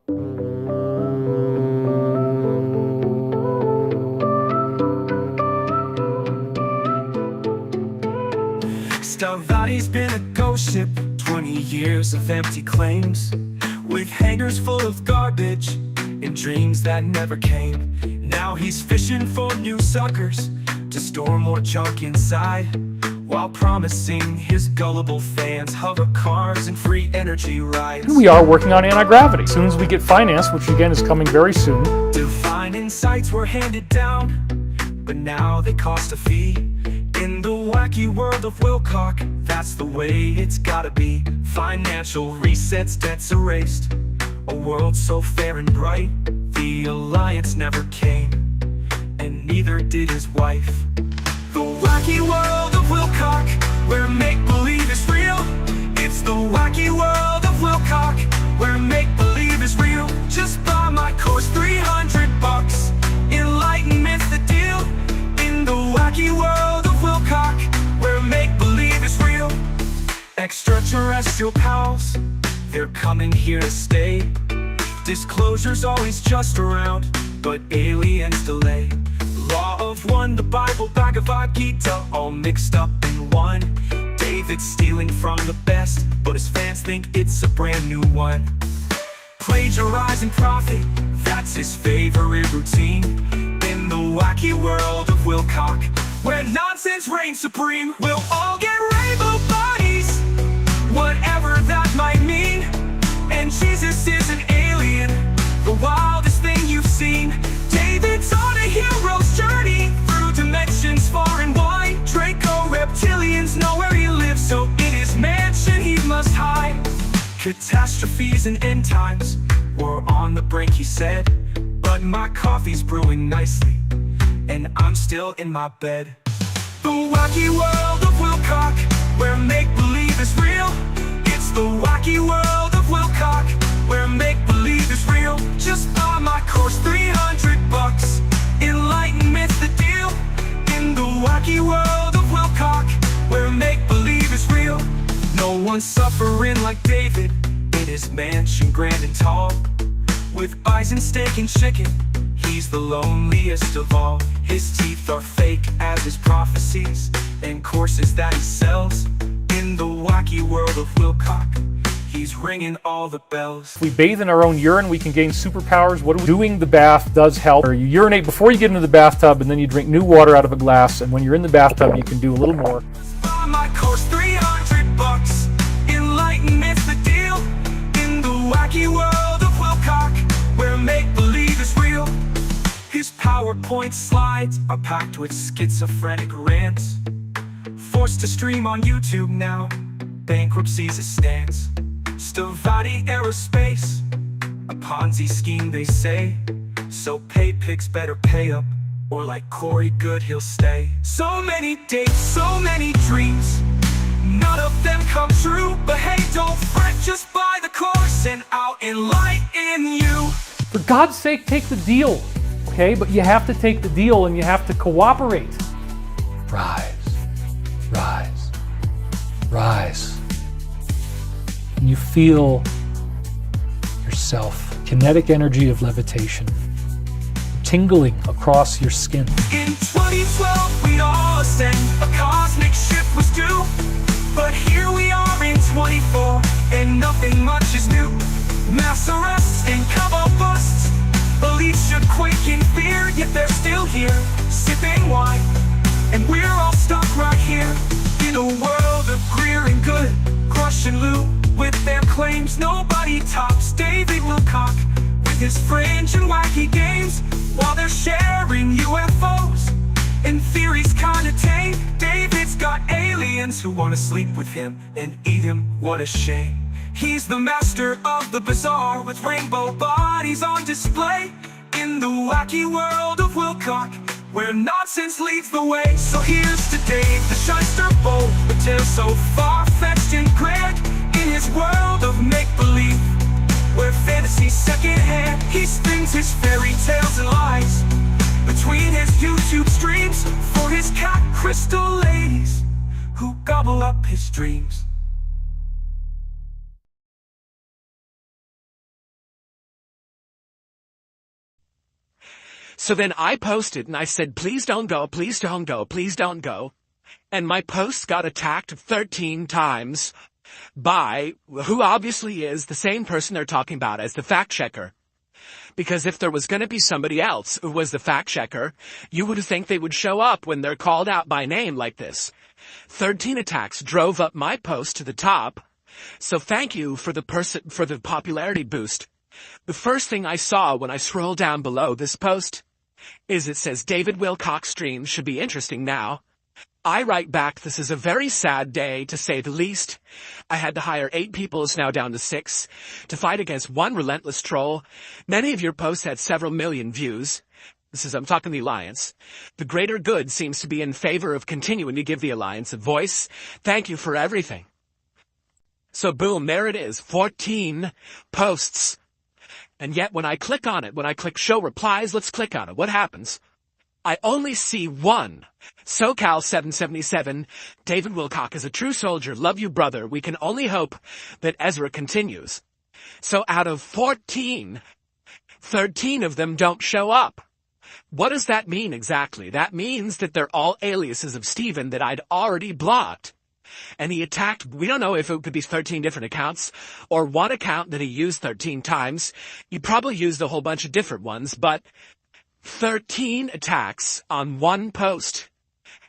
Stavati's been a ghost ship, 20 years of empty claims, with hangars full of garbage and dreams that never came. Now he's fishing for new suckers to store more junk inside, while promising his gullible fans hover cars and free energy rides. We are working on anti-gravity. As soon as we get financed, which again is coming very soon. Divine insights were handed down, but now they cost a fee. In the wacky world of Wilcock, that's the way it's gotta be. Financial resets, debts erased, a world so fair and bright. The alliance never came, and neither did his wife. The wacky world of Wilcock, where make-believe is real. It's the wacky world of Wilcock, where make-believe is real. Just buy my course, $300. Enlightenment's the deal. In the wacky world of Wilcock, where make-believe is real. Extraterrestrial pals, they're coming here to stay. Disclosure's always just around, but aliens delay. Law of one, the Bible, Bhagavad Gita, all mixed up in one. David's stealing from the best, but his fans think it's a brand new one. Plagiarizing profit, that's his favorite routine. In the wacky world of Wilcock, where nonsense reigns supreme, we'll all get rainbow bodies, whatever that might mean. And Jesus is an alien, the wildest thing you've seen. David's on a hero's journey through dimensions far and wide. Draco reptilians know where he lives, so in his mansion he must hide. Catastrophes and end times, we're on the brink, he said. But my coffee's brewing nicely, and I'm still in my bed. The wacky world of Wilcock, where make-believe is real. It's the wacky world of Wilcock, where make-believe is real. Just buy my course, $300. Enlightenment's the deal. In the wacky world of Wilcock, where make-believe is real. No one's suffering like David in his mansion grand and tall, with bison, steak and chicken, he's the loneliest of all. His teeth are fake as his prophecies, and courses that he sells. In the wacky world of Wilcock, he's ringing all the bells. If we bathe in our own urine, we can gain superpowers. Doing the bath does help. You urinate before you get into the bathtub, and then you drink new water out of a glass, and when you're in the bathtub, you can do a little more. Buy my course, $300. Enlightenment's the deal. In the wacky world of Wilcock, where make-believe is real. His PowerPoint slides are packed with schizophrenic rants, forced to stream on YouTube now, bankruptcy's a stance. Stavati Aerospace, a Ponzi scheme they say, so pay pigs better pay up, or like Corey Good he'll stay. So many dates, so many dreams, none of them come true. But hey, don't fret, just buy the course and I'll enlighten you. For God's sake, take the deal, okay? But you have to take the deal and you have to cooperate. Rise, rise, rise. And you feel yourself, kinetic energy of levitation, tingling across your skin. In 2012, we all ascend, a cosmic ship was due. But here we are in 24, and nothing much is new. Mass arrests and Cabo busts, beliefs should quake in fear, yet they're still here, sipping wine, and we're all stuck right here. In a world of Greer and Good, Crush and Lou, with their claims nobody tops David Wilcock, with his fringe and wacky games, while they're sharing UFOs and theories kinda tame. David's got aliens who wanna sleep with him and eat him, what a shame. He's the master of the bizarre, with rainbow bodies on display. In the wacky world of Wilcock, where nonsense leads the way. So here's to Dave, the shyster bold, with tales so far-fetched and grand. In his world of make-believe, where fantasy's second-hand, he spins his fairy tales and lies between his YouTube streams for his cat crystal ladies who gobble up his dreams. So then I posted and I said, please don't go, please don't go, please don't go. And my post got attacked 13 times by who obviously is the same person they're talking about as the fact checker. Because if there was going to be somebody else who was the fact checker, you would think they would show up when they're called out by name like this. 13 attacks drove up my post to the top. So thank you for the popularity boost. The first thing I saw when I scrolled down below this post is it says David Wilcock streams should be interesting now. I write back, this is a very sad day, to say the least. I had to hire 8 people, it's now down to 6, to fight against one relentless troll. Many of your posts had several million views. I'm talking the Alliance. The greater good seems to be in favor of continuing to give the Alliance a voice. Thank you for everything. So boom, there it is, 14 posts. And yet when I click on it, when I click show replies, let's click on it. What happens? I only see one. SoCal777, David Wilcock is a true soldier. Love you, brother. We can only hope that Ezra continues. So out of 14, 13 of them don't show up. What does that mean exactly? That means that they're all aliases of Stephen that I'd already blocked. And he attacked, we don't know if it could be 13 different accounts or one account that he used 13 times. He probably used a whole bunch of different ones, but 13 attacks on one post.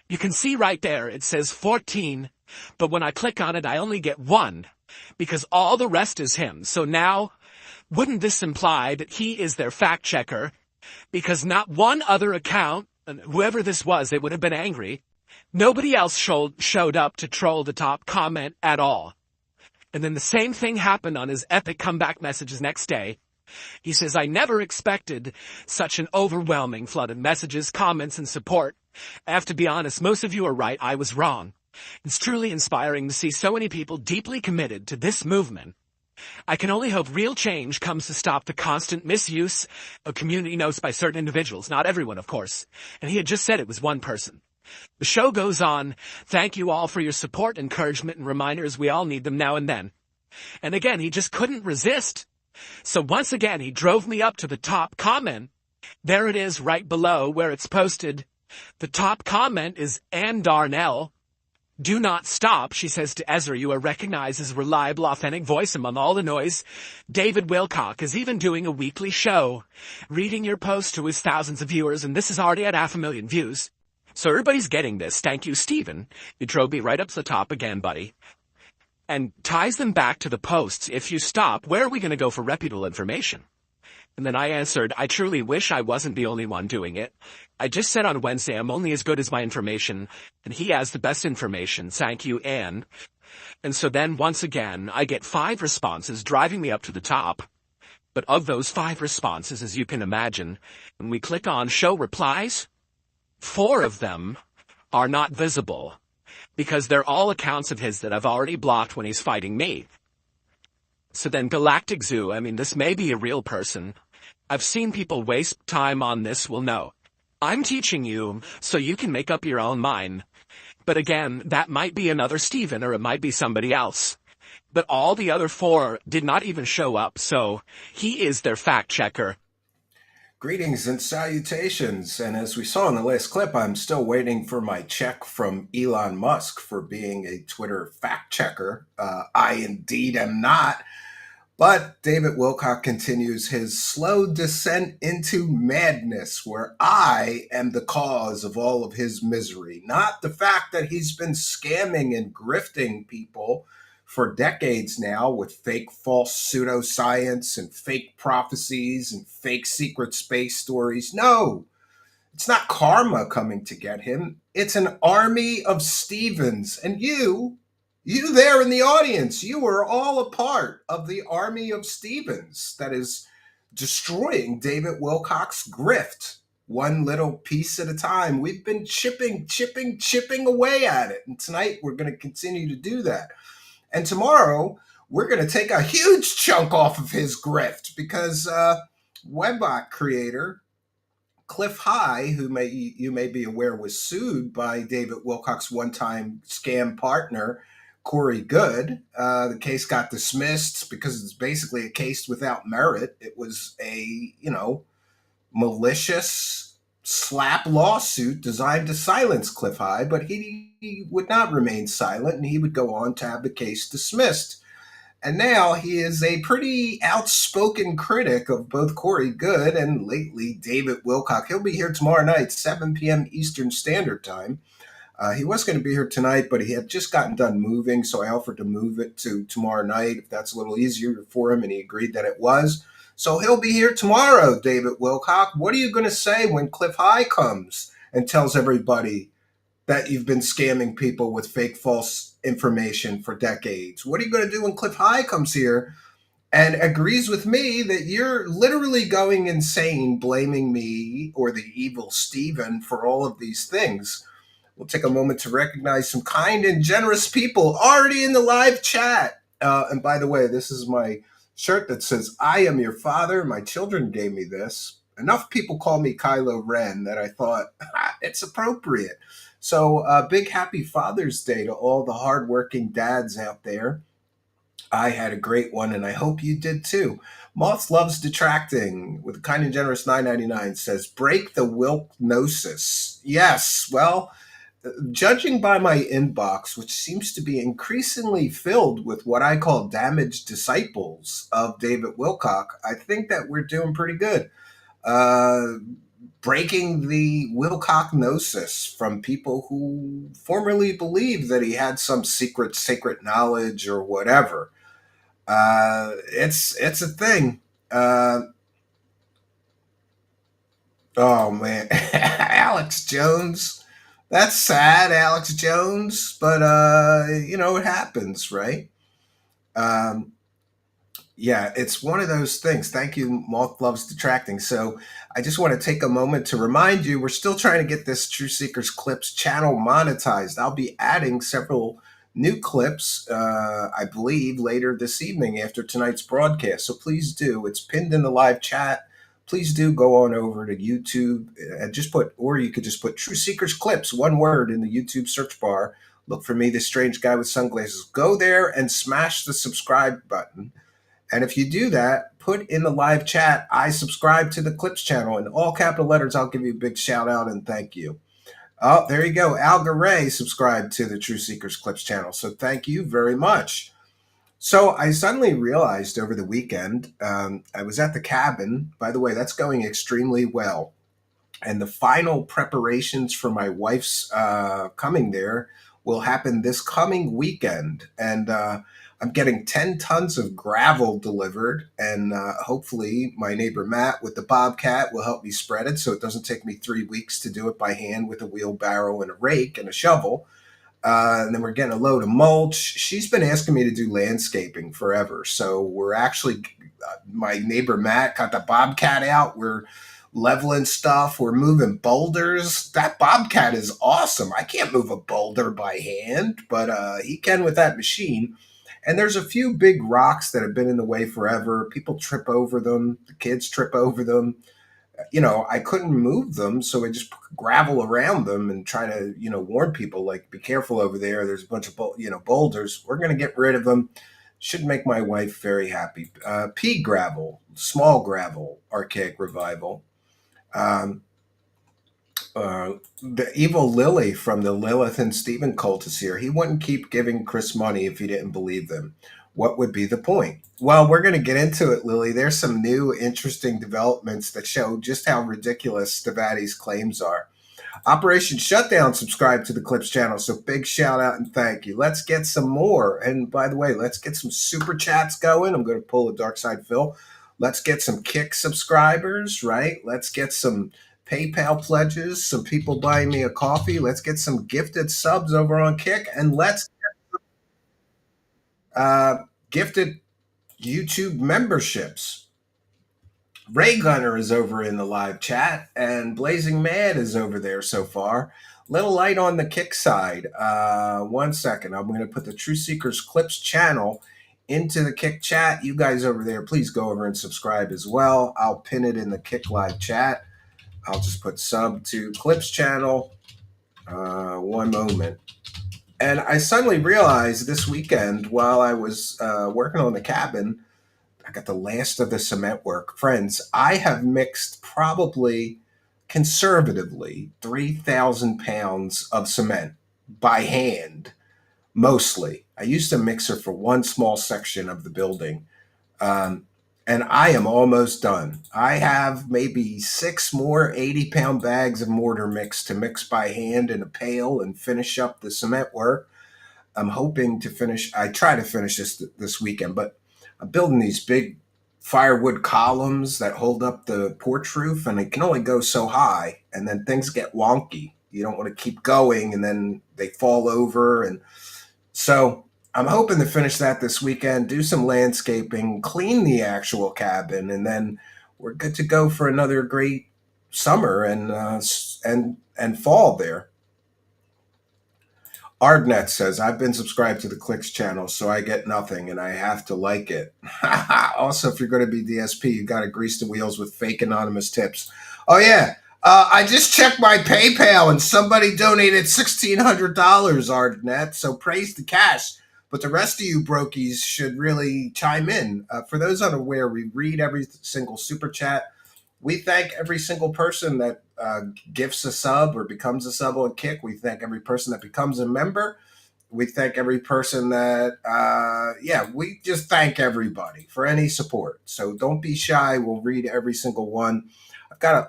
You can see right there, it says 14, but when I click on it, I only get 1 because all the rest is him. So now, wouldn't this imply that he is their fact checker? Because not one other account, and whoever this was, they would have been angry. Nobody else showed up to troll the top comment at all. And then the same thing happened on his epic comeback messages next day. He says, I never expected such an overwhelming flood of messages, comments, and support. I have to be honest, most of you are right, I was wrong. It's truly inspiring to see so many people deeply committed to this movement. I can only hope real change comes to stop the constant misuse of community notes by certain individuals, not everyone, of course. And he had just said it was one person. The show goes on. Thank you all for your support, encouragement, and reminders. We all need them now and then. And again, he just couldn't resist. So once again, he drove me up to the top comment. There it is right below where it's posted. The top comment is Ann Darnell. Do not stop, she says to Ezra. You are recognized as a reliable, authentic voice among all the noise. David Wilcock is even doing a weekly show, reading your post to his thousands of viewers, and this is already at 500,000 views. So everybody's getting this. Thank you, Stephen. You drove me right up to the top again, buddy. And ties them back to the posts. If you stop, where are we going to go for reputable information? And then I answered, I truly wish I wasn't the only one doing it. I just said on Wednesday, I'm only as good as my information, and he has the best information. Thank you, Anne. And so then, once again, I get 5 responses driving me up to the top. But of those 5 responses, as you can imagine, when we click on show replies, 4 of them are not visible. Because they're all accounts of his that I've already blocked when he's fighting me. So then Galactic Zoo, I mean, this may be a real person. I've seen people waste time on this will know. I'm teaching you so you can make up your own mind. But again, that might be another Stephen or it might be somebody else. But all the other 4 did not even show up, so he is their fact checker. Greetings and salutations, and as we saw in the last clip, I'm still waiting for my check from Elon Musk for being a Twitter fact checker. I indeed am not, but David Wilcock continues his slow descent into madness, where I am the cause of all of his misery, not the fact that he's been scamming and grifting people for decades now with fake false pseudoscience and fake prophecies and fake secret space stories. No, it's not karma coming to get him. It's an army of Stevens. And you there in the audience, you are all a part of the army of Stevens that is destroying David Wilcock's grift one little piece at a time. We've been chipping away at it. And tonight we're going to continue to do that. And tomorrow, we're going to take a huge chunk off of his grift because Webbot creator Cliff High, who you may be aware was sued by David Wilcock's one-time scam partner, Corey Good. The case got dismissed because it's basically a case without merit. It was a, malicious slap lawsuit designed to silence Cliff High, but he would not remain silent and he would go on to have the case dismissed. And now he is a pretty outspoken critic of both Corey Good and lately David Wilcock. He'll be here tomorrow night, 7 p.m. Eastern Standard Time. He was going to be here tonight, but he had just gotten done moving, so I offered to move it to tomorrow night if that's a little easier for him, and he agreed that it was. So he'll be here tomorrow, David Wilcock. What are you going to say when Cliff High comes and tells everybody that you've been scamming people with fake, false information for decades? What are you going to do when Cliff High comes here and agrees with me that you're literally going insane, blaming me or the evil Steven for all of these things? We'll take a moment to recognize some kind and generous people already in the live chat. And by the way, this is my shirt that says, "I am your father. My children gave me this." Enough people call me Kylo Ren that I thought it's appropriate. So big happy Father's Day to all the hardworking dads out there. I had a great one, and I hope you did too. Moth Loves Detracting with a kind and generous $9.99 says, "Break the Wilknosis." Yes, well, judging by my inbox, which seems to be increasingly filled with what I call damaged disciples of David Wilcock, I think that we're doing pretty good. Breaking the Wilcock-gnosis from people who formerly believed that he had some secret, sacred knowledge or whatever. It's a thing. Oh, man. Alex Jones. That's sad, Alex Jones, but it happens, right? Yeah, it's one of those things. Thank you, Moth Loves Detracting. So I just want to take a moment to remind you, we're still trying to get this True Seekers Clips channel monetized. I'll be adding several new clips, I believe, later this evening after tonight's broadcast. So please do. It's pinned in the live chat. Please do go on over to YouTube and or you could just put True Seekers Clips, one word, in the YouTube search bar. Look for me, the strange guy with sunglasses. Go there and smash the subscribe button. And if you do that, put in the live chat, "I subscribe to the Clips channel." In all capital letters, I'll give you a big shout out and thank you. Oh, there you go. Al Garay subscribed to the True Seekers Clips channel. So thank you very much. So I suddenly realized over the weekend, I was at the cabin. By the way, that's going extremely well. And the final preparations for my wife's coming there will happen this coming weekend. And I'm getting 10 tons of gravel delivered. And hopefully my neighbor Matt with the Bobcat will help me spread it so it doesn't take me 3 weeks to do it by hand with a wheelbarrow and a rake and a shovel. And then we're getting a load of mulch. She's been asking me to do landscaping forever. So we're actually, my neighbor Matt got the Bobcat out. We're leveling stuff. We're moving boulders. That Bobcat is awesome. I can't move a boulder by hand, but he can with that machine. And there's a few big rocks that have been in the way forever. People trip over them. The kids trip over them. I couldn't move them, so I just put gravel around them and try to, warn people, like, be careful over there. There's a bunch of, boulders. We're going to get rid of them. Should make my wife very happy. Pea gravel, small gravel, archaic revival. The evil Lily from the Lilith and Stephen cult is here. He wouldn't keep giving Chris money if he didn't believe them. What would be the point? Well, we're going to get into it, Lily. There's some new interesting developments that show just how ridiculous Stavati's claims are. Operation Shutdown subscribe to the Clips channel, so big shout out and thank you. Let's get some more. And by the way, let's get some super chats going. I'm going to pull a Dark Side Phil. Let's get some Kick subscribers, right? Let's get some PayPal pledges, some people buying me a coffee. Let's get some gifted subs over on Kick, and let's get gifted YouTube memberships. Ray Gunner is over in the live chat, and Blazing Mad is over there so far. Little light on the Kick side. 1 second. I'm going to put the True Seekers Clips channel into the Kick chat. You guys over there, please go over and subscribe as well. I'll pin it in the Kick live chat. I'll just put sub to Clips channel. 1 moment. And I suddenly realized this weekend while I was working on the cabin, I got the last of the cement work. Friends, I have mixed probably conservatively 3,000 pounds of cement by hand, mostly. I used a mixer for one small section of the building. Um, and I am almost done. I have maybe 6 more 80-pound bags of mortar mix to mix by hand in a pail and finish up the cement work. I'm hoping to finish. I try to finish this weekend, but I'm building these big firewood columns that hold up the porch roof, and it can only go so high, and then things get wonky. You don't want to keep going, and then they fall over, and so I'm hoping to finish that this weekend, do some landscaping, clean the actual cabin, and then we're good to go for another great summer and fall there. Ardnet says, I've been subscribed to the Clicks channel, so I get nothing and I have to like it. Also, if you're going to be DSP, you got to grease the wheels with fake anonymous tips. Oh, yeah. I just checked my PayPal and somebody donated $1,600, Ardnet, so praise the cash. But the rest of you brokies should really chime in. For those unaware, we read every single super chat. We thank every single person that gifts a sub or becomes a sub on Kick. We thank every person that becomes a member. We thank every person that, we just thank everybody for any support. So don't be shy. We'll read every single one.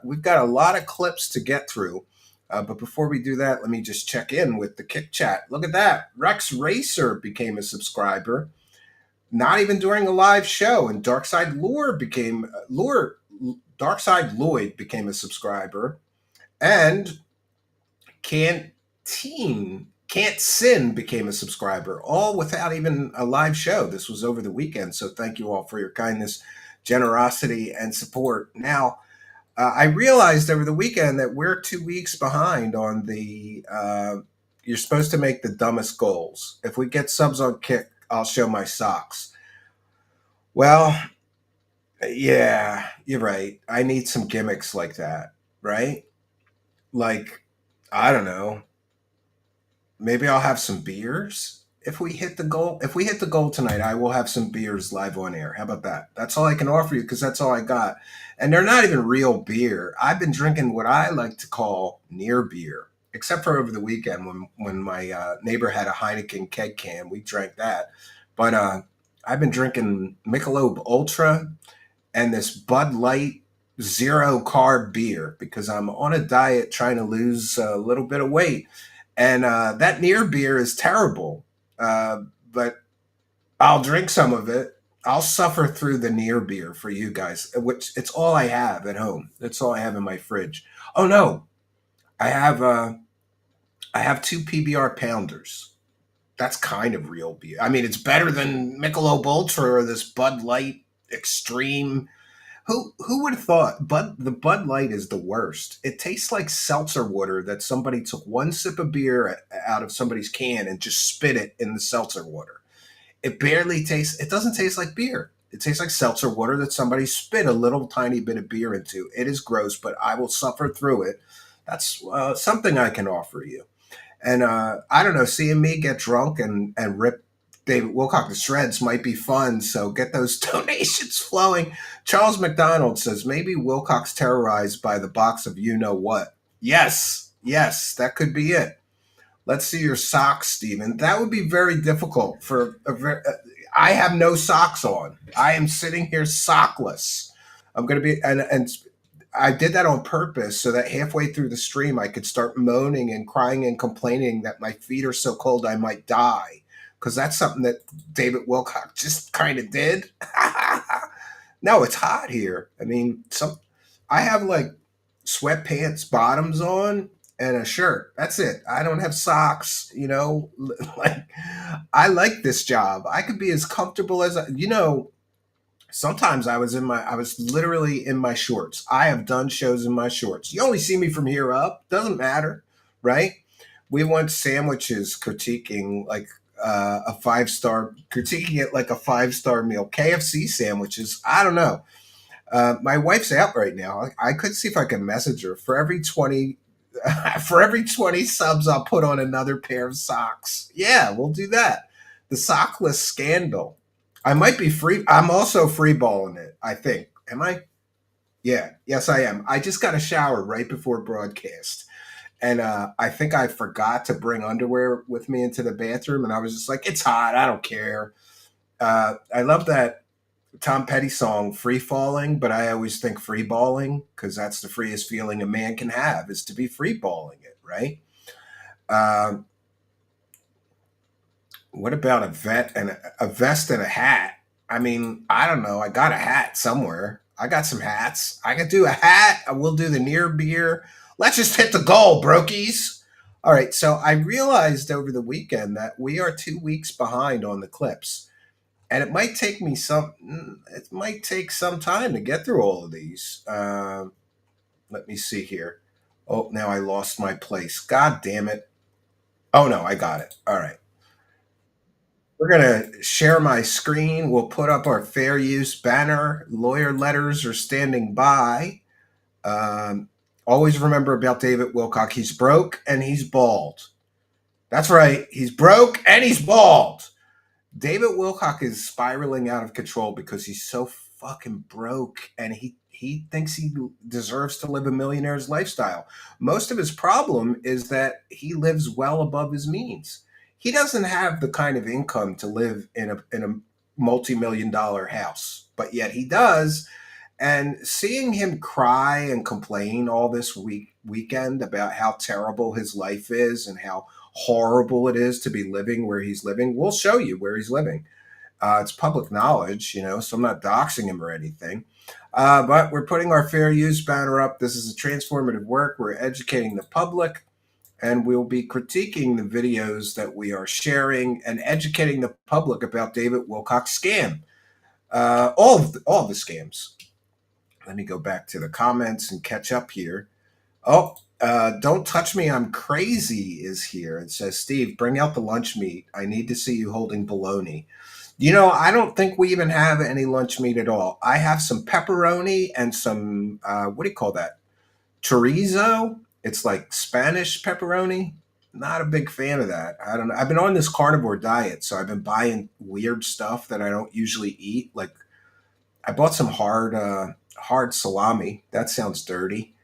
We've got a lot of clips to get through. But before we do that, let me just check in with the Kick chat. Look at that. Rex Racer became a subscriber. Not even during a live show. And Darkside Lloyd became a subscriber, and Can't Sin became a subscriber, all without even a live show. This was over the weekend, so thank you all for your kindness, generosity, and support. Now, I realized over the weekend that we're 2 weeks behind on the you're supposed to make the dumbest goals. If we get subs on Kick, I'll show my socks. Well, yeah, you're right. I need some gimmicks like that, right? Like, I don't know. Maybe I'll have some beers if we hit the goal. If we hit the goal tonight, I will have some beers live on air. How about that? That's all I can offer you because that's all I got. And they're not even real beer. I've been drinking what I like to call near beer, except for over the weekend when my neighbor had a Heineken keg can. We drank that. But I've been drinking Michelob Ultra and this Bud Light zero carb beer because I'm on a diet trying to lose a little bit of weight. And that near beer is terrible, but I'll drink some of it. I'll suffer through the near beer for you guys, which it's all I have at home. That's all I have in my fridge. Oh no, I have 2 PBR pounders. That's kind of real beer. I mean, it's better than Michelob Ultra or this Bud Light Extreme. Who would have thought? The Bud Light is the worst. It tastes like seltzer water that somebody took one sip of beer out of somebody's can and just spit it in the seltzer water. It barely tastes. It doesn't taste like beer. It tastes like seltzer water that somebody spit a little tiny bit of beer into. It is gross, but I will suffer through it. That's something I can offer you. And I don't know, seeing me get drunk and rip David Wilcock to shreds might be fun, so get those donations flowing. Charles McDonald says, maybe Wilcock's terrorized by the box of you-know-what. Yes, that could be it. Let's see your socks, Stephen. That would be very difficult I have no socks on. I am sitting here sockless. I'm going to be, and I did that on purpose so that halfway through the stream I could start moaning and crying and complaining that my feet are so cold I might die. Because that's something that David Wilcock just kind of did. No, it's hot here. I mean, I have like sweatpants bottoms on and a shirt. That's it. I don't have socks, like I like this job. I could be as comfortable as sometimes I was literally in my shorts. I have done shows in my shorts. You only see me from here up. Doesn't matter, right? We want sandwiches critiquing like a 5-star, critiquing it like a 5-star meal. KFC sandwiches. I don't know. My wife's out right now. I could see if I can message her. For every 20 subs, I'll put on another pair of socks. Yeah, we'll do that. The sockless scandal. I might be free. I'm also free balling it, I think. Am I? Yeah, yes, I am. I just got a shower right before broadcast. And I think I forgot to bring underwear with me into the bathroom. And I was just like, it's hot. I don't care. I love that Tom Petty song, Free Falling, but I always think free balling because that's the freest feeling a man can have is to be free balling it, right? Um, what about a vest and a hat? I mean, I don't know. I got a hat somewhere. I got some hats. I could do a hat. I will do the near beer. Let's just hit the goal, brokies. All right. So I realized over the weekend that we are 2 weeks behind on the clips, and it might take some time to get through all of these. Let me see here. Oh, now I lost my place. God damn it. Oh no, I got it. All right. We're going to share my screen. We'll put up our fair use banner. Lawyer letters are standing by. Um, Always remember about David Wilcock. He's broke and he's bald. That's right. He's broke and he's bald. David Wilcock is spiraling out of control because he's so fucking broke and he thinks he deserves to live a millionaire's lifestyle. Most of his problem is that he lives well above his means. He doesn't have the kind of income to live in a multi-million dollar house, but yet he does. And seeing him cry and complain all this weekend about how terrible his life is and how horrible it is to be living where he's living, we'll show you where he's living. It's public knowledge, so I'm not doxing him or anything. But we're putting our fair use banner up. This is a transformative work. We're educating the public, and we'll be critiquing the videos that we are sharing and educating the public about David Wilcock's scam. All of the scams. Let me go back to the comments and catch up here. Oh, don't touch me, I'm crazy is here. It says, Steve, bring out the lunch meat. I need to see you holding bologna. I don't think we even have any lunch meat at all. I have some pepperoni and some, what do you call that? Chorizo. It's like Spanish pepperoni. Not a big fan of that. I don't know. I've been on this carnivore diet, so I've been buying weird stuff that I don't usually eat. Like I bought some hard salami. That sounds dirty.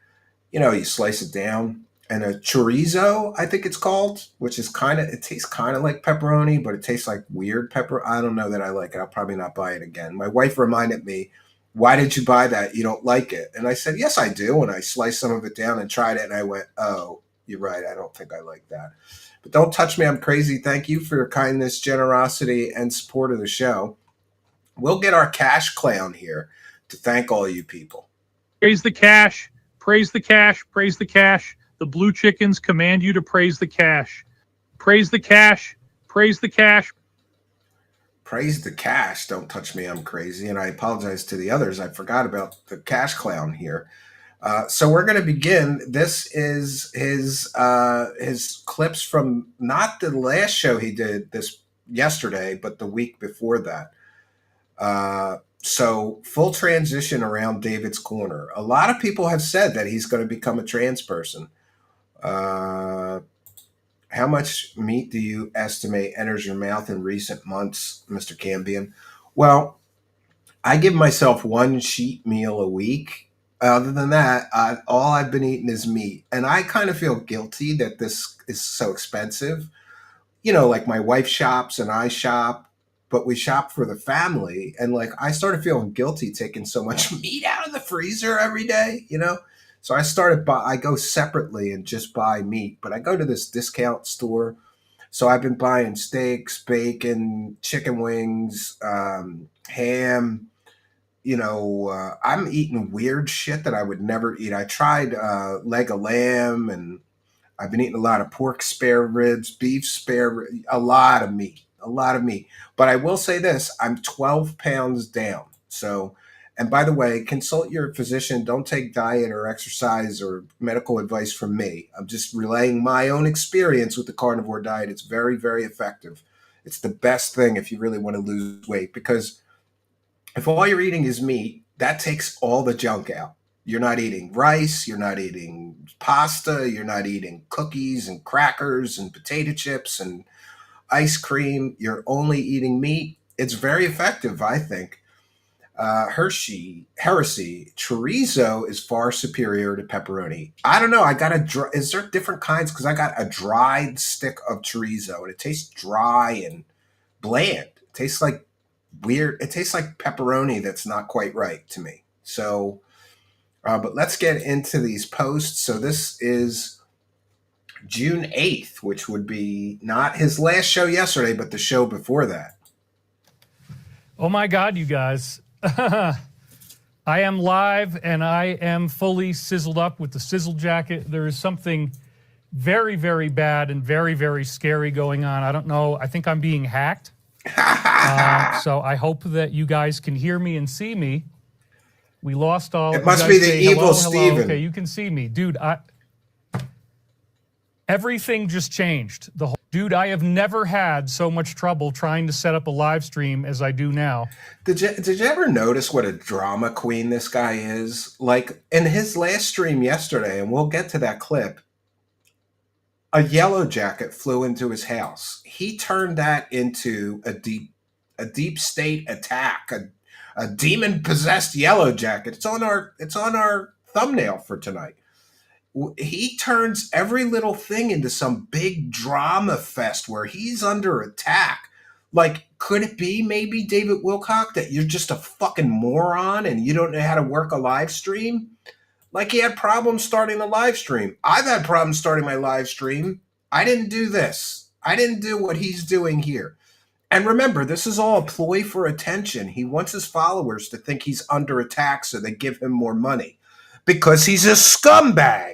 You slice it down. And a chorizo, I think it's called, which is it tastes kind of like pepperoni, but it tastes like weird pepper. I don't know that I like it. I'll probably not buy it again. My wife reminded me, why did you buy that? You don't like it. And I said, yes, I do. And I sliced some of it down and tried it. And I went, oh, you're right. I don't think I like that. But don't touch me. I'm crazy. Thank you for your kindness, generosity, and support of the show. We'll get our cash clown here to thank all you people. Praise the cash. Praise the cash. Praise the cash. The blue chickens command you to praise the cash. Praise the cash. Praise the cash. Praise the cash. Don't touch me. I'm crazy. And I apologize to the others. I forgot about the cash clown here. So we're going to begin. This is his clips from not the last show he did this yesterday, but the week before that. So full transition around David's corner. A lot of people have said that he's going to become a trans person. How much meat do you estimate enters your mouth in recent months, Mr. Cambion? Well, I give myself one cheat meal a week. Other than that, all I've been eating is meat. And I kind of feel guilty that this is so expensive. Like my wife shops and I shop, but we shop for the family. And like I started feeling guilty taking so much meat out of the freezer every day. So I go separately and just buy meat, but I go to this discount store. So I've been buying steaks, bacon, chicken wings, ham. I'm eating weird shit that I would never eat. I tried leg of lamb, and I've been eating a lot of pork spare ribs, beef spare ribs, a lot of meat. But I will say this, I'm 12 pounds down. So, and by the way, consult your physician. Don't take diet or exercise or medical advice from me. I'm just relaying my own experience with the carnivore diet. It's very, very effective. It's the best thing if you really want to lose weight, because if all you're eating is meat, that takes all the junk out. You're not eating rice, you're not eating pasta, you're not eating cookies and crackers and potato chips and ice cream. You're only eating meat. It's very effective, I think. Heresy. Chorizo is far superior to pepperoni. I don't know. Is there different kinds? Because I got a dried stick of chorizo, and it tastes dry and bland. It tastes like weird. It tastes like pepperoni that's not quite right to me. So, but let's get into these posts. So this is June 8th, which would be not his last show yesterday, but the show before that. Oh my God, you guys. I am live and I am fully sizzled up with the sizzle jacket. There is something very, very bad and very, very scary going on. I don't know. I think I'm being hacked. So I hope that you guys can hear me and see me. We lost all. It must be the evil Steven. Okay, you can see me. Dude, everything just changed. Dude, I have never had so much trouble trying to set up a live stream as I do now. Did you ever notice what a drama queen this guy is? Like in his last stream yesterday, and we'll get to that clip, a yellowjacket flew into his house. He turned that into a deep state attack, a demon possessed yellowjacket. It's on our thumbnail for tonight. He turns every little thing into some big drama fest where he's under attack. Like, could it be maybe David Wilcock that you're just a fucking moron and you don't know how to work a live stream? Like he had problems starting the live stream. I've had problems starting my live stream. I didn't do this. I didn't do what he's doing here. And remember, this is all a ploy for attention. He wants his followers to think he's under attack so they give him more money because he's a scumbag.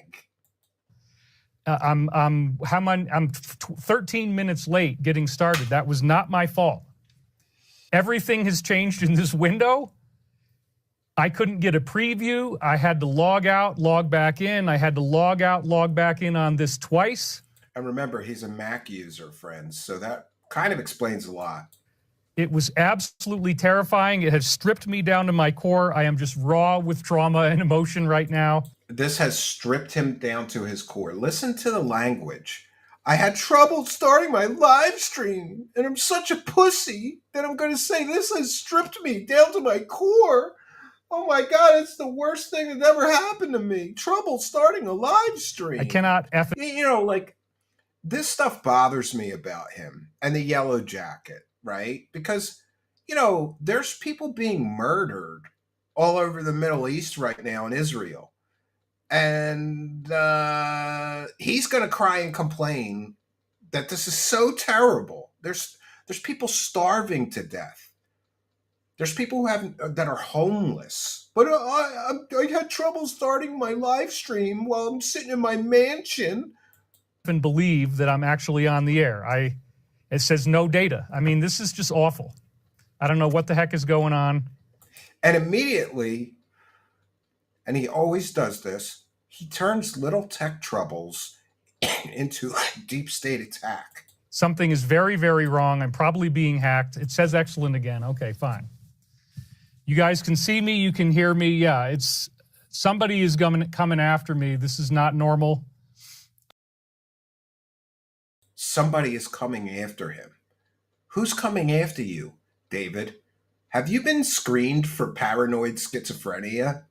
I'm 13 minutes late getting started. That was not my fault. Everything has changed in this window. I couldn't get a preview. I had to log out, log back in. I had to log out, log back in on this twice. And remember, he's a Mac user, friends, so that kind of explains a lot. It was absolutely terrifying. It has stripped me down to my core. I am just raw with trauma and emotion right now. This has stripped him down to his core. Listen to the language. I had trouble starting my live stream, and I'm such a pussy that I'm going to say this has stripped me down to my core. Oh my God, it's the worst thing that ever happened to me. Trouble starting a live stream. I cannot F. You know, like, this stuff bothers me about him and the yellow jacket, right? Because, you know, there's people being murdered all over the Middle East right now in Israel. And he's going to cry and complain that this is so terrible. There's people starving to death. There's people that are homeless. But I had trouble starting my live stream while I'm sitting in my mansion. And believe that I'm actually on the air. It says no data. I mean, this is just awful. I don't know what the heck is going on. And immediately, and he always does this, he turns little tech troubles into a deep state attack. Something is very, very wrong. I'm probably being hacked. It says excellent again. Okay, fine. You guys can see me. You can hear me. Yeah, it's somebody is coming after me. This is not normal. Somebody is coming after him. Who's coming after you, David? Have you been screened for paranoid schizophrenia?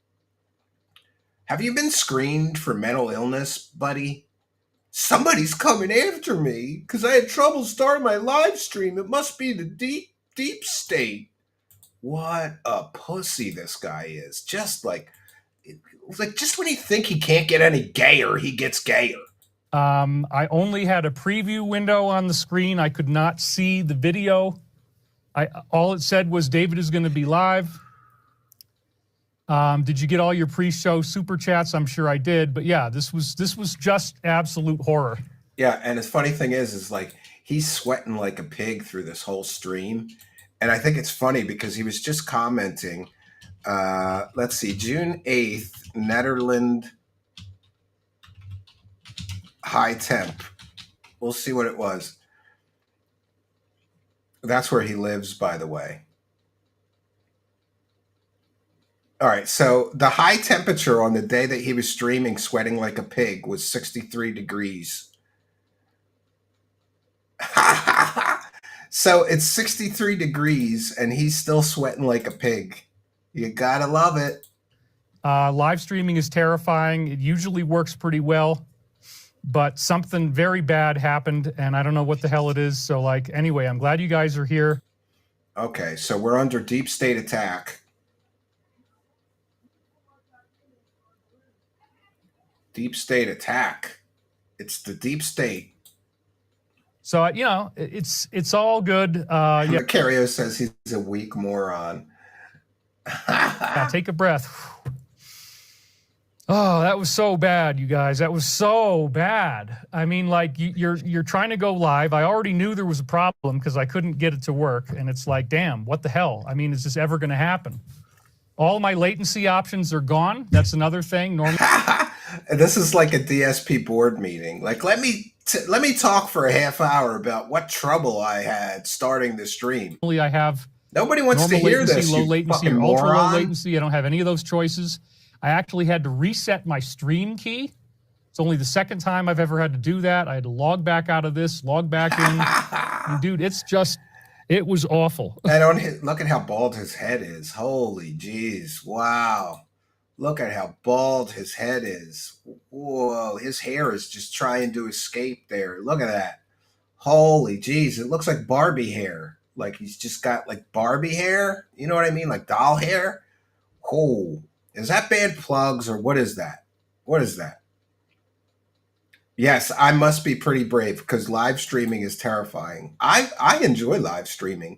Have you been screened for mental illness, buddy? Somebody's coming after me because I had trouble starting my live stream. It must be the deep state. What a pussy this guy is. Just like just when you think he can't get any gayer, he gets gayer. I only had a preview window on the screen. I could not see the video. All it said was David is going to be live. Did you get all your pre-show super chats? I'm sure I did. But yeah, this was just absolute horror. Yeah, and the funny thing is like he's sweating like a pig through this whole stream. And I think it's funny because he was just commenting. Let's see, June 8th, Netherlands high temp. We'll see what it was. That's where he lives, by the way. All right, so the high temperature on the day that he was streaming sweating like a pig was 63 degrees. So it's 63 degrees and he's still sweating like a pig. You gotta love it. Live streaming is terrifying. It usually works pretty well, but something very bad happened, and I don't know what the hell it is. So, like, anyway, I'm glad you guys are here. Okay, so we're under deep state attack. Deep state attack. It's the deep state. So, you know, it's all good. Yeah, Macario says he's a weak moron. yeah, take a breath. Oh, that was so bad, you guys. That was so bad. I mean, like, you're trying to go live. I already knew there was a problem because I couldn't get it to work. And it's like, damn, what the hell? I mean, is this ever going to happen? All my latency options are gone. That's another thing. Normally, This is like a DSP board meeting. Like, let me talk for a half hour about what trouble I had starting the stream. I have Nobody wants to normal hear latency, this. low You latency, fucking or ultra low moron. latency. I don't have any of those choices. I actually had to reset my stream key. It's only the second time I've ever had to do that. I had to log back out of this, log back in. And dude, it was awful. And look at how bald his head is. Holy jeez. Wow. Look at how bald his head is. Whoa. His hair is just trying to escape there. Look at that. Holy jeez. It looks like Barbie hair. Like he's just got like Barbie hair. You know what I mean? Like doll hair. Oh. Is that bad plugs or what is that? What is that? Yes, I must be pretty brave because live streaming is terrifying. I enjoy live streaming,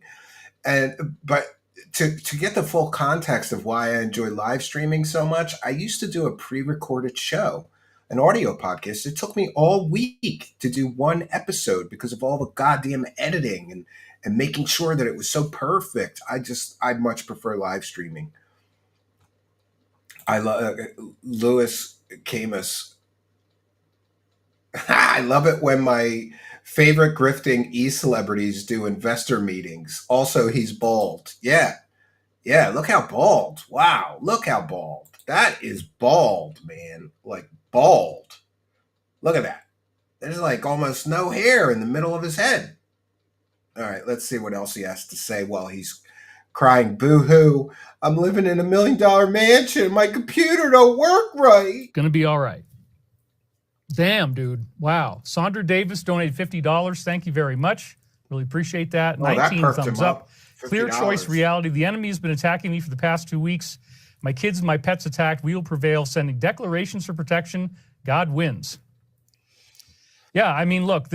but to get the full context of why I enjoy live streaming so much, I used to do a pre-recorded show, an audio podcast. It took me all week to do one episode because of all the goddamn editing and making sure that it was so perfect. I much prefer live streaming. I love Louis Camus. I love it when my favorite grifting e-celebrities do investor meetings. Also, he's bald. Yeah. Yeah, look how bald. Wow, look how bald. That is bald, man. Like bald. Look at that. There's like almost no hair in the middle of his head. All right, let's see what else he has to say while he's crying boo-hoo. I'm living in $1 million mansion. My computer don't work right. Gonna be all right. Damn, dude. Wow. Sandra Davis donated $50. Thank you very much. Really appreciate that. Oh, that 19 perked thumbs him up. Clear $50. choice reality. The enemy has been attacking me for the past 2 weeks. My kids and my pets attacked. We will prevail. Sending declarations for protection. God wins. Yeah, I mean, look,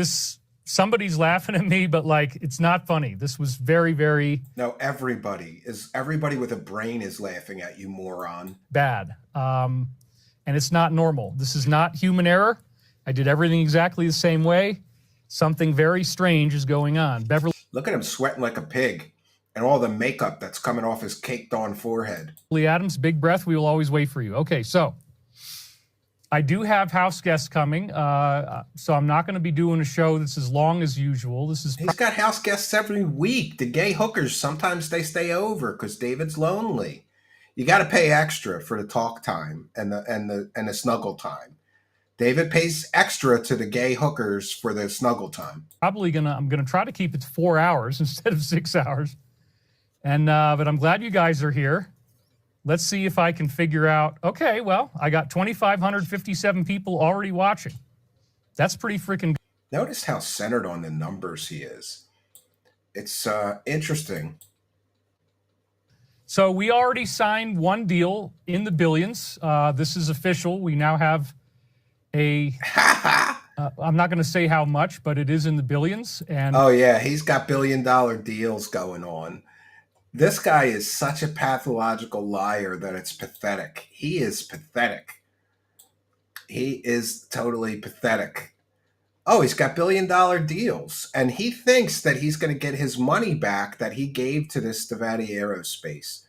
somebody's laughing at me, but like, it's not funny. This was very, very No, everybody with a brain is laughing at you, moron. bad. And it's not normal. This is not human error. I did everything exactly the same way. Something very strange is going on. Beverly Look at him sweating like a pig and all the makeup that's coming off his caked on forehead. Adams, big breath. We will always wait for you. Okay, so I do have house guests coming. So I'm not going to be doing a show that's as long as usual. He's got house guests every week. The gay hookers, sometimes they stay over because David's lonely. You got to pay extra for the talk time and the snuggle time. David pays extra to the gay hookers for the snuggle time. I'm gonna try to keep it to 4 hours instead of 6 hours. And but I'm glad you guys are here. Let's see if I can figure out. Okay, well, I got 2,557 people already watching. That's pretty freaking good. Notice how centered on the numbers he is. It's interesting. So we already signed one deal in the billions. This is official. We now have I'm not going to say how much, but it is in the billions. And oh yeah, he's got $1 billion deals going on. This guy is such a pathological liar that it's pathetic. He is pathetic. He is totally pathetic. Oh, he's got $1 billion deals, and he thinks that he's going to get his money back that he gave to this Stevati Aerospace.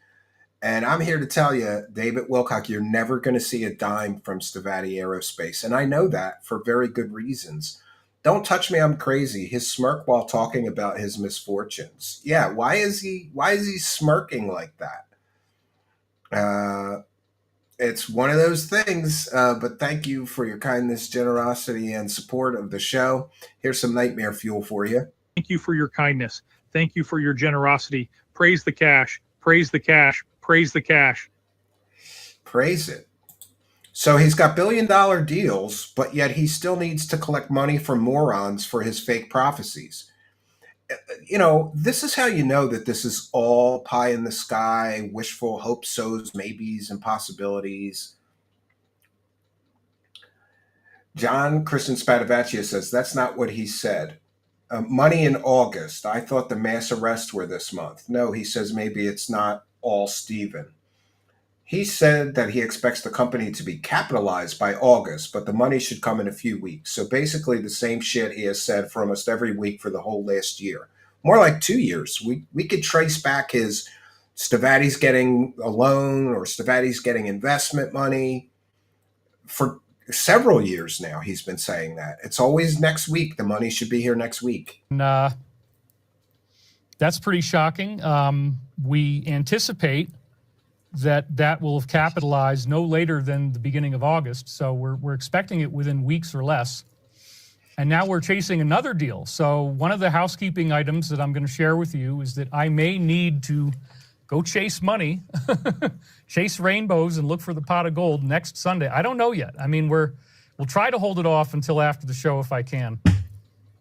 And I'm here to tell you, David Wilcock, you're never going to see a dime from Stevati Aerospace. And I know that for very good reasons. Don't touch me, I'm crazy. His smirk while talking about his misfortunes. Yeah, why is he smirking like that? It's one of those things, but thank you for your kindness, generosity, and support of the show. Here's some nightmare fuel for you. Thank you for your kindness. Thank you for your generosity. Praise the cash. Praise the cash. Praise the cash. Praise it. So he's got billion-dollar deals, but yet he still needs to collect money from morons for his fake prophecies. This is how you know that this is all pie in the sky, wishful hope so's, maybes, and possibilities. John Christian Spadavaccia says, that's not what he said. Money in August. I thought the mass arrests were this month. No, he says maybe it's not all Stephen. He said that he expects the company to be capitalized by August, but the money should come in a few weeks. So basically the same shit he has said for almost every week for the whole last year. More like 2 years. We could trace back his Stavati's getting a loan or Stavati's getting investment money. For several years now he's been saying that. It's always next week. The money should be here next week. That's pretty shocking. We anticipate that will have capitalized no later than the beginning of August. So we're expecting it within weeks or less. And now we're chasing another deal. So one of the housekeeping items that I'm going to share with you is that I may need to go chase money, chase rainbows, and look for the pot of gold next Sunday. I don't know yet. I mean, we'll try to hold it off until after the show if I can.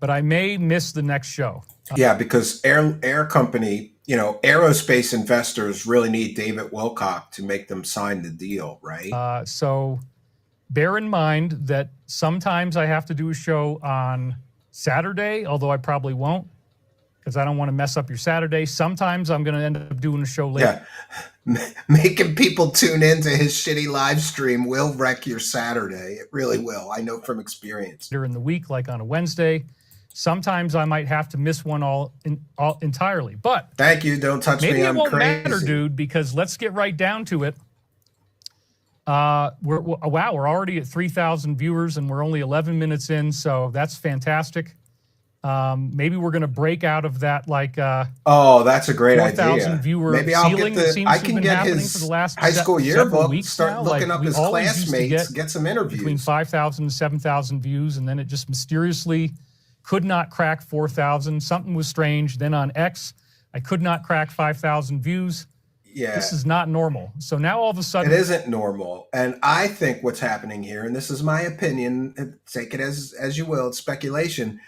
But I may miss the next show. Yeah, because Air Company, aerospace investors really need David Wilcock to make them sign the deal, right? So bear in mind that sometimes I have to do a show on Saturday, although I probably won't because I don't want to mess up your Saturday. Sometimes I'm going to end up doing a show later. Yeah, making people tune into his shitty live stream will wreck your Saturday. It really will. I know from experience. During the week, like on a Wednesday. Sometimes I might have to miss one all entirely, but thank you. Don't touch me. I'm won't crazy. Matter, dude, because let's get right down to it. We're already at 3,000 viewers and we're only 11 minutes in, so that's fantastic. Maybe we're going to break out of that that's a great 4,000 viewer Maybe I'll ceiling get that seems I to can have been get happening his for the last high school yearbook, weeks start now. looking up we his always used to classmates, get some interviews. Between 5,000 and 7,000 views, and then it just mysteriously could not crack 4,000. Something was strange. Then on X, I could not crack 5,000 views. Yeah. This is not normal. So now all of a sudden... It isn't normal. And I think what's happening here, and this is my opinion, take it as you will, it's speculation.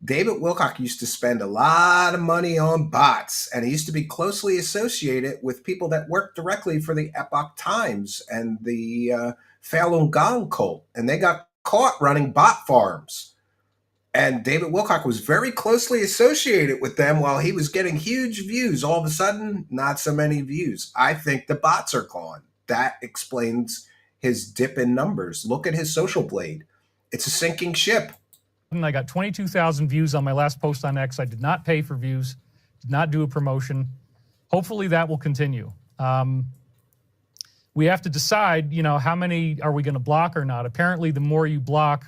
David Wilcock used to spend a lot of money on bots, and he used to be closely associated with people that worked directly for the Epoch Times and the Falun Gong cult, and they got caught running bot farms. And David Wilcock was very closely associated with them while he was getting huge views. All of a sudden, not so many views. I think the bots are gone. That explains his dip in numbers. Look at his social blade. It's a sinking ship. I got 22,000 views on my last post on X. I did not pay for views, did not do a promotion. Hopefully that will continue. We have to decide, how many are we going to block or not? Apparently, the more you block,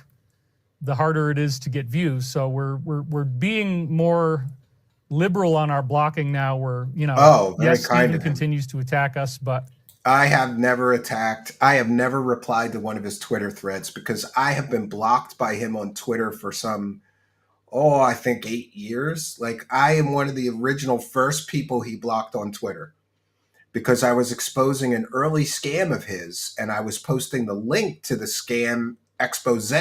the harder it is to get views. So we're being more liberal on our blocking now. Yes, Stephen continues to attack us, but I have never replied to one of his Twitter threads because I have been blocked by him on Twitter for I think 8 years. Like, I am one of the original first people he blocked on Twitter because I was exposing an early scam of his, and I was posting the link to the scam expose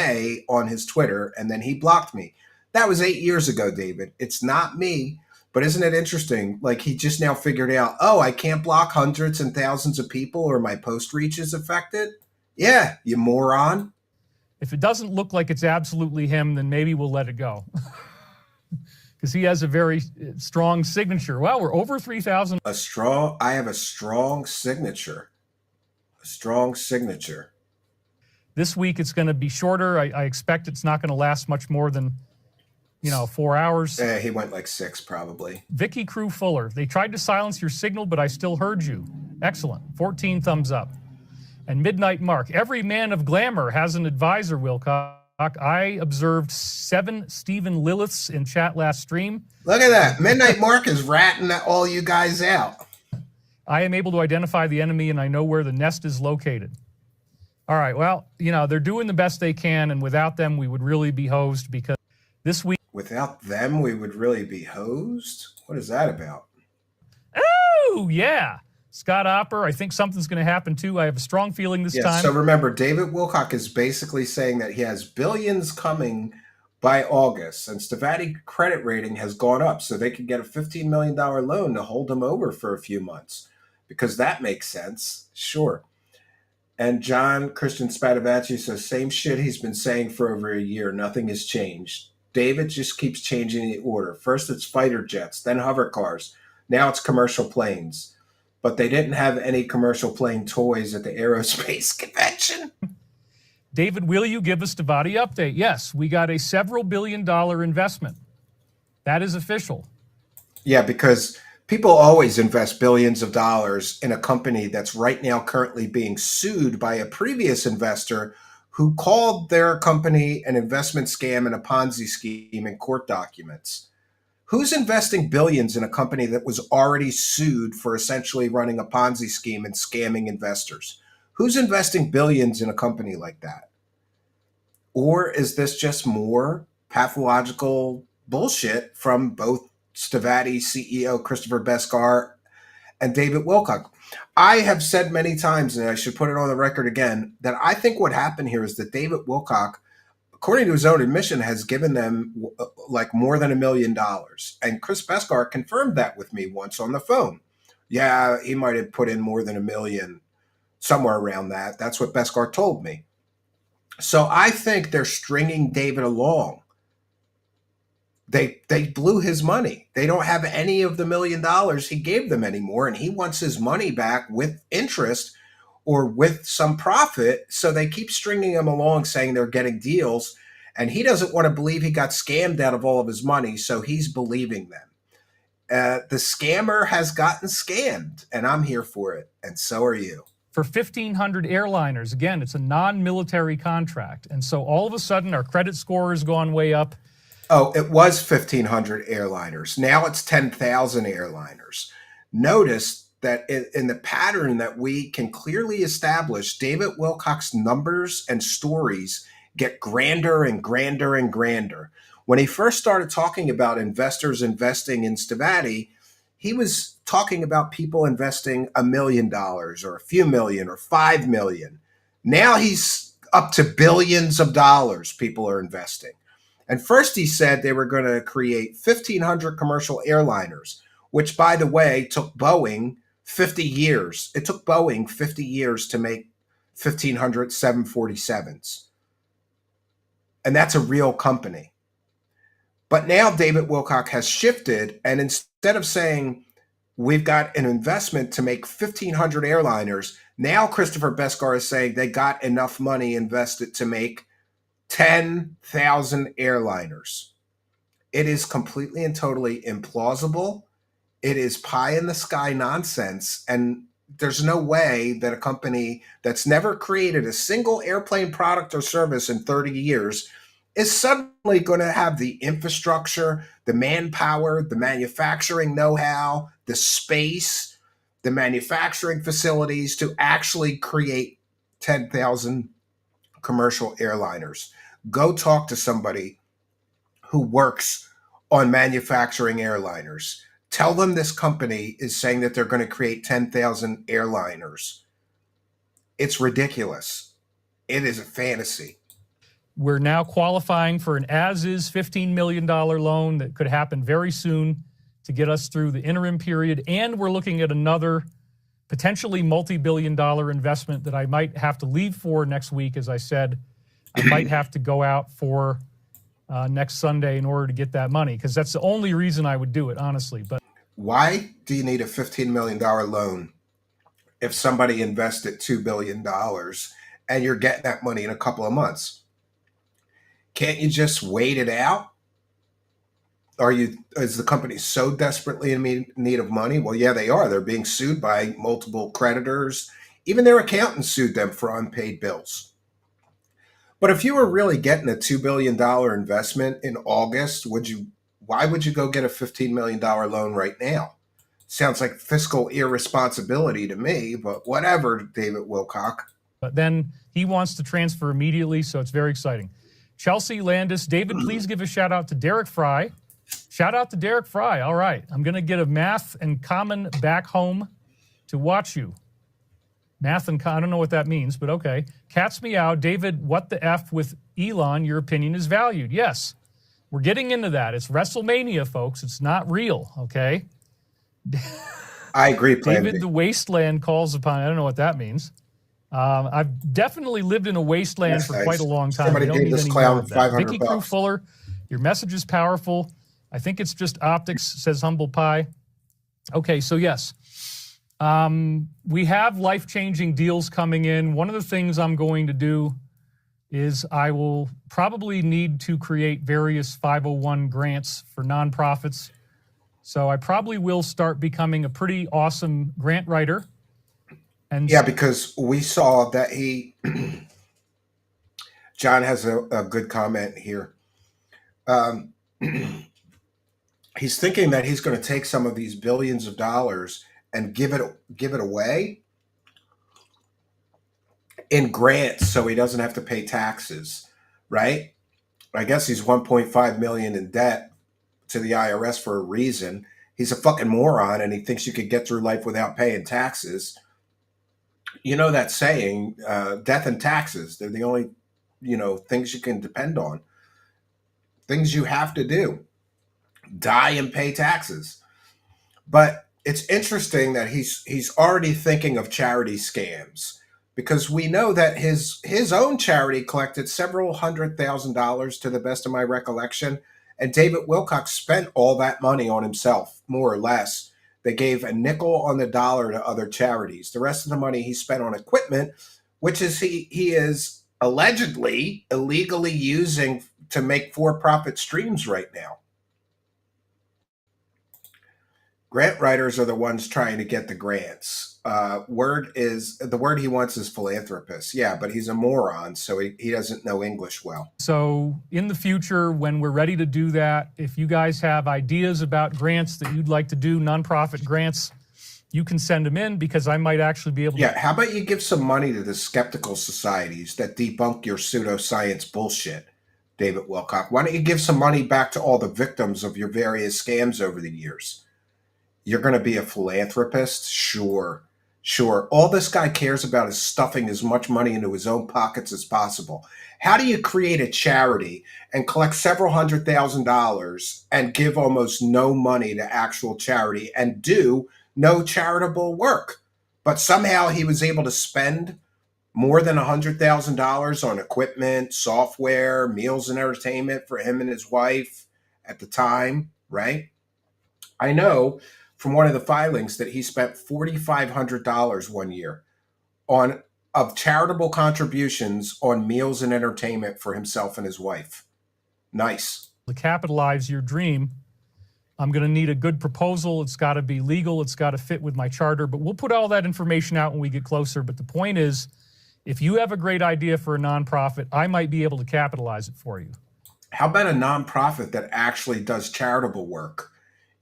on his Twitter, and then he blocked me. That was 8 years ago, David. It's not me. But isn't it interesting? Like, he just now figured out, I can't block hundreds and thousands of people or my post reach is affected? Yeah, you moron. If it doesn't look like it's absolutely him, then maybe we'll let it go. Because he has a very strong signature. Well, we're over 3,000. I have a strong signature. A strong signature. This week it's going to be shorter. I expect it's not going to last much more than 4 hours. He went like 6 probably. Vicky Crew Fuller. They tried to silence your signal, but I still heard you. Excellent. 14 thumbs up. And Midnight Mark. Every man of glamour has an advisor, Wilcock. I observed 7 Stephen Liliths in chat last stream. Look at that. Midnight Mark is ratting all you guys out. I am able to identify the enemy, and I know where the nest is located. All right. Well, they're doing the best they can, and without them, we would really be hosed because this week... Without them, we would really be hosed? What is that about? Oh, yeah. Scott Opper, I think something's going to happen too. I have a strong feeling this time. So remember, David Wilcock is basically saying that he has billions coming by August, and Stevati credit rating has gone up, so they could get a $15 million loan to hold him over for a few months, because that makes sense. Sure. And John Christian Spadavacci says, same shit he's been saying for over a year. Nothing has changed. David just keeps changing the order. First it's fighter jets, then hover cars. Now it's commercial planes. But they didn't have any commercial plane toys at the aerospace convention. David, will you give us Stevati update? Yes, we got a several billion-dollar investment. That is official. Yeah, because people always invest billions of dollars in a company that's right now currently being sued by a previous investor who called their company an investment scam and a Ponzi scheme in court documents. Who's investing billions in a company that was already sued for essentially running a Ponzi scheme and scamming investors? Who's investing billions in a company like that? Or is this just more pathological bullshit from both Stevati CEO Christopher Beskar and David Wilcock? I have said many times, and I should put it on the record again, that I think what happened here is that David Wilcock, according to his own admission, has given them like more than $1 million. And Chris Beskar confirmed that with me once on the phone. Yeah, he might have put in more than $1 million, somewhere around that. That's what Beskar told me. So I think they're stringing David along. They blew his money. They don't have any of the $1 million he gave them anymore, and he wants his money back with interest or with some profit. So they keep stringing him along, saying they're getting deals, and he doesn't want to believe he got scammed out of all of his money, so he's believing them. The scammer has gotten scammed, and I'm here for it, and so are you. For 1,500 airliners, again, it's a non-military contract, and so all of a sudden our credit score has gone way up. Oh, it was 1,500 airliners. Now it's 10,000 airliners. Notice that in the pattern that we can clearly establish, David Wilcock's numbers and stories get grander and grander and grander. When he first started talking about investors investing in Stevati, he was talking about people investing $1 million or a few million or 5 million. Now he's up to billions of dollars people are investing. And first he said they were going to create 1,500 commercial airliners, which, by the way, took Boeing 50 years. It took Boeing 50 years to make 1,500 747s. And that's a real company. But now David Wilcock has shifted, and instead of saying we've got an investment to make 1,500 airliners, now Christopher Beskar is saying they got enough money invested to make 10,000 airliners. It is completely and totally implausible. It is pie in the sky nonsense, and there's no way that a company that's never created a single airplane product or service in 30 years is suddenly going to have the infrastructure, the manpower, the manufacturing know-how, the space, the manufacturing facilities to actually create 10,000 commercial airliners. Go talk to somebody who works on manufacturing airliners. Tell them this company is saying that they're going to create 10,000 airliners. It's ridiculous. It is a fantasy. We're now qualifying for an as-is $15 million loan that could happen very soon to get us through the interim period. And we're looking at another potentially multi-billion-dollar investment that I might have to leave for next week. As I said, I might have to go out for next Sunday in order to get that money, because that's the only reason I would do it, honestly. But why do you need a $15 million loan if somebody invested $2 billion and you're getting that money in a couple of months? Can't you just wait it out? Is the company so desperately in need of money? Well, yeah, they are. They're being sued by multiple creditors. Even their accountant sued them for unpaid bills. But if you were really getting a $2 billion investment in August, why would you go get a $15 million loan right now? Sounds like fiscal irresponsibility to me, but whatever, David Wilcock. But then he wants to transfer immediately, so it's very exciting. Chelsea Landis, David, please give a shout out to Derek Fry. Shout out to Derek Fry. All right. I'm going to get a math and common back home to watch you. Math and I don't know what that means, but okay. Cat's meow. David, what the F with Elon? Your opinion is valued. Yes, we're getting into that. It's WrestleMania, folks. It's not real, okay? I agree, Plan David, B. the wasteland calls upon. I don't know what that means. I've definitely lived in a wasteland for quite a long time. Somebody gave this clown $500. Vicky Crew Fuller, your message is powerful. I think it's just optics, says Humble Pie. Okay, so yes. We have life-changing deals coming in. One of the things I'm going to do is I will probably need to create various 501 grants for nonprofits. So I probably will start becoming a pretty awesome grant writer. And yeah, because we saw that John has a good comment here. He's thinking that he's going to take some of these billions of dollars and give it away in grants so he doesn't have to pay taxes, right? I guess he's 1.5 million in debt to the IRS for a reason. He's a fucking moron and he thinks you could get through life without paying taxes. You know that saying, death and taxes, they're the only, things you can depend on. Things you have to do. Die and pay taxes. But it's interesting that he's already thinking of charity scams, because we know that his own charity collected several $100,000 to the best of my recollection, and David Wilcock spent all that money on himself, more or less. They gave a nickel on the dollar to other charities. The rest of the money he spent on equipment, which is he is allegedly illegally using to make for-profit streams right now. Grant writers are the ones trying to get the grants. The word he wants is philanthropist. Yeah, but he's a moron, so he doesn't know English well. So in the future, when we're ready to do that, if you guys have ideas about grants that you'd like to do, nonprofit grants, you can send them in, because I might actually be able to. Yeah, how about you give some money to the skeptical societies that debunk your pseudoscience bullshit, David Wilcock? Why don't you give some money back to all the victims of your various scams over the years? You're going to be a philanthropist? Sure. All this guy cares about is stuffing as much money into his own pockets as possible. How do you create a charity and collect several $100,000 and give almost no money to actual charity and do no charitable work? But somehow he was able to spend more than $100,000 on equipment, software, meals and entertainment for him and his wife at the time, right? I know from one of the filings that he spent $4,500 one year of charitable contributions on meals and entertainment for himself and his wife. Nice. To capitalize your dream, I'm going to need a good proposal. It's got to be legal. It's got to fit with my charter. But we'll put all that information out when we get closer. But the point is, if you have a great idea for a nonprofit, I might be able to capitalize it for you. How about a nonprofit that actually does charitable work?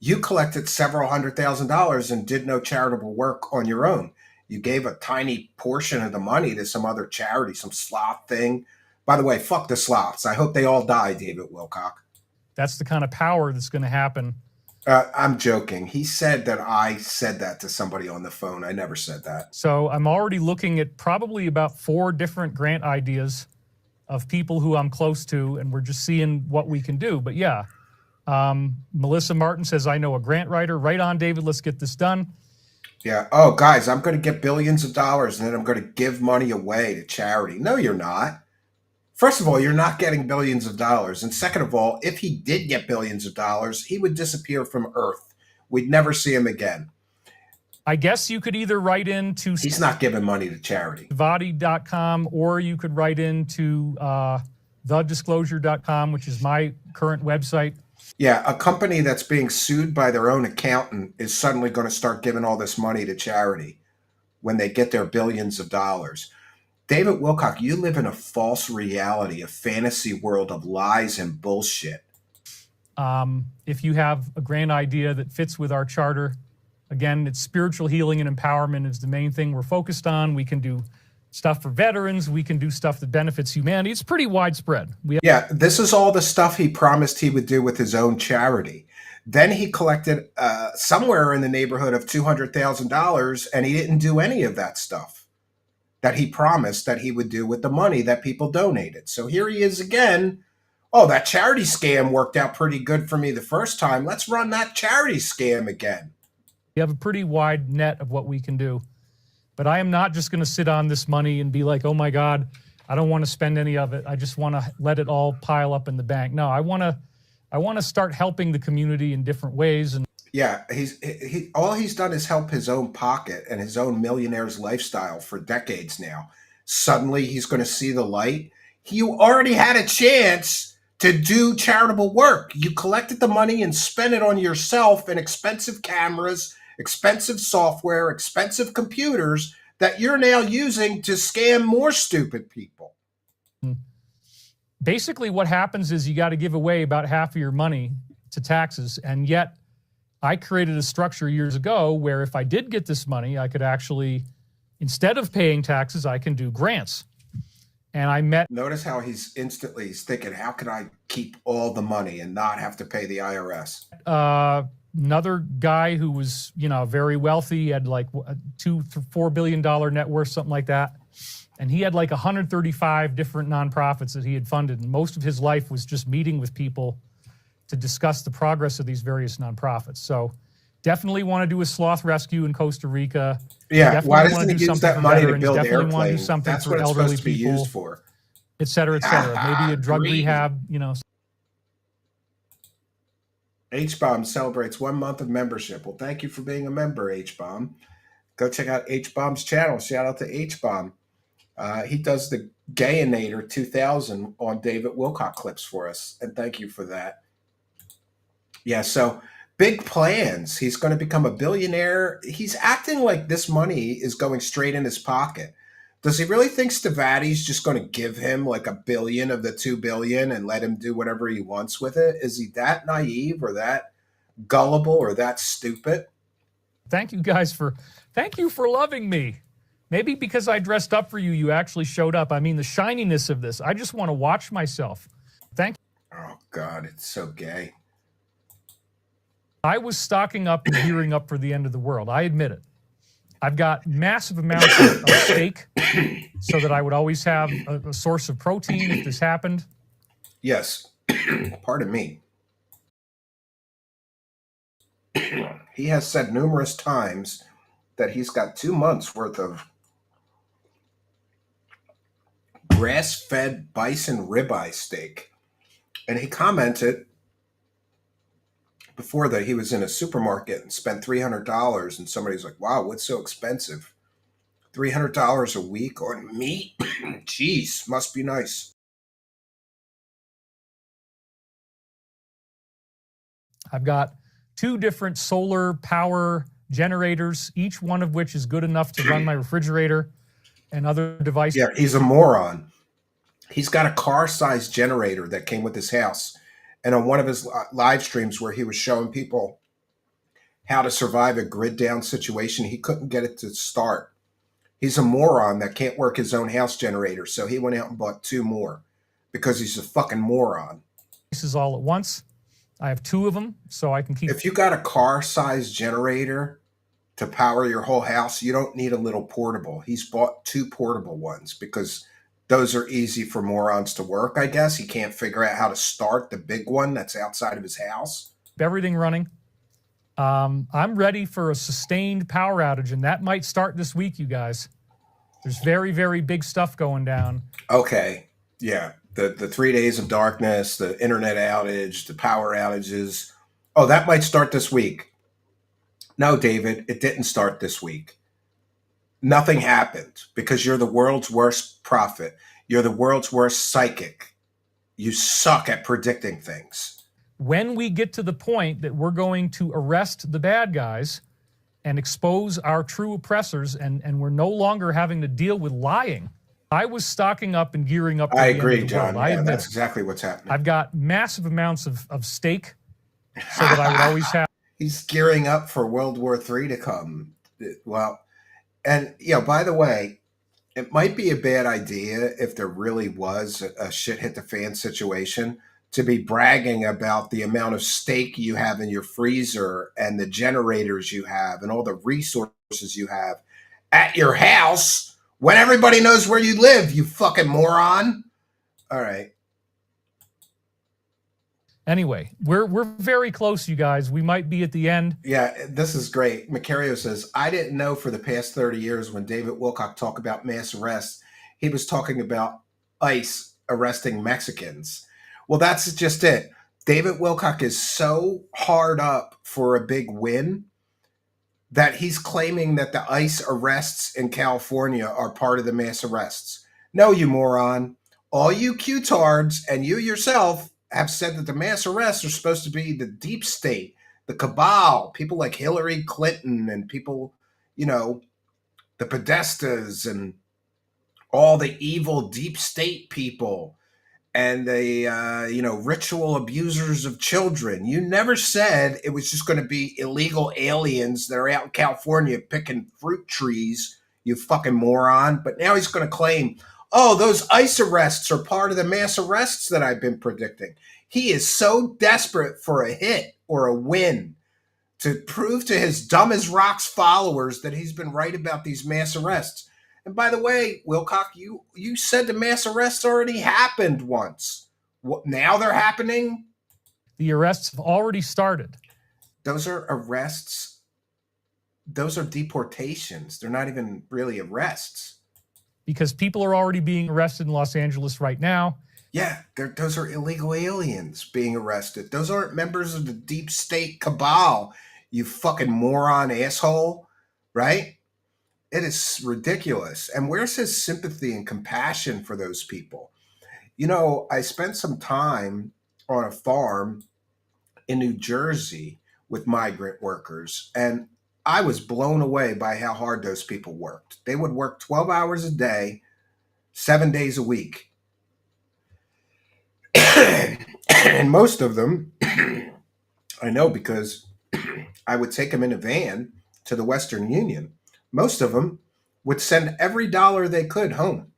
You collected several $100,000 and did no charitable work on your own. You gave a tiny portion of the money to some other charity, some sloth thing. By the way, fuck the sloths. I hope they all die, David Wilcock. That's the kind of power that's going to happen. I'm joking. He said that I said that to somebody on the phone. I never said that. So I'm already looking at probably about 4 different grant ideas of people who I'm close to, and we're just seeing what we can do. But yeah. Melissa Martin says, I know a grant writer. Right on, David. Let's get this done. Yeah. Oh, guys, I'm going to get billions of dollars and then I'm going to give money away to charity. No, you're not. First of all, you're not getting billions of dollars. And second of all, if he did get billions of dollars, he would disappear from Earth. We'd never see him again. I guess you could either write into... He's not giving money to charity. Vadi.com, or you could write into thedisclosure.com, which is my current website. Yeah, a company that's being sued by their own accountant is suddenly going to start giving all this money to charity when they get their billions of dollars. David Wilcock, you live in a false reality, a fantasy world of lies and bullshit. If you have a grand idea that fits with our charter, again, it's spiritual healing and empowerment is the main thing we're focused on. We can do stuff for veterans. We can do stuff that benefits humanity. It's pretty widespread. Yeah, this is all the stuff he promised he would do with his own charity. Then he collected somewhere in the neighborhood of $200,000, and he didn't do any of that stuff that he promised that he would do with the money that people donated. So here he is again. Oh, that charity scam worked out pretty good for me the first time. Let's run that charity scam again. We have a pretty wide net of what we can do. But I am not just going to sit on this money and be like, oh my God, I don't want to spend any of it. I just want to let it all pile up in the bank. No, I want to start helping the community in different ways. And yeah, all he's done is help his own pocket and his own millionaire's lifestyle for decades now. Suddenly he's going to see the light. You already had a chance to do charitable work. You collected the money and spent it on yourself and expensive cameras, expensive software, expensive computers that you're now using to scam more stupid people. Basically what happens is you got to give away about half of your money to taxes. And yet I created a structure years ago where if I did get this money, I could actually, instead of paying taxes, I can do grants. And I met... Notice how he's thinking, how can I keep all the money and not have to pay the IRS? Another guy who was, very wealthy, had like $2-4 billion net worth, something like that. And he had like 135 different nonprofits that he had funded. And most of his life was just meeting with people to discuss the progress of these various nonprofits. So definitely want to do a sloth rescue in Costa Rica. Yeah, why doesn't he use that money to build definitely airplanes? Want to do something That's for what it's elderly supposed to be people, used for. et cetera, et cetera. Maybe a drug rehab, H-Bomb celebrates 1 month of membership. Well, thank you for being a member, H-Bomb. Go check out H-Bomb's channel. Shout out to H-Bomb. He does the Gayinator 2000 on David Wilcock clips for us, and thank you for that. Yeah, so big plans. He's going to become a billionaire. He's acting like this money is going straight in his pocket. Does he really think Stavati's just going to give him like $1 billion of the $2 billion and let him do whatever he wants with it? Is he that naive or that gullible or that stupid? Thank you for loving me. Maybe because I dressed up for you, you actually showed up. I mean, the shininess of this. I just want to watch myself. Thank you. Oh, God, it's so gay. I was stocking up and gearing up for the end of the world. I admit it. I've got massive amounts of steak so that I would always have a source of protein if this happened. Yes. Pardon me. He has said numerous times that he's got 2 months worth of grass-fed bison ribeye steak. And he commented before that he was in a supermarket and spent $300, and somebody's like, wow, what's so expensive? $300 a week on meat? Jeez, must be nice. I've got 2 different solar power generators, each one of which is good enough to run my refrigerator and other devices. Yeah, he's a moron. He's got a car-sized generator that came with his house. And on one of his live streams where he was showing people how to survive a grid-down situation, he couldn't get it to start. He's a moron that can't work his own house generator, so he went out and bought 2 more because he's a fucking moron. This is all at once. I have 2 of them, so I can keep... If you got a car-sized generator to power your whole house, you don't need a little portable. He's bought 2 portable ones because those are easy for morons to work, I guess. He can't figure out how to start the big one that's outside of his house. Everything running. I'm ready for a sustained power outage, and that might start this week, you guys. There's very, very big stuff going down. Okay. Yeah. The 3 days of darkness, the internet outage, the power outages. Oh, that might start this week. No, David, it didn't start this week. Nothing happened because you're the world's worst prophet. You're the world's worst psychic. You suck at predicting things. When we get to the point that we're going to arrest the bad guys and expose our true oppressors, and we're no longer having to deal with lying. I was stocking up and gearing up. I agree, John. Yeah, that's exactly what's happening. I've got massive amounts of steak so that I would always have. He's gearing up for World War III to come. Well, and, by the way, it might be a bad idea if there really was a shit hit the fan situation to be bragging about the amount of steak you have in your freezer and the generators you have and all the resources you have at your house when everybody knows where you live, you fucking moron. All right. Anyway, we're very close, you guys. We might be at the end. Yeah, this is great. Macario says, I didn't know for the past 30 years when David Wilcock talked about mass arrests, he was talking about ICE arresting Mexicans. Well, that's just it. David Wilcock is so hard up for a big win that he's claiming that the ICE arrests in California are part of the mass arrests. No, you moron. All you Q-tards and you yourself have said that the mass arrests are supposed to be the deep state, the cabal, people like Hillary Clinton and people, the Podestas and all the evil deep state people and the, ritual abusers of children. You never said it was just going to be illegal aliens that are out in California picking fruit trees, you fucking moron. But now he's going to claim, oh, those ICE arrests are part of the mass arrests that I've been predicting. He is so desperate for a hit or a win to prove to his dumb as rocks followers that he's been right about these mass arrests. And by the way, Wilcock, you said the mass arrests already happened once. What, now they're happening? The arrests have already started. Those are arrests. Those are deportations. They're not even really arrests. Because people are already being arrested in Los Angeles right now. Yeah, those are illegal aliens being arrested. Those aren't members of the deep state cabal, you fucking moron asshole, right? It is ridiculous. And where's his sympathy and compassion for those people? I spent some time on a farm in New Jersey with migrant workers, and I was blown away by how hard those people worked. They would work 12 hours a day, 7 days a week. And most of them, I know because I would take them in a van to the Western Union. Most of them would send every dollar they could home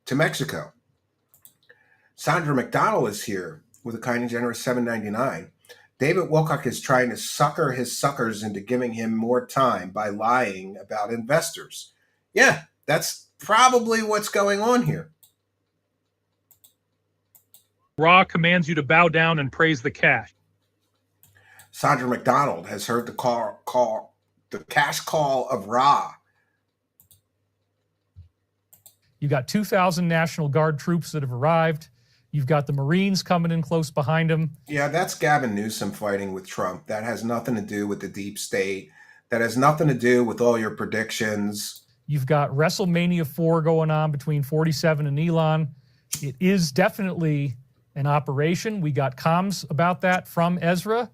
to Mexico. Sandra McDonald is here with a kind and generous $7.99. David Wilcock is trying to sucker his suckers into giving him more time by lying about investors. Yeah, that's probably what's going on here. Ra commands you to bow down and praise the cash. Sandra McDonald has heard the cash call of Ra. You got 2,000 National Guard troops that have arrived. You've got the Marines coming in close behind him. Yeah, that's Gavin Newsom fighting with Trump. That has nothing to do with the deep state. That has nothing to do with all your predictions. You've got WrestleMania 4 going on between 47 and Elon. It is definitely an operation. We got comms about that from Ezra.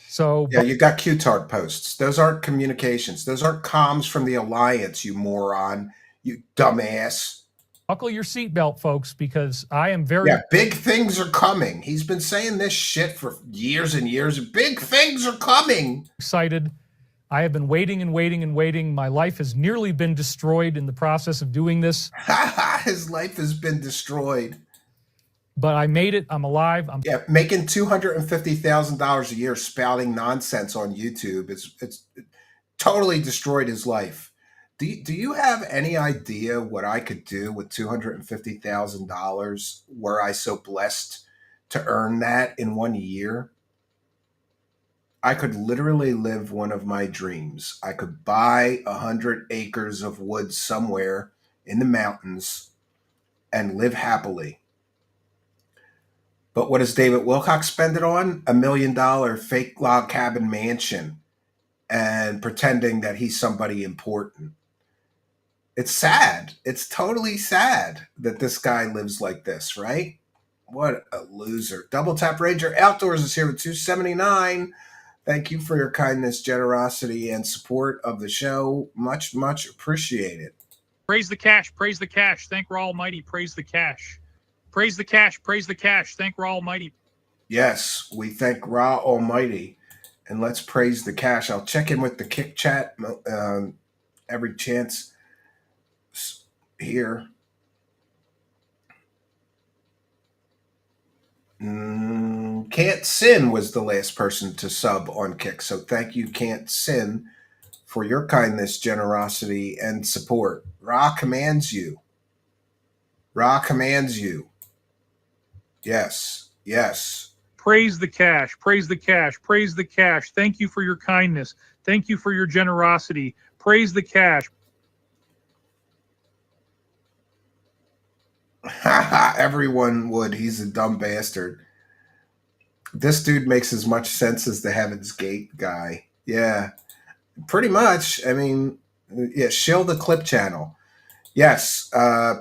So yeah, you got Q-tard posts. Those aren't communications. Those aren't comms from the Alliance, you moron. You dumbass. Buckle your seatbelt, folks, because I am very... Yeah, big things are coming. He's been saying this shit for years and years. Big things are coming. Excited. I have been waiting and waiting and waiting. My life has nearly been destroyed in the process of doing this. His life has been destroyed. But I made it. I'm alive. Yeah, making $250,000 a year spouting nonsense on YouTube. It's totally destroyed his life. Do you have any idea what I could do with $250,000 were I so blessed to earn that in 1 year? I could literally live one of my dreams. I could buy 100 acres of wood somewhere in the mountains and live happily. But what does David Wilcock spend it on? $1 million fake log cabin mansion and pretending that he's somebody important. It's sad. It's totally sad that this guy lives like this, right? What a loser. Double Tap Ranger Outdoors is here with $2.79. Thank you for your kindness, generosity, and support of the show. Much, much appreciated. Praise the cash. Praise the cash. Thank Ra Almighty. Praise the cash. Praise the cash. Praise the cash. Thank Ra Almighty. Yes, we thank Ra Almighty. And let's praise the cash. I'll check in with the Kick Chat every chance here. Can't Sin was the last person to sub on Kick. So thank you, Can't Sin, for your kindness, generosity, and support. Ra commands you. Ra commands you. Yes, yes. Praise the cash. Praise the cash. Praise the cash. Thank you for your kindness. Thank you for your generosity. Praise the cash. Everyone would. He's a dumb bastard. This dude makes as much sense as the Heaven's Gate guy. Yeah, pretty much. I mean, yeah, shill the clip channel. Yes,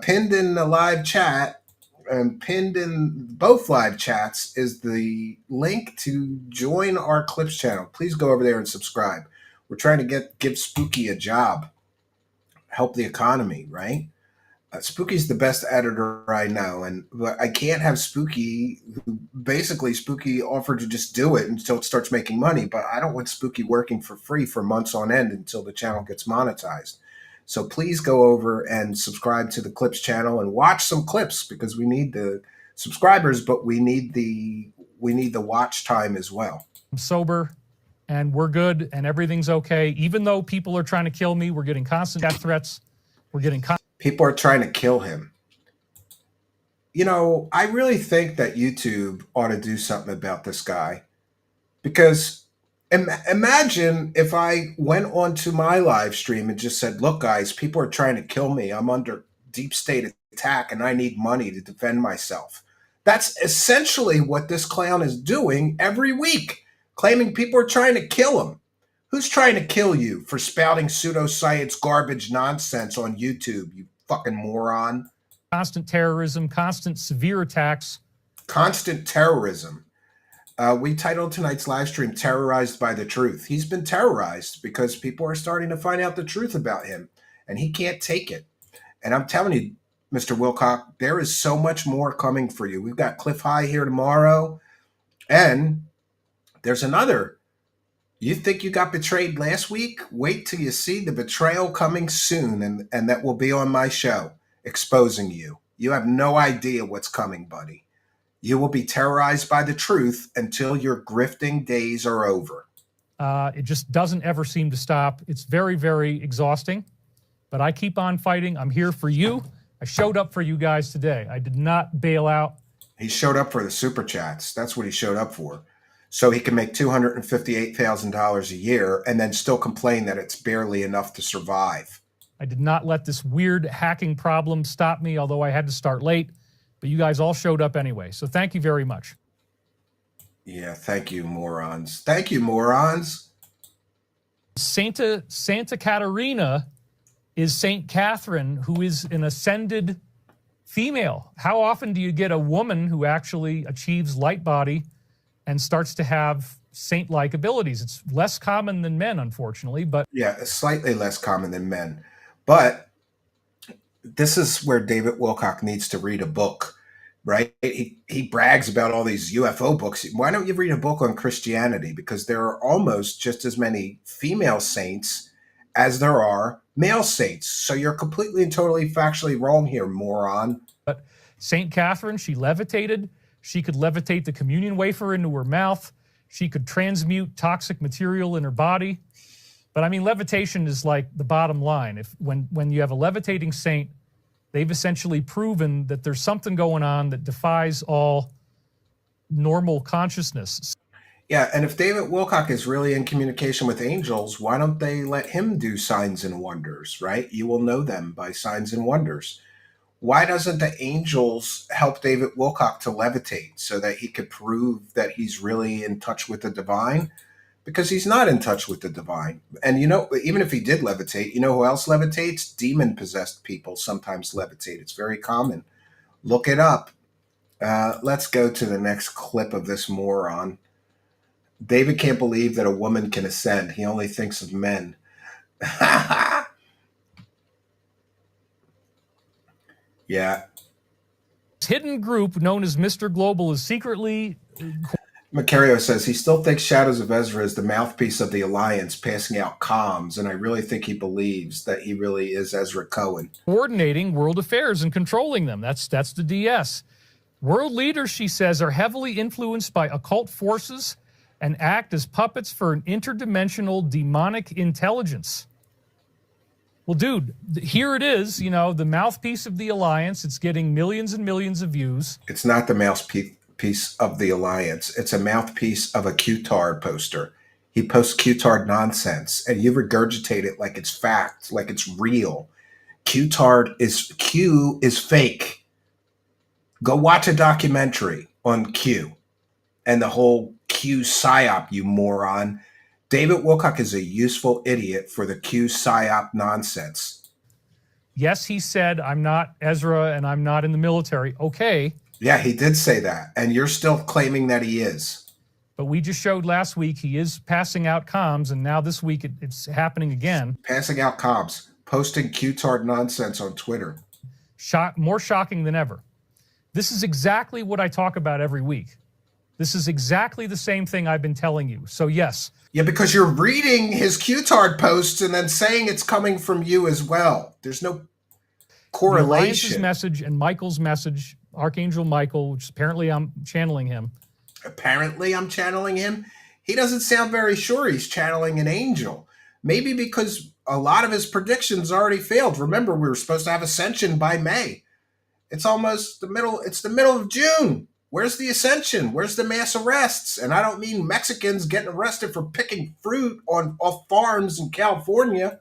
pinned in the live chat and pinned in both live chats is the link to join our clips channel. Please go over there and subscribe. We're trying to give Spooky a job, help the economy, right? Spooky's the best editor I know, but I can't have Spooky. Basically, Spooky offered to just do it until it starts making money, but I don't want Spooky working for free for months on end until the channel gets monetized. So please go over and subscribe to the Clips channel and watch some clips because we need the subscribers, but we need the watch time as well. I'm sober, and we're good, and everything's okay. Even though people are trying to kill me, we're getting constant death threats. We're getting people are trying to kill him. You know, I really think that YouTube ought to do something about this guy because imagine if I went onto my live stream and just said, look, guys, people are trying to kill me. I'm under deep state attack and I need money to defend myself. That's essentially what this clown is doing every week, claiming people are trying to kill him. Who's trying to kill you for spouting pseudoscience garbage nonsense on YouTube, you fucking moron? Constant terrorism, constant severe attacks. Constant terrorism. We titled tonight's live stream, Terrorized by the Truth. He's been terrorized because people are starting to find out the truth about him, and he can't take it. And I'm telling you, Mr. Wilcock, there is so much more coming for you. We've got Cliff High here tomorrow, and there's another. You think you got betrayed last week? Wait till you see the betrayal coming soon, and that will be on my show, exposing you. You have no idea what's coming, buddy. You will be terrorized by the truth until your grifting days are over. It just doesn't ever seem to stop. It's very, very exhausting, but I keep on fighting. I'm here for you. I showed up for you guys today. I did not bail out. He showed up for the super chats. That's what he showed up for. So he can make $258,000 a year and then still complain that it's barely enough to survive. I did not let this weird hacking problem stop me, although I had to start late. But you guys all showed up anyway. So thank you very much. Yeah, thank you, morons. Thank you, morons. Santa Caterina is Saint Catherine, who is an ascended female. How often do you get a woman who actually achieves light body and starts to have saint-like abilities? It's less common than men, unfortunately, but... Yeah, it's slightly less common than men. But this is where David Wilcock needs to read a book, right? He brags about all these UFO books. Why don't you read a book on Christianity? Because there are almost just as many female saints as there are male saints. So you're completely and totally factually wrong here, moron. But Saint Catherine, she levitated. She could levitate the communion wafer into her mouth. She could transmute toxic material in her body. But I mean, levitation is like the bottom line. When you have a levitating saint, they've essentially proven that there's something going on that defies all normal consciousness. Yeah, and if David Wilcock is really in communication with angels, why don't they let him do signs and wonders, right? You will know them by signs and wonders. Why doesn't the angels help David Wilcock to levitate so that he could prove that he's really in touch with the divine? Because he's not in touch with the divine. And you know, even if he did levitate, you know who else levitates? Demon-possessed people sometimes levitate. It's very common. Look it up. Let's go to the next clip of this moron. David can't believe that a woman can ascend. He only thinks of men. Yeah. Hidden group known as Mr. Global is secretly... Macario says he still thinks Shadows of Ezra is the mouthpiece of the Alliance passing out comms, and I really think he believes that he really is Ezra Cohen. Coordinating world affairs and controlling them. That's the DS. World leaders, she says, are heavily influenced by occult forces and act as puppets for an interdimensional demonic intelligence. Well, dude, here it is, you know, the mouthpiece of the Alliance. It's getting millions and millions of views. It's not the mouthpiece of the Alliance. It's a mouthpiece of a Q-tard poster. He posts Q-tard nonsense, and you regurgitate it like it's fact, like it's real. Q is fake. Go watch a documentary on Q and the whole Q psyop, you moron. David Wilcock is a useful idiot for the Q psyop nonsense. Yes, he said, I'm not Ezra and I'm not in the military. Okay. Yeah, he did say that. And you're still claiming that he is. But we just showed last week he is passing out comms, and now this week it's happening again. Passing out comms, posting Q-tard nonsense on Twitter. More shocking than ever. This is exactly what I talk about every week. This is exactly the same thing I've been telling you. So yes. Yeah, because you're reading his Q-tard posts and then saying it's coming from you as well. There's no correlation. The Alliance's message and Michael's message, Archangel Michael, which apparently I'm channeling him. Apparently I'm channeling him? He doesn't sound very sure he's channeling an angel. Maybe because a lot of his predictions already failed. Remember, we were supposed to have Ascension by May. It's almost the middle of June. Where's the Ascension? Where's the mass arrests? And I don't mean Mexicans getting arrested for picking fruit off farms in California.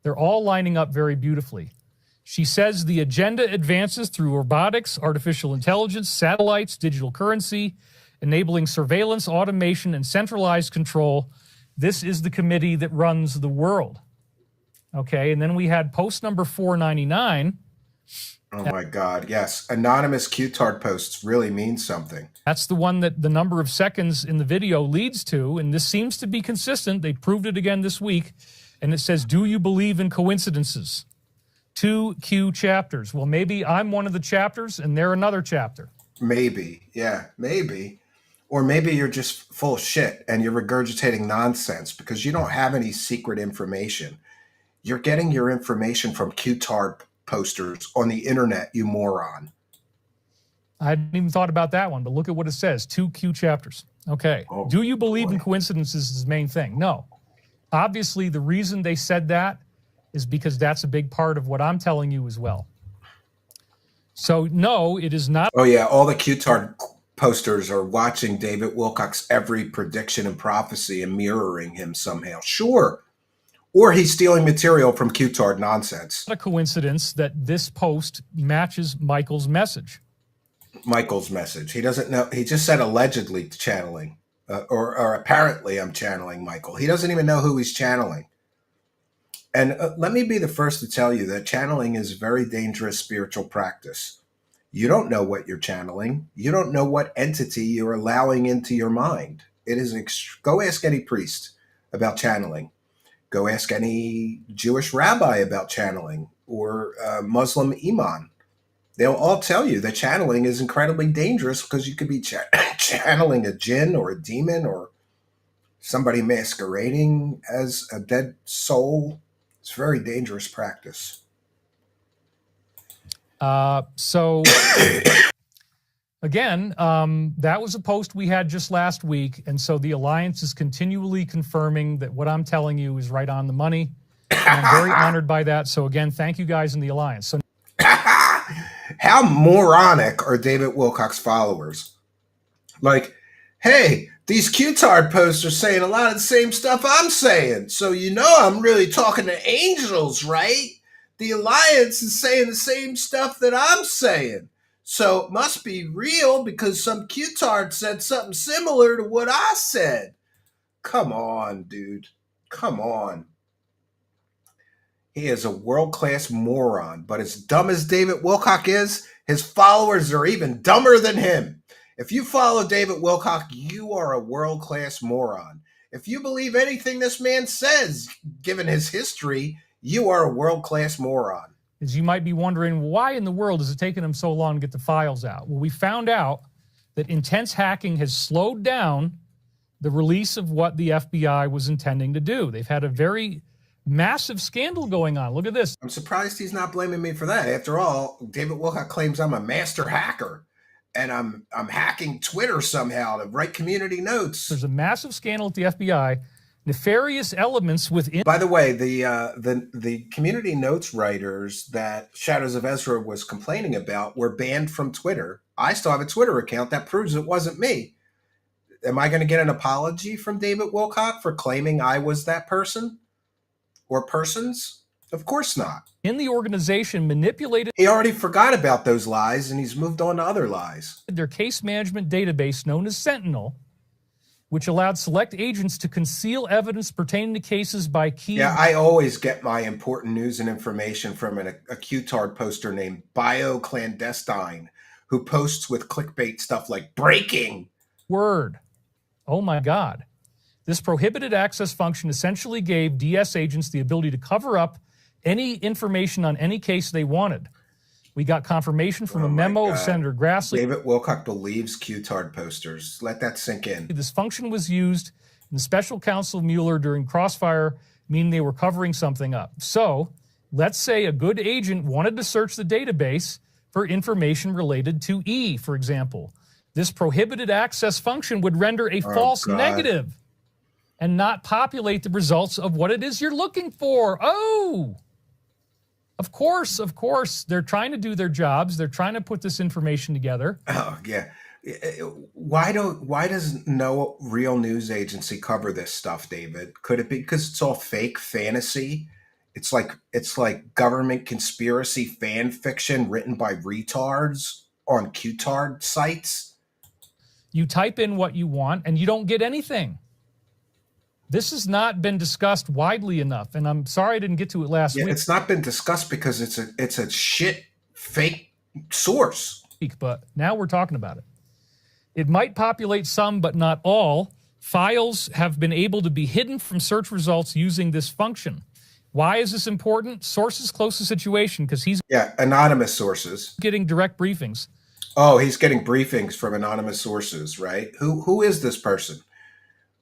They're all lining up very beautifully. She says the agenda advances through robotics, artificial intelligence, satellites, digital currency, enabling surveillance, automation, and centralized control. This is the committee that runs the world. Okay, and then we had post number 499. Oh my God, yes. Anonymous Q-tard posts really mean something. That's the one that the number of seconds in the video leads to, and this seems to be consistent. They proved it again this week, and it says, do you believe in coincidences? 2 Q chapters. Well, maybe I'm one of the chapters, and they're another chapter. Maybe, yeah, maybe. Or maybe you're just full of shit, and you're regurgitating nonsense because you don't have any secret information. You're getting your information from Q-tard posters on the internet, you moron. I hadn't even thought about that one, but look at what it says. 2 Q chapters. Okay. Oh, do you believe in coincidences is the main thing? No. Obviously, the reason they said that is because that's a big part of what I'm telling you as well. So, no, it is not. Oh, yeah. All the Q-tard posters are watching David Wilcock's every prediction and prophecy and mirroring him somehow. Sure. Or he's stealing material from Q-tard nonsense. Not a coincidence that this post matches Michael's message. Michael's message. He doesn't know. He just said allegedly channeling, or apparently I'm channeling Michael. He doesn't even know who he's channeling. And let me be the first to tell you that channeling is a very dangerous spiritual practice. You don't know what you're channeling. You don't know what entity you're allowing into your mind. It is go ask any priest about channeling. Go ask any Jewish rabbi about channeling or Muslim imam. They'll all tell you that channeling is incredibly dangerous because you could be channeling a jinn or a demon or somebody masquerading as a dead soul. It's a very dangerous practice. So, again, that was a post we had just last week, and so the Alliance is continually confirming that what I'm telling you is right on the money, and I'm very honored by that. So, again, thank you guys in the Alliance. So, how moronic are David Wilcock's followers? Like, hey, these Q-tard posts are saying a lot of the same stuff I'm saying, so you know I'm really talking to angels, right? The Alliance is saying the same stuff that I'm saying. So it must be real because some Q-tard said something similar to what I said. Come on, dude. Come on. He is a world-class moron, but as dumb as David Wilcock is, his followers are even dumber than him. If you follow David Wilcock, you are a world-class moron. If you believe anything this man says, given his history, you are a world-class moron. As you might be wondering, why in the world is it taking him so long to get the files out? Well, we found out that intense hacking has slowed down the release of what the FBI was intending to do. They've had a very massive scandal going on. Look at this. I'm surprised he's not blaming me for that. After all, David Wilcock claims I'm a master hacker. and I'm hacking Twitter somehow to write community notes. There's a massive scandal at the FBI, nefarious elements within. By the way, the community notes writers that Shadows of Ezra was complaining about were banned from Twitter. I still have a Twitter account that proves it wasn't me. Am I going to get an apology from David Wilcock for claiming I was that person or persons? Of course not. In the organization manipulated. He already forgot about those lies and he's moved on to other lies. Their case management database known as Sentinel, which allowed select agents to conceal evidence pertaining to cases by key. Yeah, I always get my important news and information from a Qtard poster named BioClandestine, who posts with clickbait stuff like breaking. Word. Oh my God. This prohibited access function essentially gave DS agents the ability to cover up any information on any case they wanted. We got confirmation from a memo of Senator Grassley. David Wilcock believes Qtard posters. Let that sink in. This function was used in the special counsel Mueller during Crossfire, meaning they were covering something up. So let's say a good agent wanted to search the database for information related to E, for example. This prohibited access function would render a false negative and not populate the results of what it is you're looking for. Oh! Of course, they're trying to do their jobs. They're trying to put this information together. Oh, yeah. Why does no real news agency cover this stuff, David? Could it be because it's all fake fantasy? It's like government conspiracy fan fiction written by retards on Qtard sites. You type in what you want and you don't get anything. This has not been discussed widely enough, and I'm sorry I didn't get to it last week. It's not been discussed because it's a shit fake source. But now we're talking about it. It might populate some, but not all. Files have been able to be hidden from search results using this function. Why is this important? Sources close to the situation because he's anonymous sources getting direct briefings. Oh, he's getting briefings from anonymous sources, right? Who is this person?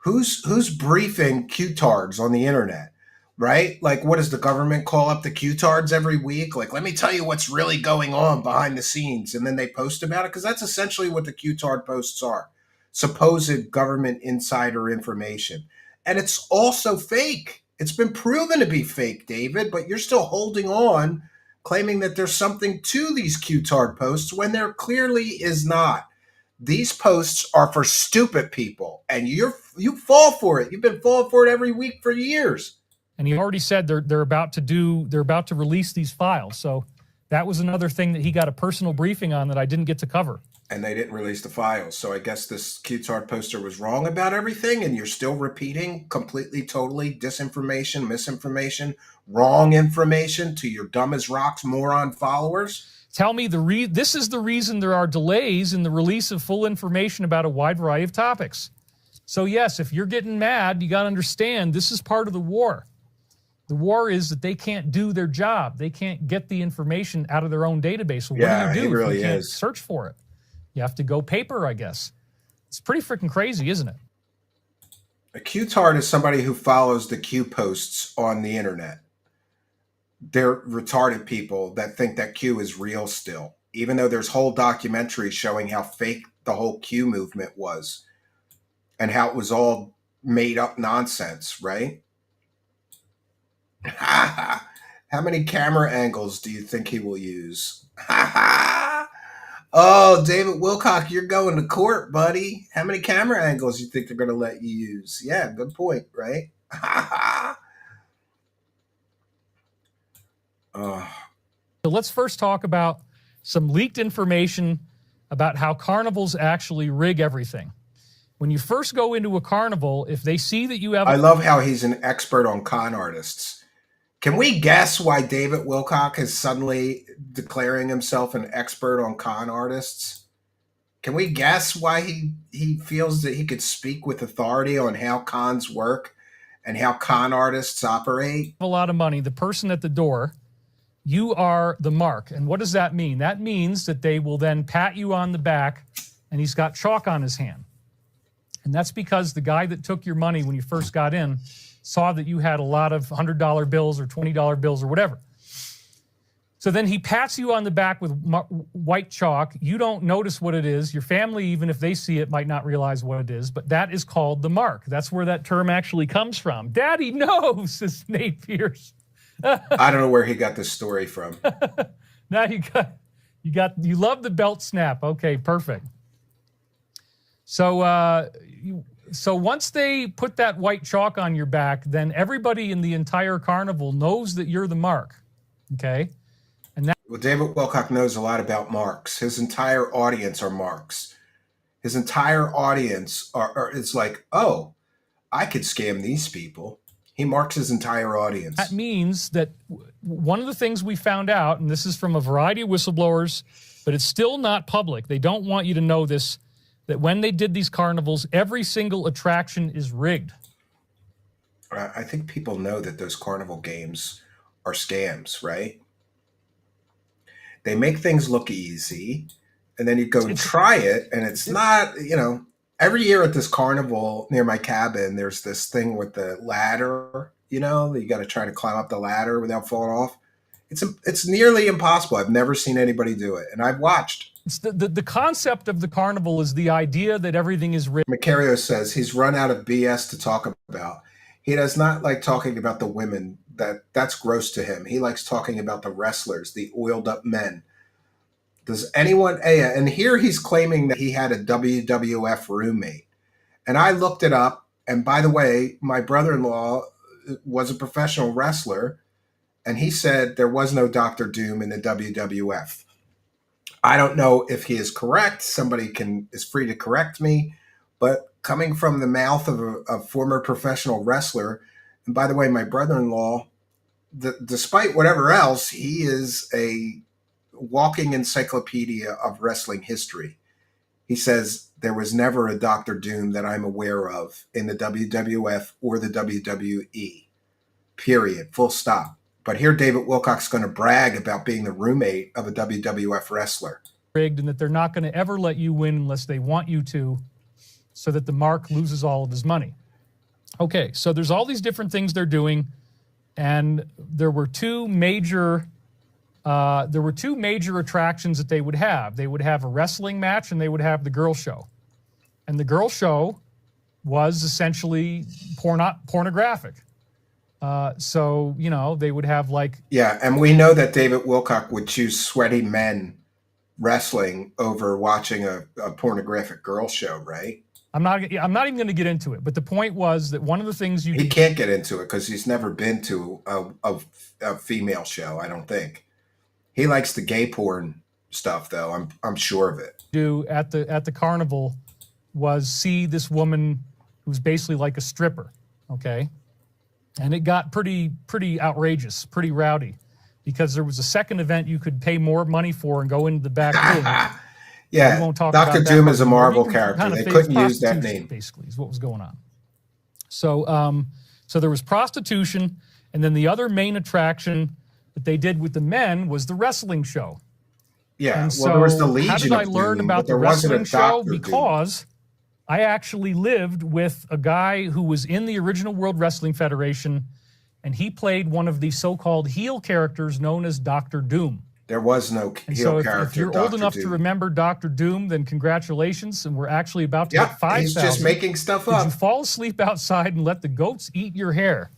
Who's briefing Qtards on the internet, right? Like, what does the government call up the Qtards every week? Like, let me tell you what's really going on behind the scenes. And then they post about it because that's essentially what the Qtard posts are. Supposed government insider information. And it's also fake. It's been proven to be fake, David, but you're still holding on, claiming that there's something to these Qtard posts when there clearly is not. These posts are for stupid people, and you fall for it. You've been falling for it every week for years. And he already said they're about to release these files. So that was another thing that he got a personal briefing on that I didn't get to cover. And they didn't release the files. So I guess this Qtard poster was wrong about everything, and you're still repeating completely, totally disinformation, misinformation, wrong information to your dumb as rocks moron followers. Tell me this is the reason there are delays in the release of full information about a wide variety of topics. So yes, if you're getting mad, you got to understand this is part of the war. The war is that they can't do their job. They can't get the information out of their own database. Well, what do you do if you can't search for it? You have to go paper, I guess. It's pretty freaking crazy, isn't it? A Qtard is somebody who follows the Q posts on the internet. They're retarded people that think that Q is real still, even though there's whole documentaries showing how fake the whole Q movement was and how it was all made up nonsense, right? How many camera angles do you think he will use? Oh, David Wilcock, you're going to court, buddy. How many camera angles you think they're going to let you use? Yeah, good point, right? So let's first talk about some leaked information about how carnivals actually rig everything. When you first go into a carnival, if they see that you have... I love how he's an expert on con artists. Can we guess why David Wilcock is suddenly declaring himself an expert on con artists? Can we guess why he feels that he could speak with authority on how cons work and how con artists operate? A lot of money. The person at the door, you are the mark. And what does that mean? That means that they will then pat you on the back and he's got chalk on his hand. And that's because the guy that took your money when you first got in saw that you had a lot of $100 bills or $20 bills or whatever. So then he pats you on the back with white chalk. You don't notice what it is. Your family, even if they see it, might not realize what it is, but that is called the mark. That's where that term actually comes from. Daddy knows, says Nate Pierce. I don't know where he got this story from. Now you love the belt snap. Okay, perfect. So so once they put that white chalk on your back, then everybody in the entire carnival knows that you're the mark. Okay? Well, David Wilcock knows a lot about marks. His entire audience are marks. His entire audience it's like, oh, I could scam these people. He marks his entire audience. That means that one of the things we found out, and this is from a variety of whistleblowers, but it's still not public. They don't want you to know this, that when they did these carnivals, every single attraction is rigged. I think people know that those carnival games are scams, right? They make things look easy, and then you go and try it, and it's not, every year at this carnival near my cabin, there's this thing with the ladder, you got to try to climb up the ladder without falling off. It's nearly impossible. I've never seen anybody do it, and I've watched. It's the concept of the carnival is the idea that everything is rigged. Macario says he's run out of BS to talk about. He does not like talking about the women. That's gross to him. He likes talking about the wrestlers, the oiled up men. Does anyone, and here he's claiming that he had a WWF roommate. And I looked it up. And by the way, my brother-in-law was a professional wrestler. And he said there was no Dr. Doom in the WWF. I don't know if he is correct. Somebody is free to correct me. But coming from the mouth of a former professional wrestler, and by the way, my brother-in-law, despite whatever else, he is a walking encyclopedia of wrestling history. He says there was never a Dr. Doom that I'm aware of in the WWF or the WWE. Period. Full stop. But here David Wilcock's going to brag about being the roommate of a WWF wrestler. Rigged, and that they're not going to ever let you win unless they want you to, so that the mark loses all of his money. Okay, so there's all these different things they're doing, and there were two major attractions that they would have. They would have a wrestling match, and they would have the girl show. And the girl show was essentially pornographic. So, they would have Yeah, and we know that David Wilcock would choose sweaty men wrestling over watching a pornographic girl show, right? I'm not even going to get into it, but the point was that one of the things he can't get into it because he's never been to a female show, I don't think. He likes the gay porn stuff, though. I'm sure of it. Do at the carnival was see this woman who's basically like a stripper, okay? And it got pretty outrageous, pretty rowdy, because there was a second event you could pay more money for and go into the back room. Yeah, we won't talk Dr. about Doom that is a Marvel character. They couldn't use that name. Basically, is what was going on. So, so there was prostitution, and then the other main attraction that they did with the men was the wrestling show. Yeah, and well, there was the Legion how did I of learn Doom, about but there the wasn't a wrestling show? Dr. Doom. Because I actually lived with a guy who was in the original World Wrestling Federation, and he played one of the so-called heel characters known as Dr. Doom. There was no and heel so character. If you're old enough to remember Dr. Doom, then congratulations, and we're actually about to get 5,000. He's just making stuff up. Did you fall asleep outside and let the goats eat your hair?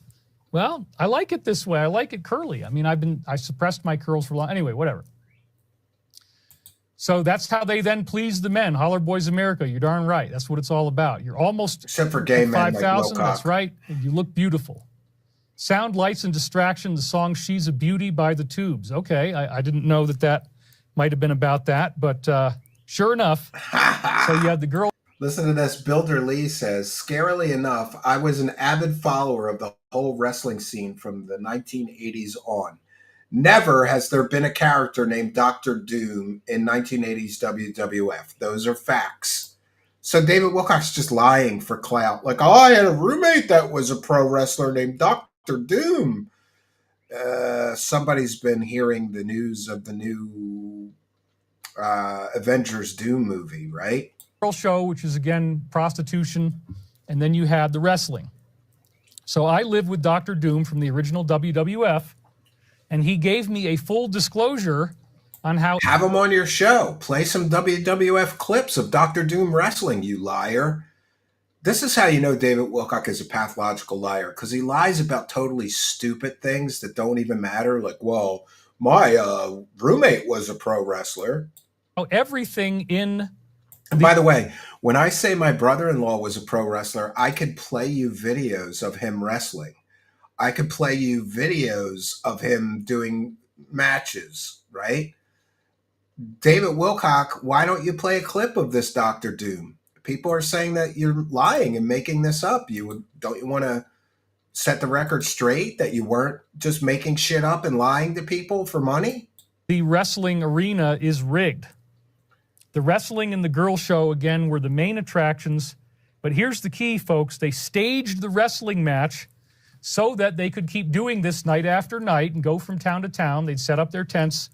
Well, I like it this way. I like it curly. I mean, I suppressed my curls for long. Anyway, whatever. So that's how they then please the men. Holler Boys America, you're darn right. That's what it's all about. You're almost except for gay men 5,000. Like That's right. You look beautiful. Sound, Lights, and Distraction, the song She's a Beauty by the Tubes. Okay, I didn't know that might have been about that, but sure enough. So you had the girl. Listen to this. Builder Lee says, scarily enough, I was an avid follower of the whole wrestling scene from the 1980s on. Never has there been a character named Dr. Doom in 1980s WWF. Those are facts. So David Wilcock's just lying for clout. Like, oh, I had a roommate that was a pro wrestler named Dr. Doom. Somebody's been hearing the news of the new Avengers Doom movie, right? Show, which is again prostitution, and then you had the wrestling. So I lived with Dr. Doom from the original WWF, and he gave me a full disclosure on how. Have him on your show. Play some WWF clips of Dr. Doom wrestling, you liar. This is how you know David Wilcock is a pathological liar, because he lies about totally stupid things that don't even matter. Like, well, my roommate was a pro wrestler. Everything in. And by the way, when I say my brother-in-law was a pro wrestler, I could play you videos of him wrestling. I could play you videos of him doing matches, right? David Wilcock, why don't you play a clip of this Dr. Doom? People are saying that you're lying and making this up. Don't you want to set the record straight that you weren't just making shit up and lying to people for money? The wrestling arena is rigged. The wrestling and the girl show, again, were the main attractions. But here's the key, folks. They staged the wrestling match so that they could keep doing this night after night and go from town to town. They'd set up their tents.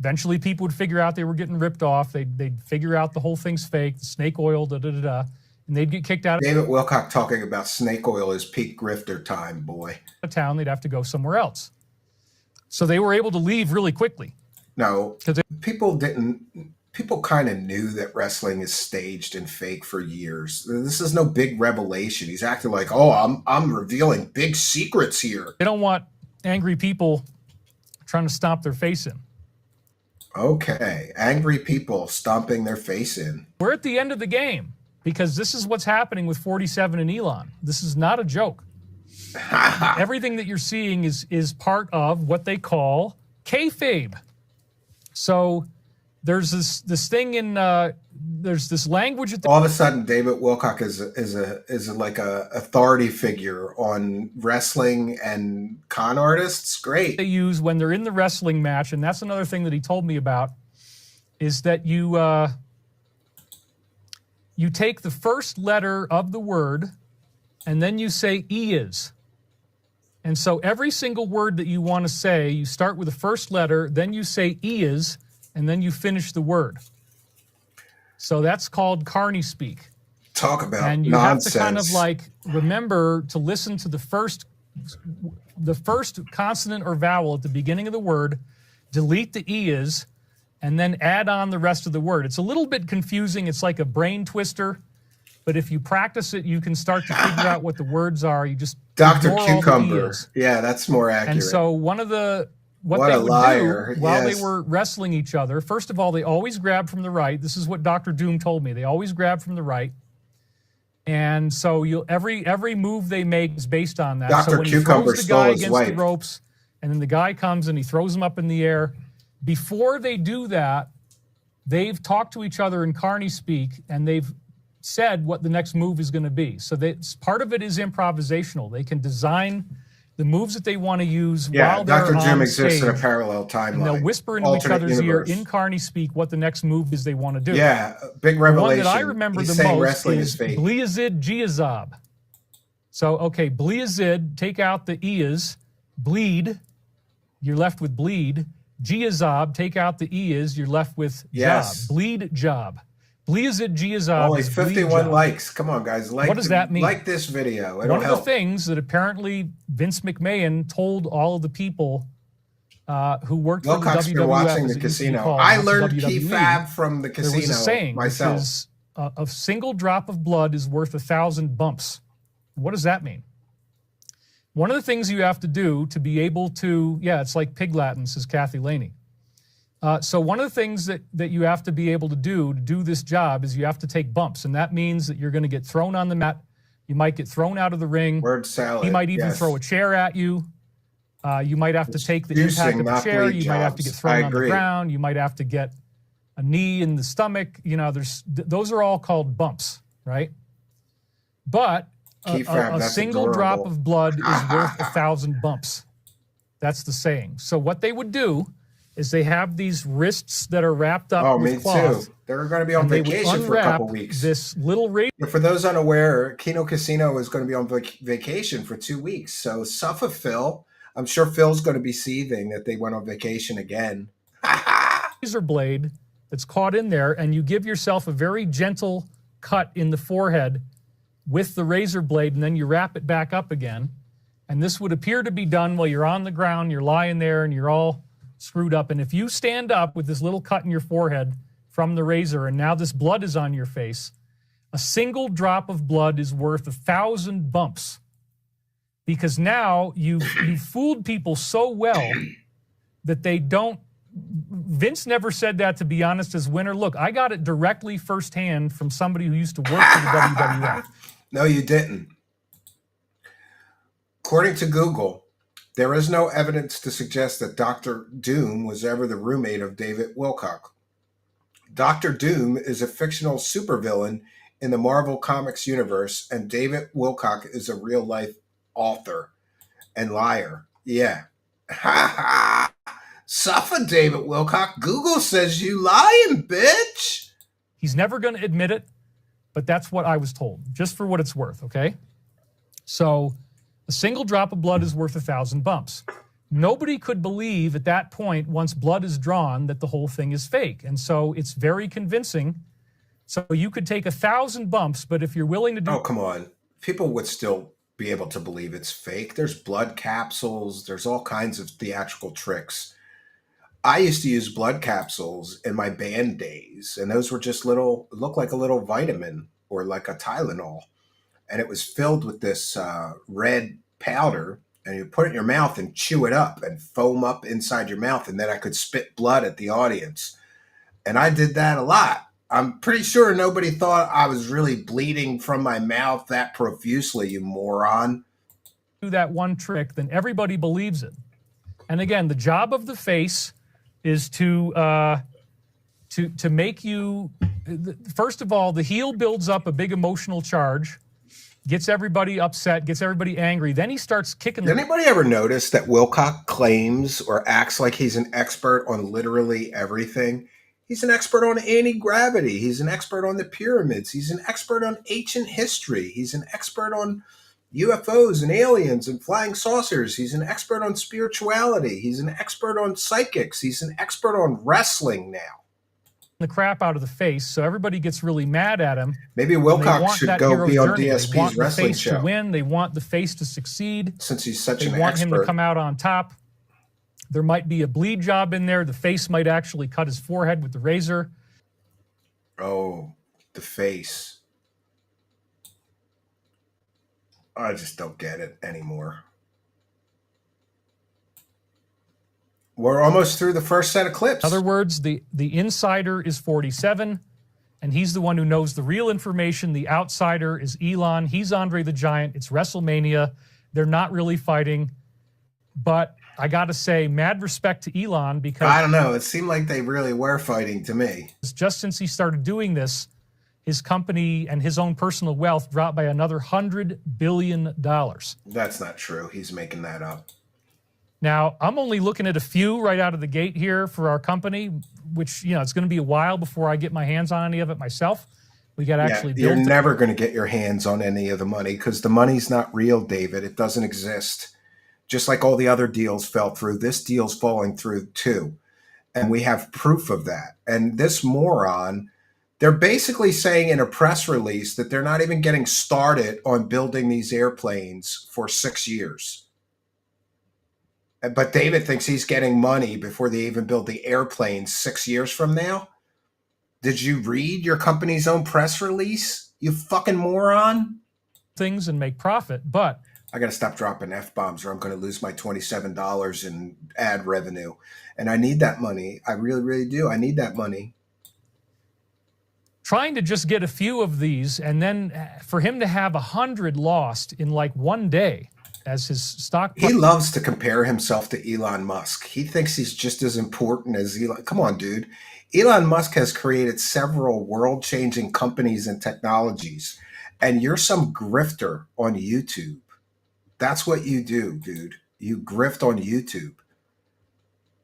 Eventually, people would figure out they were getting ripped off. They'd figure out the whole thing's fake, the snake oil, and they'd get kicked out. David Wilcock talking about snake oil is peak grifter time, boy. Town, they'd have to go somewhere else. So they were able to leave really quickly. No, people kind of knew that wrestling is staged and fake for years. This is no big revelation. He's acting like, oh, I'm revealing big secrets here. They don't want angry people trying to stomp their face in. Okay, angry people stomping their face in. We're at the end of the game because this is what's happening with 47 and Elon. This is not a joke. Everything that you're seeing is part of what they call kayfabe. So there's this thing in there's this language. All of a sudden, David Wilcock is like a authority figure on wrestling and con artists. Great. They use when they're in the wrestling match, and that's another thing that he told me about, is that you take the first letter of the word, and then you say is. And so every single word that you want to say, you start with the first letter, then you say is, and then you finish the word. So that's called carny speak. Talk about and you nonsense. have to kind of like remember to listen to the first consonant or vowel at the beginning of the word, delete the is, and then add on the rest of the word. It's a little bit confusing. It's like a brain twister. But if you practice it, you can start to figure out what the words are. You just Dr. Cucumber. Yeah, that's more accurate. And so what they would do while they were wrestling each other, first of all, they always grabbed from the right. This is what Dr. Doom told me. They always grab from the right. And so every move they make is based on that. Dr. So when Cucumber he throws the guy against the ropes, and then the guy comes and he throws him up in the air, before they do that, they've talked to each other in carny speak, and they've said what the next move is going to be. So part of it is improvisational. They can design the moves that they want to use while they're Dr. on Jim exists stage, in a parallel timeline. and they'll whisper into each other's ear in carny speak what the next move is they want to do. Yeah, big revelation. The one that I remember the most is Bliazid Giazab. So, okay, Bliazid, take out the is, bleed, you're left with bleed. Giazab, take out the is, you're left with job. Bleed job. Bliazid Giazab. Only 51 likes. Come on, guys. What does that mean? Like this video. One of the things that apparently Vince McMahon told all of the people who worked for the WWF, been watching the casino. I learned key fab from the casino there was a saying, myself. Which is, a single drop of blood is worth 1,000 bumps. What does that mean? One of the things you have to do to be able to, it's like pig Latin, says Kathy Laney. So one of the things that you have to be able to do this job is you have to take bumps. And that means that you're going to get thrown on the mat. You might get thrown out of the ring. Word salad. He might even throw a chair at you. You might have to take the impact of the chair. You might have to get thrown on the ground. You might have to get a knee in the stomach. You know, those are all called bumps, right? But a single drop of blood is worth 1,000 bumps. That's the saying. So what they would do is they have these wrists that are wrapped up with cloth. Too. They're going to be on vacation for a couple weeks. This little for those unaware, Kino Casino is going to be on vacation for 2 weeks. So suffer Phil. I'm sure Phil's going to be seething that they went on vacation again. razor blade that's caught in there, and you give yourself a very gentle cut in the forehead with the razor blade, and then you wrap it back up again. And this would appear to be done while you're on the ground, you're lying there, and you're all screwed up. And if you stand up with this little cut in your forehead from the razor, and now this blood is on your face, a single drop of blood is worth 1,000 bumps. Because now you've fooled people so well that they don't. Vince never said that, to be honest, as winner. Look, I got it directly firsthand from somebody who used to work for the WWF. No, you didn't. According to Google, there is no evidence to suggest that Dr. Doom was ever the roommate of David Wilcock. Dr. Doom is a fictional supervillain in the Marvel Comics universe, and David Wilcock is a real-life author and liar. Yeah. Ha ha! Suffer, David Wilcock. Google says you lying, bitch. He's never going to admit it, but that's what I was told, just for what it's worth, okay? So a single drop of blood is worth 1,000 bumps. Nobody could believe at that point, once blood is drawn, that the whole thing is fake. And so it's very convincing. So you could take 1,000 bumps, but if you're willing to do... Oh, come on. People would still be able to believe it's fake. There's blood capsules. There's all kinds of theatrical tricks. I used to use blood capsules in my band days, and those were just little, looked like a little vitamin or like a Tylenol. And it was filled with this red powder, and you put it in your mouth and chew it up and foam up inside your mouth, and then I could spit blood at the audience. And I did that a lot. I'm pretty sure nobody thought I was really bleeding from my mouth that profusely, you moron. Do that one trick, then everybody believes it. And again, the job of the face is to make you, first of all, the heel builds up a big emotional charge, gets everybody upset, gets everybody angry. Then he starts kicking. Did anybody ever notice that Wilcock claims or acts like he's an expert on literally everything? He's an expert on anti-gravity. He's an expert on the pyramids. He's an expert on ancient history. He's an expert on UFOs and aliens and flying saucers. He's an expert on spirituality. He's an expert on psychics. He's an expert on wrestling now. The crap out of the face, so everybody gets really mad at him. Maybe Wilcock should go be on DSP's wrestling show. They want the face to win. They want the face to succeed. Since he's such an expert. They want him to come out on top. There might be a bleed job in there. The face might actually cut his forehead with the razor. Oh, the face. I just don't get it anymore. We're almost through the first set of clips. In other words, the insider is 47, and he's the one who knows the real information. The outsider is Elon. He's Andre the Giant. It's WrestleMania. They're not really fighting. But I got to say, mad respect to Elon, because... I don't know. It seemed like they really were fighting to me. Just since he started doing this, his company and his own personal wealth dropped by another $100 billion. That's not true. He's making that up. Now, I'm only looking at a few right out of the gate here for our company, which, you know, it's going to be a while before I get my hands on any of it myself. We got to actually build it. You're never going to get your hands on any of the money because the money's not real, David. It doesn't exist. Just like all the other deals fell through, this deal's falling through too. And we have proof of that. And this moron... They're basically saying in a press release that they're not even getting started on building these airplanes for 6 years. But David thinks he's getting money before they even build the airplanes 6 years from now. Did you read your company's own press release, you fucking moron? Things and make profit, but... I got to stop dropping F-bombs or I'm going to lose my $27 in ad revenue. And I need that money. I really, really do. I need that money. Trying to just get a few of these, and then for him to have 100 lost in like one day as his stock... He loves to compare himself to Elon Musk. He thinks he's just as important as Elon. Come on, dude. Elon Musk has created several world-changing companies and technologies, and you're some grifter on YouTube. That's what you do, dude. You grift on YouTube.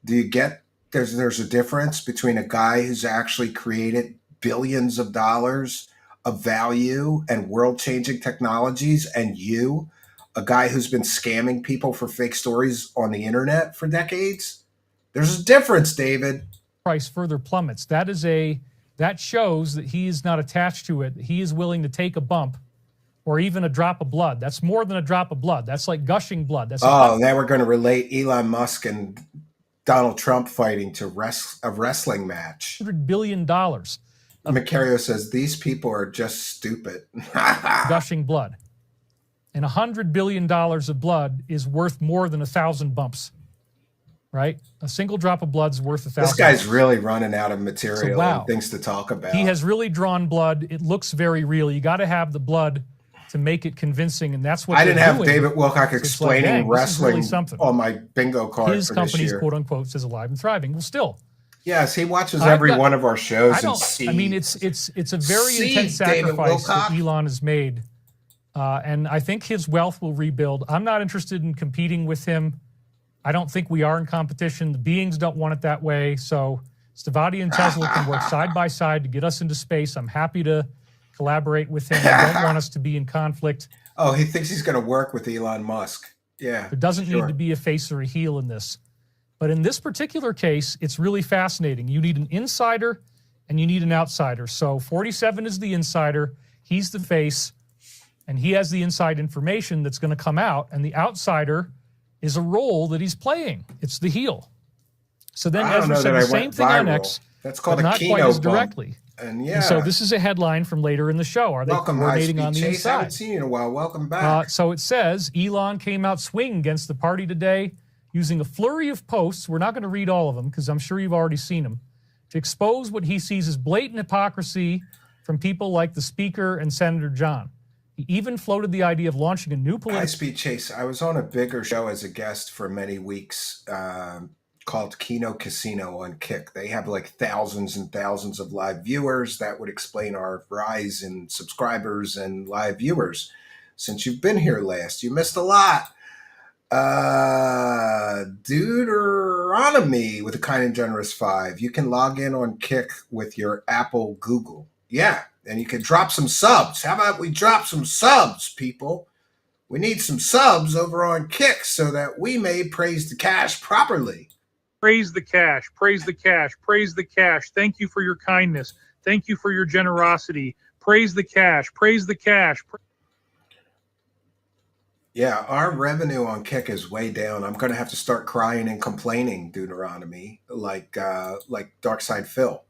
Do you get there's a difference between a guy who's actually created billions of dollars of value and world-changing technologies and you, a guy who's been scamming people for fake stories on the internet for decades? There's a difference, David. Price further plummets. That shows that he is not attached to it. He is willing to take a bump or even a drop of blood. That's more than a drop of blood. That's like gushing blood. That's now we're going to relate Elon Musk and Donald Trump fighting to a wrestling match. $100 billion. Macario says, these people are just stupid. Gushing blood. And $100 billion of blood is worth more than 1,000 bumps. Right? A single drop of blood's worth 1,000. This guy's really running out of material So, wow. and things to talk about. He has really drawn blood. It looks very real. You got to have the blood to make it convincing, and that's what I didn't have doing. David Wilcock explaining wrestling really on my bingo card His for company's this year. quote unquote says alive and thriving. Well, still, yes, he watches every one of our shows and sees. I mean, it's a very intense sacrifice that Elon has made, and I think his wealth will rebuild. I'm not interested in competing with him. I don't think we are in competition. The beings don't want it that way. So Stavati and Tesla can work side by side to get us into space. I'm happy to collaborate with him. I don't want us to be in conflict. Oh, he thinks he's going to work with Elon Musk. Yeah. There doesn't need to be a face or a heel in this. But in this particular case, it's really fascinating. You need an insider and you need an outsider. So 47 is the insider. He's the face. And he has the inside information that's going to come out. And the outsider is a role that he's playing. It's the heel. So then Ezra said the same thing on X, that's called but not quite as directly. And so this is a headline from later in the show. Are they coordinating on the Chase. inside? I haven't seen you in a while. Welcome back. So it says Elon came out swinging against the party today using a flurry of posts. We're not going to read all of them because I'm sure you've already seen them, to expose what he sees as blatant hypocrisy from people like the Speaker and Senator John. He even floated the idea of launching a new political... High-speed chase. I was on a bigger show as a guest for many weeks called Kino Casino on Kick. They have like thousands and thousands of live viewers. That would explain our rise in subscribers and live viewers. Since you've been here last, you missed a lot. Deuteronomy with a kind and generous 5. You can log in on Kick with your Apple Google. Yeah. And you can drop some subs. How about we drop some subs, people? We need some subs over on Kick so that we may praise the cash properly. Praise the cash. Praise the cash. Praise the cash. Thank you for your kindness. Thank you for your generosity. Praise the cash. Praise the cash. Yeah, our revenue on Kick is way down. I'm going to have to start crying and complaining, Deuteronomy, like Darkside Phil.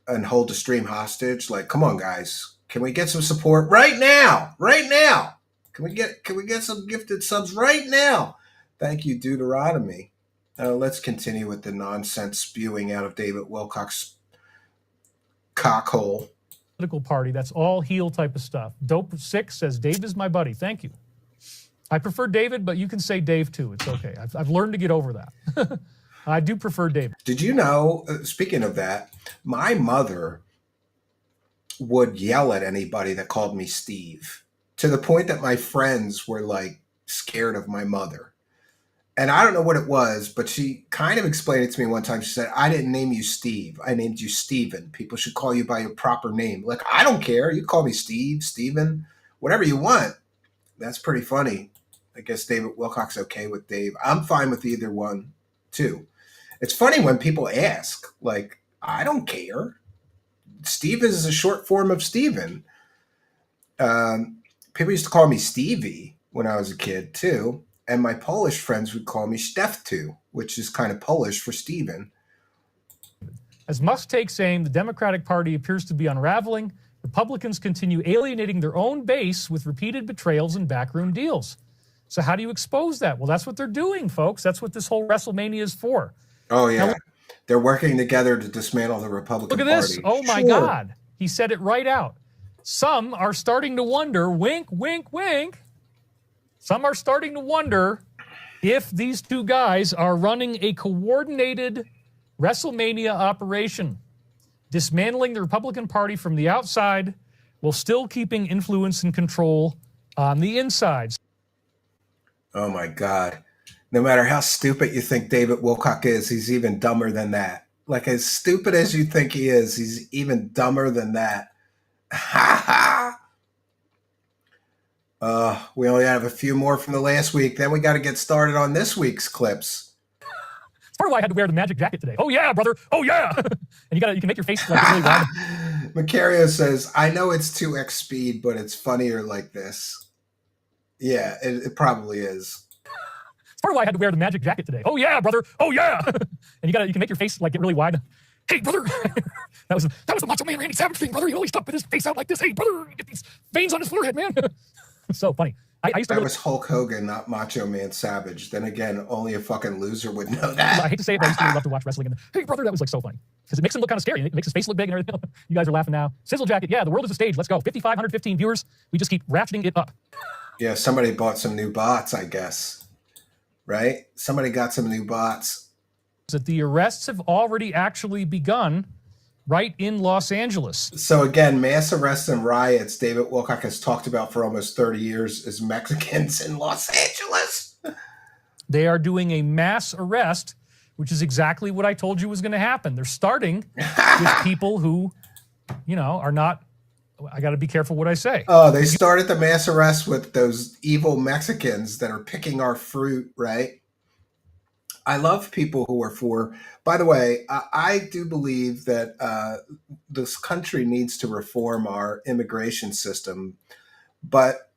And hold the stream hostage. Like, come on, guys. Can we get some support right now? Right now. Can we get some gifted subs right now? Thank you, Deuteronomy. Let's continue with the nonsense spewing out of David Wilcock's cockhole. Political party. That's all heel type of stuff. Dope 6 says, Dave is my buddy. Thank you. I prefer David, but you can say Dave too. It's okay. I've learned to get over that. I do prefer David. Did you know, speaking of that, my mother would yell at anybody that called me Steve, to the point that my friends were like scared of my mother. And I don't know what it was, but she kind of explained it to me one time. She said, I didn't name you Steve. I named you Steven. People should call you by your proper name. Like, I don't care. You call me Steve, Steven, whatever you want. That's pretty funny. I guess David Wilcock's okay with Dave. I'm fine with either one too. It's funny when people ask, like, I don't care. Steve is a short form of Steven. People used to call me Stevie when I was a kid, too. And my Polish friends would call me Steftu, which is kind of Polish for Steven. As Musk takes aim, the Democratic Party appears to be unraveling. Republicans continue alienating their own base with repeated betrayals and backroom deals. So how do you expose that? Well, that's what they're doing, folks. That's what this whole WrestleMania is for. Oh, yeah. Now, they're working together to dismantle the Republican Party. Look at this. Oh, my God. He said it right out. Some are starting to wonder, wink, wink, wink. Some are starting to wonder if these two guys are running a coordinated WrestleMania operation, dismantling the Republican Party from the outside while still keeping influence and control on the inside. Oh, my God. No matter how stupid you think David Wilcock is, he's even dumber than that. Like, as stupid as you think he is, he's even dumber than that. Ha ha! We only have a few more from the last week. Then we got to get started on this week's clips. That's part of why I had to wear the magic jacket today. Oh, yeah, brother. Oh, yeah. And you can make your face like really wide. Macario says, I know it's 2x speed, but it's funnier like this. Yeah, it probably is. It's part of why I had to wear the magic jacket today. Oh yeah, brother. Oh yeah. And you can make your face like get really wide. Hey, brother. that was the Macho Man Randy Savage thing, brother. He always stuck with his face out like this. Hey, brother, get these veins on his forehead, man. It's so funny. I used to. That was Hulk Hogan, not Macho Man Savage. Then again, only a fucking loser would know that. I hate to say it, but I used to love to watch wrestling. And hey, brother, that was like so funny because it makes him look kind of scary. It makes his face look big and everything. You guys are laughing now. Sizzle Jacket, yeah, the world is a stage. Let's go. 5,515 viewers. We just keep ratcheting it up. Yeah, somebody bought some new bots, I guess. Right? Somebody got some new bots. That the arrests have already actually begun right in Los Angeles. So again, mass arrests and riots, David Wilcock has talked about for almost 30 years, is Mexicans in Los Angeles. They are doing a mass arrest, which is exactly what I told you was going to happen. They're starting with people who, are not, I got to be careful what I say. Oh, they started the mass arrest with those evil Mexicans that are picking our fruit, right? I love people who are for, by the way, I do believe that this country needs to reform our immigration system. But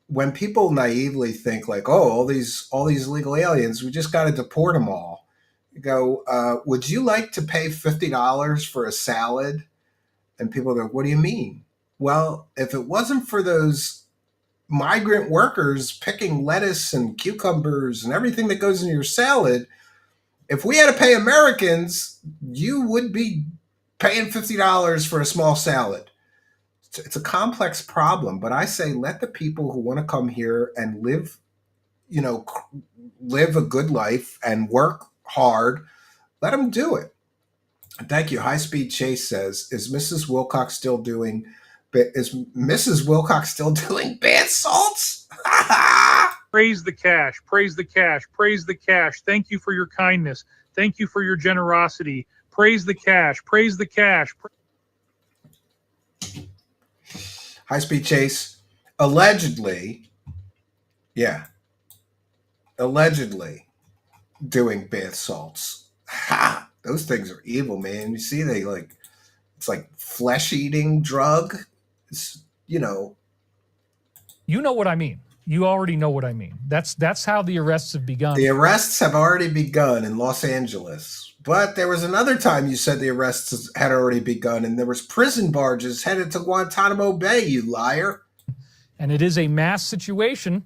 when people naively think like, oh, all these illegal aliens, we just got to deport them all. You go, would you like to pay $50 for a salad? And people go, what do you mean? Well, if it wasn't for those migrant workers picking lettuce and cucumbers and everything that goes in your salad, if we had to pay Americans, you would be paying $50 for a small salad. It's a complex problem, but I say let the people who want to come here and live a good life and work hard, let them do it. Thank you. High Speed Chase says, is Mrs. Wilcock still doing bath salts? Praise the cash. Praise the cash. Praise the cash. Thank you for your kindness. Thank you for your generosity. Praise the cash. Praise the cash. High Speed Chase, allegedly doing bath salts. Ha! Those things are evil, man. You see, it's like flesh-eating drug. It's, You know what I mean. You already know what I mean. That's how the arrests have begun. The arrests have already begun in Los Angeles. But there was another time you said the arrests had already begun, and there was prison barges headed to Guantanamo Bay, you liar. And it is a mass situation.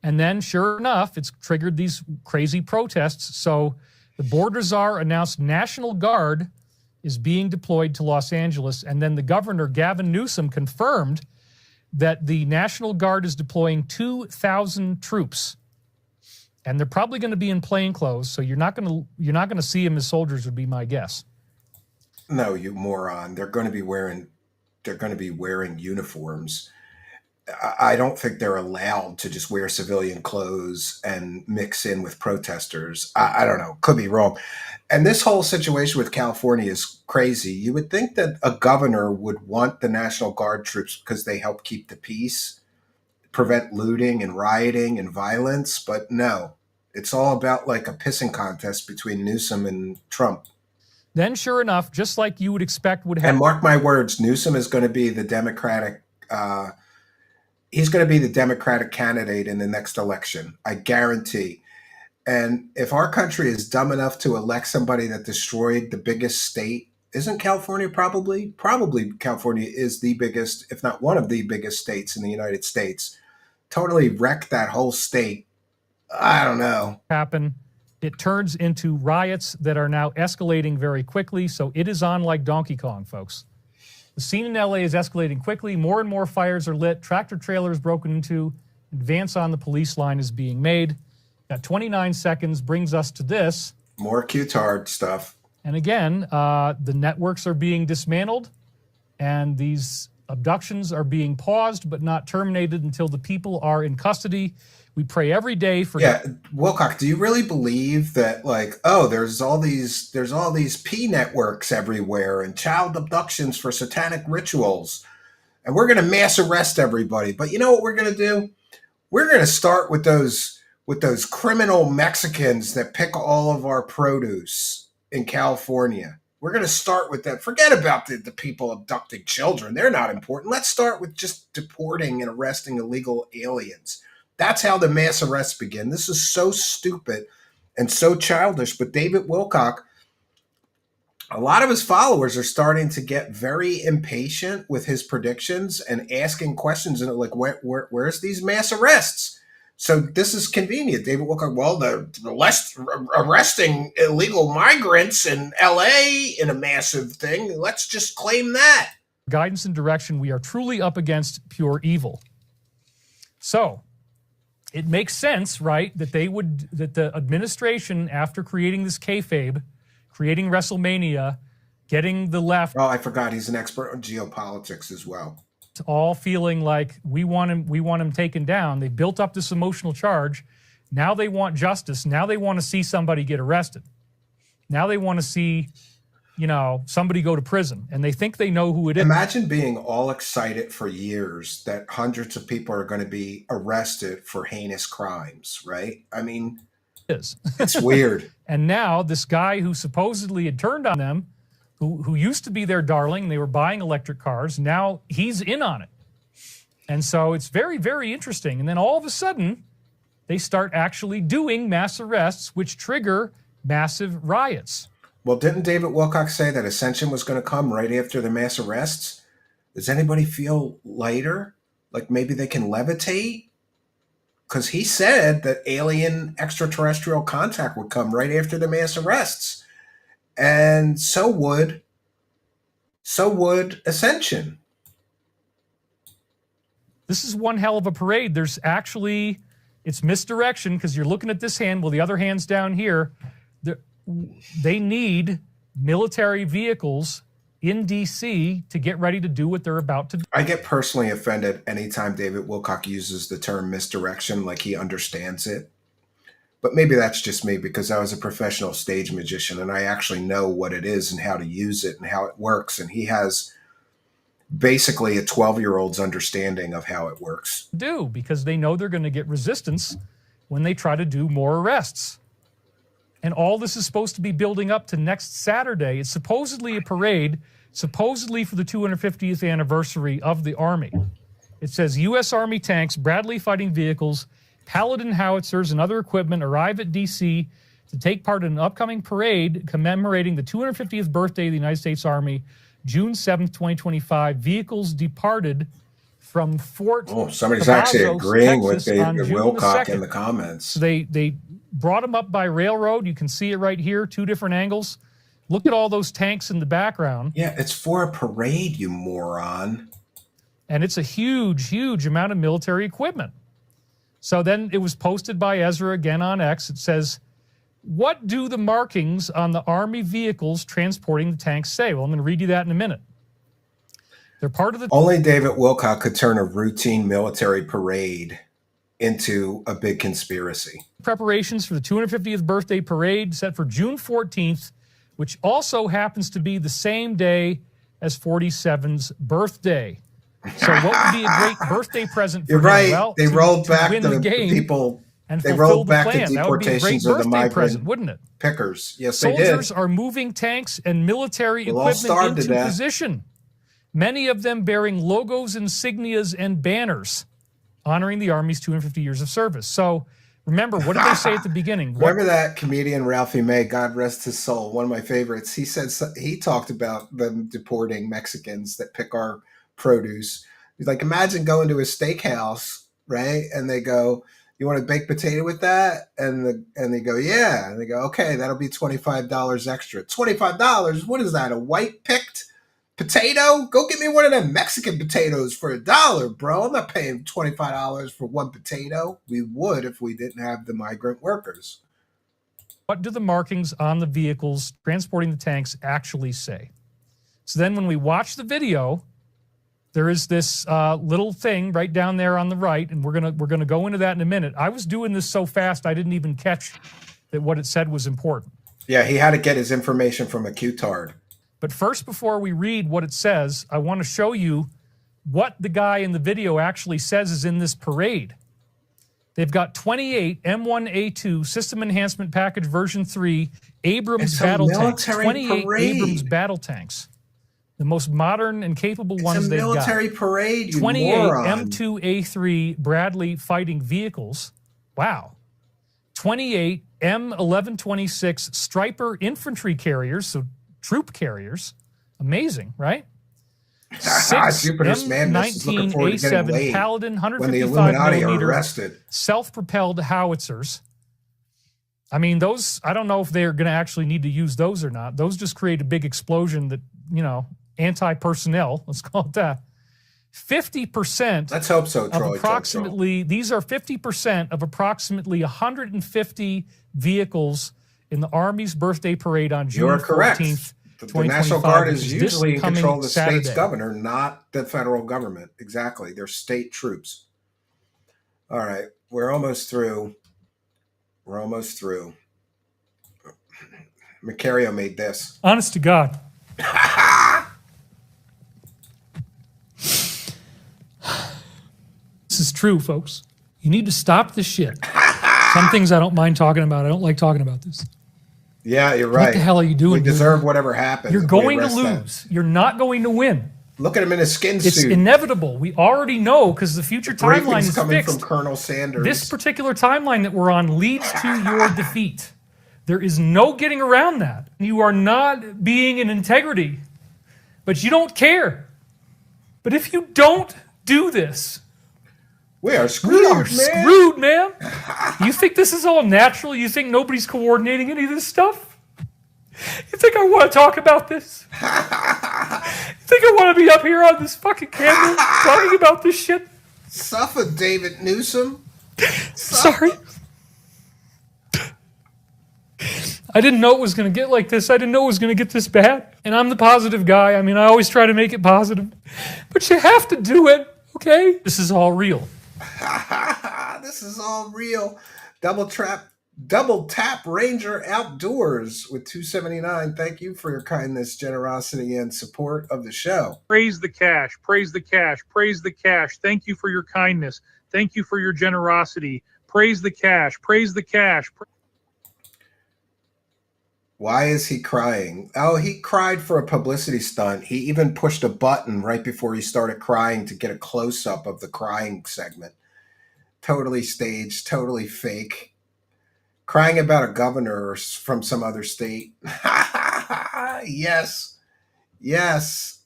And then, sure enough, it's triggered these crazy protests. So the border czar announced National Guard is being deployed to Los Angeles. And then the governor, Gavin Newsom, confirmed that the National Guard is deploying 2,000 troops, and they're probably going to be in plain clothes. So you're not going to see them as soldiers, would be my guess. No, you moron! They're going to be wearing uniforms. I don't think they're allowed to just wear civilian clothes and mix in with protesters. I don't know. Could be wrong. And this whole situation with California is crazy. You would think that a governor would want the National Guard troops because they help keep the peace, prevent looting and rioting and violence. But no, it's all about like a pissing contest between Newsom and Trump. Then, sure enough, just like you would expect would happen. And mark my words, Newsom is going to be the Democratic he's going to be the Democratic candidate in the next election. I guarantee. And if our country is dumb enough to elect somebody that destroyed the biggest state, isn't California probably California is the biggest, if not one of the biggest states in the United States, totally wrecked that whole state. I don't know. It turns into riots that are now escalating very quickly. So it is on like Donkey Kong, folks. The scene in LA is escalating quickly. More and more fires are lit. Tractor trailers broken into. Advance on the police line is being made. Got 29 seconds, brings us to this. More Q-tard stuff. And again, the networks are being dismantled, and these abductions are being paused but not terminated until the people are in custody. We pray every day for... Yeah, Wilcock, do you really believe that, like, oh, there's all these P networks everywhere and child abductions for satanic rituals, and we're going to mass arrest everybody? But you know what we're going to do? We're going to start with those criminal Mexicans that pick all of our produce in California. We're going to start with that. Forget about the people abducting children. They're not important. Let's start with just deporting and arresting illegal aliens. That's how the mass arrests begin. This is so stupid and so childish. But David Wilcock, a lot of his followers are starting to get very impatient with his predictions and asking questions. And like, where's these mass arrests? So this is convenient. David Wilcock, well, the less arresting illegal migrants in L.A. in a massive thing. Let's just claim that. Guidance and direction, we are truly up against pure evil. So it makes sense, right, that the administration, after creating this kayfabe, creating WrestleMania, getting the left. Oh, I forgot he's an expert on geopolitics as well. All feeling like we want him taken down. They built up this emotional charge. Now they want justice. Now they want to see somebody get arrested. Now they want to see, somebody go to prison, and they think they know who it is. Imagine being all excited for years that hundreds of people are going to be arrested for heinous crimes, right? I mean, it's weird. And now this guy who supposedly had turned on them, who used to be their darling, they were buying electric cars, now he's in on it. And so it's very, very interesting. And then all of a sudden, they start actually doing mass arrests, which trigger massive riots. Well, didn't David Wilcock say that Ascension was going to come right after the mass arrests? Does anybody feel lighter? Like maybe they can levitate? Because he said that alien extraterrestrial contact would come right after the mass arrests. And so would Ascension. This is one hell of a parade. There's actually, it's misdirection because you're looking at this hand, well, the other hand's down here. They need military vehicles in D.C. to get ready to do what they're about to do. I get personally offended anytime David Wilcock uses the term misdirection like he understands it. But maybe that's just me because I was a professional stage magician and I actually know what it is and how to use it and how it works. And he has basically a 12-year-old's understanding of how it works. Because they know they're going to get resistance when they try to do more arrests. And all this is supposed to be building up to next Saturday. It's supposedly a parade, supposedly for the 250th anniversary of the Army. It says U.S. Army tanks, Bradley fighting vehicles, Paladin howitzers, and other equipment arrive at D.C. to take part in an upcoming parade commemorating the 250th birthday of the United States Army, June 7th, 2025. Vehicles departed from Fort somebody's Cavazos, actually agreeing Texas, with on David June Wilcock the 2nd. in the comments. They brought them up by railroad. You can see it right here, two different angles. Look at all those tanks in the background. Yeah, it's for a parade, you moron. And it's a huge, huge amount of military equipment. So then it was posted by Ezra again on X. It says, what do the markings on the Army vehicles transporting the tanks say? Well, I'm going to read you that in a minute. They're part of the... Only David Wilcock could turn a routine military parade into a big conspiracy. Preparations for the 250th birthday parade set for June 14th, which also happens to be the same day as 47's birthday. So what would be a great birthday present for You're him? right. Well, they rolled back the people and they rolled back the deportations of the migrant present, wouldn't it? pickers. Yes, they did. Soldiers are moving tanks and military equipment into position. Many of them bearing logos, insignias, and banners honoring the Army's 250 years of service. So remember, what did they say at the beginning? Remember that comedian Ralphie May, God rest his soul, one of my favorites. He said he talked about them deporting Mexicans that pick our produce. He's like, imagine going to a steakhouse, right? And they go, you want a baked potato with that? And they go, yeah. And they go, okay, that'll be $25 extra. $25? What is that, a white picked potato? Go get me one of them Mexican potatoes for $1, bro. I'm not paying $25 for one potato. We would if we didn't have the migrant workers. What do the markings on the vehicles transporting the tanks actually say? So then when we watch the video, there is this little thing right down there on the right, and we're gonna go into that in a minute. I was doing this so fast I didn't even catch that what it said was important. Yeah, he had to get his information from a Q-tard. But first, before we read what it says, I want to show you what the guy in the video actually says is in this parade. They've got 28 M1A2 System Enhancement Package version 3 Abrams It's a battle tanks. military 28 parade. Abrams battle tanks. The most modern and capable It's ones a they've got. military parade, you 28 moron. M2A3 Bradley fighting vehicles. Wow. 28 M1126 Striper infantry carriers, so troop carriers. Amazing, right? 6 Jupiter's Madness is looking forward to getting M19A7 laid Paladin when the 155 Illuminati are millimeter arrested. self-propelled howitzers. I mean, those, I don't know if they're going to actually need to use those or not. Those just create a big explosion that, you know, anti-personnel, let's call it that. 50%. Let's hope so, Of Troy. approximately, these are 50% of approximately 150 vehicles in the Army's birthday parade on June You're correct. 14th, The National 2025, Guard which is is usually this in control of the coming state's Saturday. governor, not the federal government. Exactly. They're state troops. All right. We're almost through. We're almost through. Macario made this. Honest to God. This is true, folks. You need to stop this shit. Some things I don't mind talking about. I don't like talking about this. Yeah, you're right. What the hell are you doing? We deserve whatever happens. You're if we going to arrest them. lose. You're not going to win. Look at him in his skin It's suit. inevitable. We already know because the future timeline Briefings is coming fixed. from Colonel Sanders. This particular timeline that we're on leads to your defeat. There is no getting around that. You are not being in integrity, but you don't care. But if you don't do this, we are we screwed, are man. screwed, man. You think this is all natural? You think nobody's coordinating any of this stuff? You think I want to talk about this? You think I want to be up here on this fucking camera talking about this shit? Suffer, David Newsom. Sorry. I didn't know it was going to get like this. I didn't know it was going to get this bad. And I'm the positive guy. I mean, I always try to make it positive. But you have to do it, okay? This is all real. This is all real. Double tap Ranger Outdoors with 279. Thank you for your kindness, generosity, and support of the show. Praise the cash. Praise the cash. Praise the cash. Thank you for your kindness. Thank you for your generosity. Praise the cash. Praise the cash. Why is he crying? Oh, he cried for a publicity stunt. He even pushed a button right before he started crying to get a close-up of the crying segment. Totally staged, totally fake. Crying about a governor from some other state. Yes. Yes.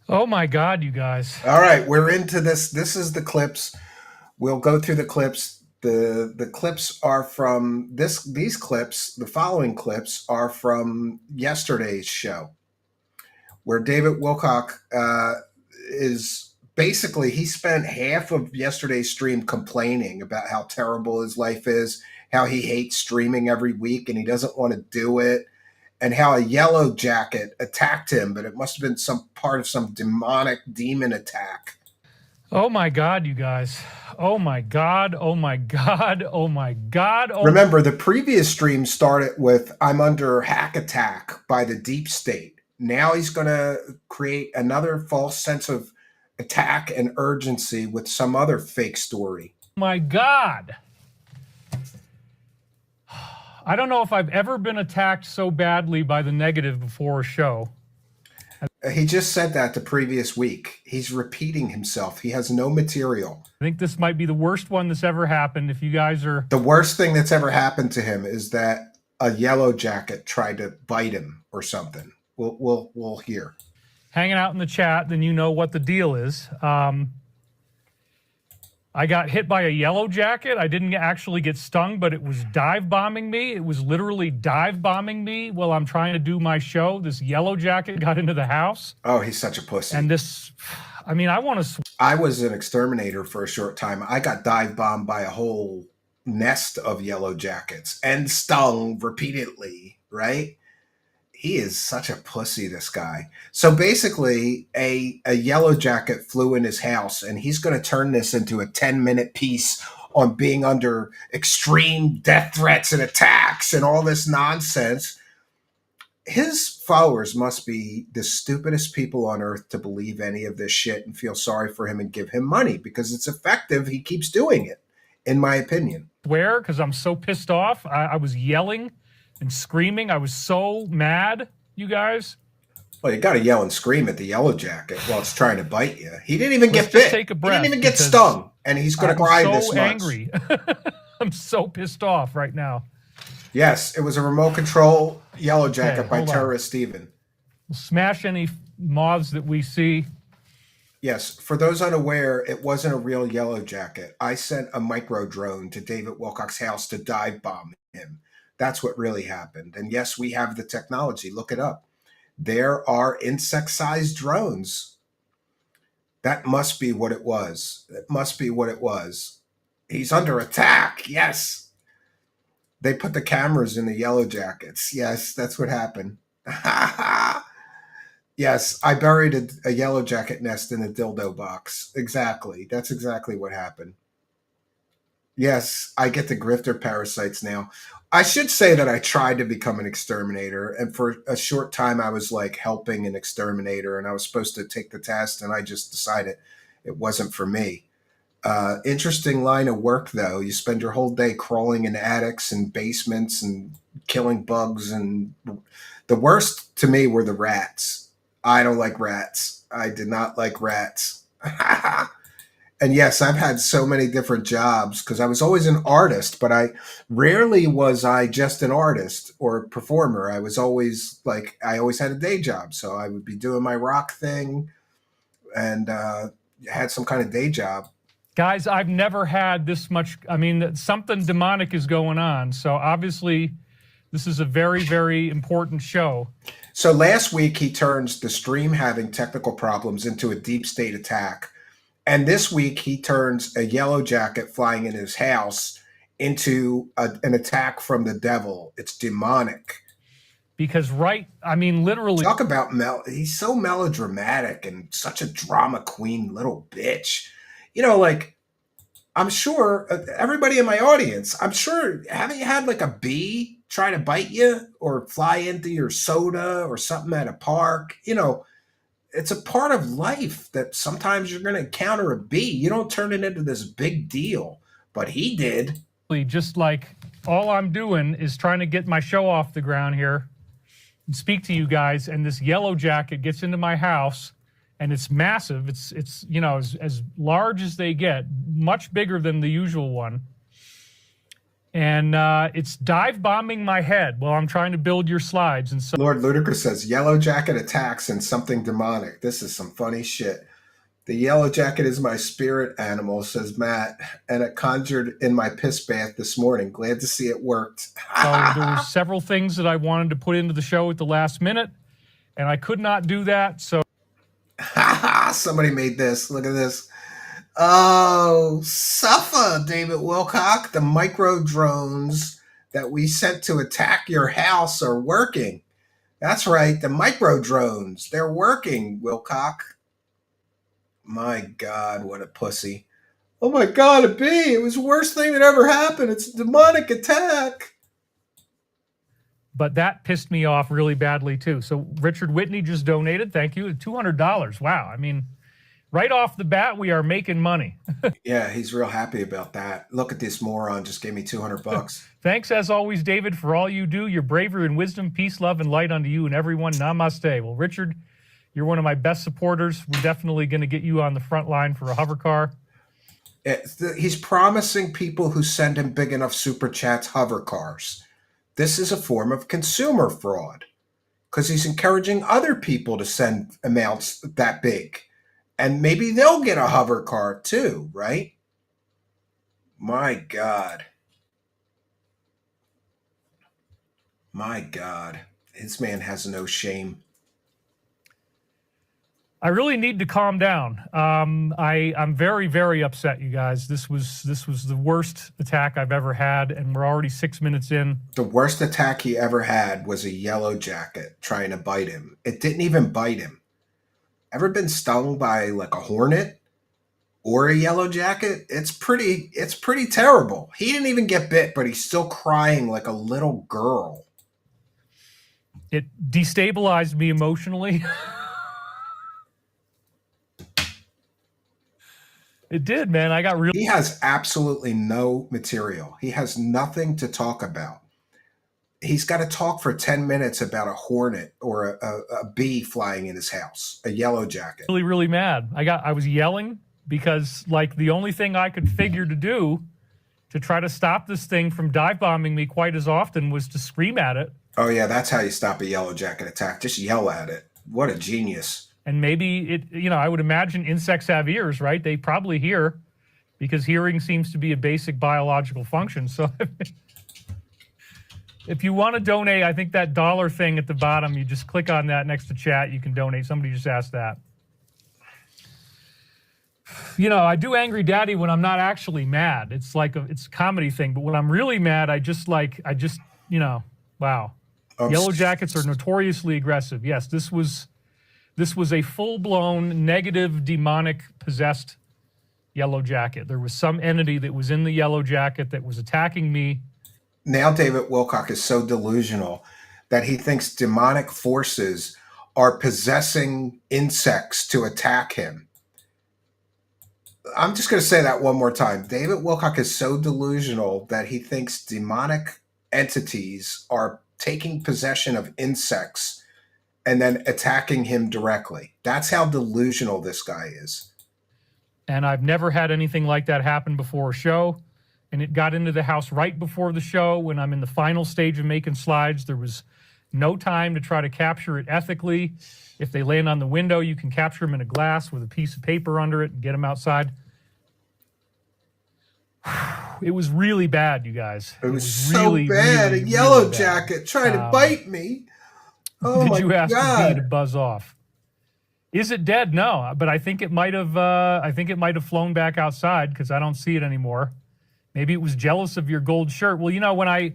Oh my God, you guys. All right, we're into this. This is the clips. We'll go through the clips. The clips are from these clips, the following clips are from yesterday's show, where David Wilcock is basically, he spent half of yesterday's stream complaining about how terrible his life is, how he hates streaming every week and he doesn't want to do it, and how a yellowjacket attacked him, but it must have been some part of some demonic demon attack. Oh my God, you guys. Oh my God. Oh my God. Oh my God. Oh. Remember, the previous stream started with, I'm under hack attack by the deep state. Now he's going to create another false sense of attack and urgency with some other fake story. My God. I don't know if I've ever been attacked so badly by the negative before a show. He just said that the previous week. He's repeating himself. He has no material. I think this might be the worst one that's ever happened. If you guys are... The worst thing that's ever happened to him is that a yellowjacket tried to bite him or something. We'll hear. Hanging out in the chat, then you know what the deal is. I got hit by a yellowjacket. I didn't actually get stung, but it was dive bombing me. It was literally dive bombing me while I'm trying to do my show. This yellowjacket got into the house. Oh, he's such a pussy. And this, I mean, I want to... I was an exterminator for a short time. I got dive bombed by a whole nest of yellowjackets and stung repeatedly, right? He is such a pussy, this guy. So basically, a yellowjacket flew in his house, and he's going to turn this into a 10-minute piece on being under extreme death threats and attacks and all this nonsense. His followers must be the stupidest people on earth to believe any of this shit and feel sorry for him and give him money because it's effective. He keeps doing it. in my opinion. Where? Because I'm so pissed off. I was yelling and screaming. I was so mad, you guys. Well, you got to yell and scream at the yellow jacket while it's trying to bite you. He didn't even Let's get just bit. take a He breath didn't even get because stung, and he's going to cry so this much. Angry. I'm so pissed off right now. Yes, it was a remote control yellow jacket Okay, by hold on. Terrorized Steven. We'll smash any moths that we see. Yes, for those unaware, it wasn't a real yellow jacket. I sent a micro drone to David Wilcock's house to dive bomb him. That's what really happened. And yes, we have the technology. Look it up. There are insect-sized drones. That must be what it was. It must be what it was. He's under attack. Yes. They put the cameras in the yellow jackets. Yes, that's what happened. Yes, I buried a yellow jacket nest in a dildo box. Exactly. That's exactly what happened. Yes, I get the grifter parasites now. I should say that I tried to become an exterminator, and for a short time I was like helping an exterminator, and I was supposed to take the test, and I just decided it wasn't for me. Interesting line of work, though. You spend your whole day crawling in attics and basements and killing bugs, and the worst to me were the rats. I don't like rats. I did not like rats. And yes, I've had so many different jobs because I was always an artist, but I rarely was I just an artist or a performer. I was always like, I always had a day job. So I would be doing my rock thing and had some kind of day job. Guys, I've never had this much. I mean, something demonic is going on. So obviously, this is a very, very important show. So last week, he turns the stream having technical problems into a deep state attack. And this week, he turns a yellow jacket flying in his house into an attack from the devil. It's demonic. Because I mean, literally. Talk about he's so melodramatic and such a drama queen little bitch. You know, like, I'm sure everybody in my audience, I'm sure, haven't you had like a bee try to bite you or fly into your soda or something at a park? You know, it's a part of life that sometimes you're going to encounter a bee. You don't turn it into this big deal, but he did. Just like all I'm doing is trying to get my show off the ground here and speak to you guys, and this yellow jacket gets into my house, and it's massive. It's you know, as large as they get, much bigger than the usual one. And it's dive bombing my head while I'm trying to build your slides. And so Lord Ludicrous says, yellow jacket attacks and something demonic. This is some funny shit. The yellow jacket is my spirit animal, says Matt, and it conjured in my piss bath this morning. Glad to see it worked. So there were several things that I wanted to put into the show at the last minute, and I could not do that. So somebody made this. Look at this. Oh, suffer, David Wilcock. The micro drones that we sent to attack your house are working. That's right, the micro drones. They're working, Wilcock. My God, what a pussy. Oh my God, a bee. It was the worst thing that ever happened. It's a demonic attack. But that pissed me off really badly, too. So Richard Whitney just donated. Thank you. $200. Wow. I mean, right off the bat, we are making money. Yeah, he's real happy about that. Look at this moron. Just gave me $200. Thanks, as always, David, for all you do. Your bravery and wisdom, peace, love, and light unto you and everyone. Namaste. Well, Richard, you're one of my best supporters. We're definitely going to get you on the front line for a hover car. He's promising people who send him big enough super chats hover cars. This is a form of consumer fraud because he's encouraging other people to send amounts that big. And maybe they'll get a hover car too, right? My God. My God. This man has no shame. I really need to calm down. I'm very, very upset, you guys. This was the worst attack I've ever had, and we're already 6 minutes in. The worst attack he ever had was a yellow jacket trying to bite him. It didn't even bite him. Ever been stung by like a hornet or a yellow jacket? It's pretty terrible. He didn't even get bit, but he's still crying like a little girl. It destabilized me emotionally. It did, man. I got real. He has absolutely no material. He has nothing to talk about. He's got to talk for 10 minutes about a hornet or a bee flying in his house, a yellow jacket. Really, really mad. I was yelling because like the only thing I could figure to do to try to stop this thing from dive bombing me quite as often was to scream at it. Oh yeah, that's how you stop a yellow jacket attack. Just yell at it. What a genius. And maybe it, I would imagine insects have ears, right? They probably hear because hearing seems to be a basic biological function. So if you want to donate, I think that dollar thing at the bottom, you just click on that next to chat. You can donate. Somebody just asked that. I do Angry Daddy when I'm not actually mad. It's like it's a comedy thing. But when I'm really mad, I just, wow. Yellow jackets are notoriously aggressive. Yes, this was a full-blown negative, demonic, possessed yellow jacket. There was some entity that was in the yellow jacket that was attacking me. Now David Wilcock is so delusional that he thinks demonic forces are possessing insects to attack him. I'm just going to say that one more time. David Wilcock is so delusional that he thinks demonic entities are taking possession of insects and then attacking him directly. That's how delusional this guy is. And I've never had anything like that happen before a show. And it got into the house right before the show when I'm in the final stage of making slides. There was no time to try to capture it ethically. If they land on the window, you can capture them in a glass with a piece of paper under it and get them outside. It was really bad, you guys. It was so really bad. Really, a yellow really jacket trying to bite me. Oh my God. Did you ask the bee to buzz off? Is it dead? No, but I think it might have. I think it might have flown back outside because I don't see it anymore. Maybe it was jealous of your gold shirt. Well, when I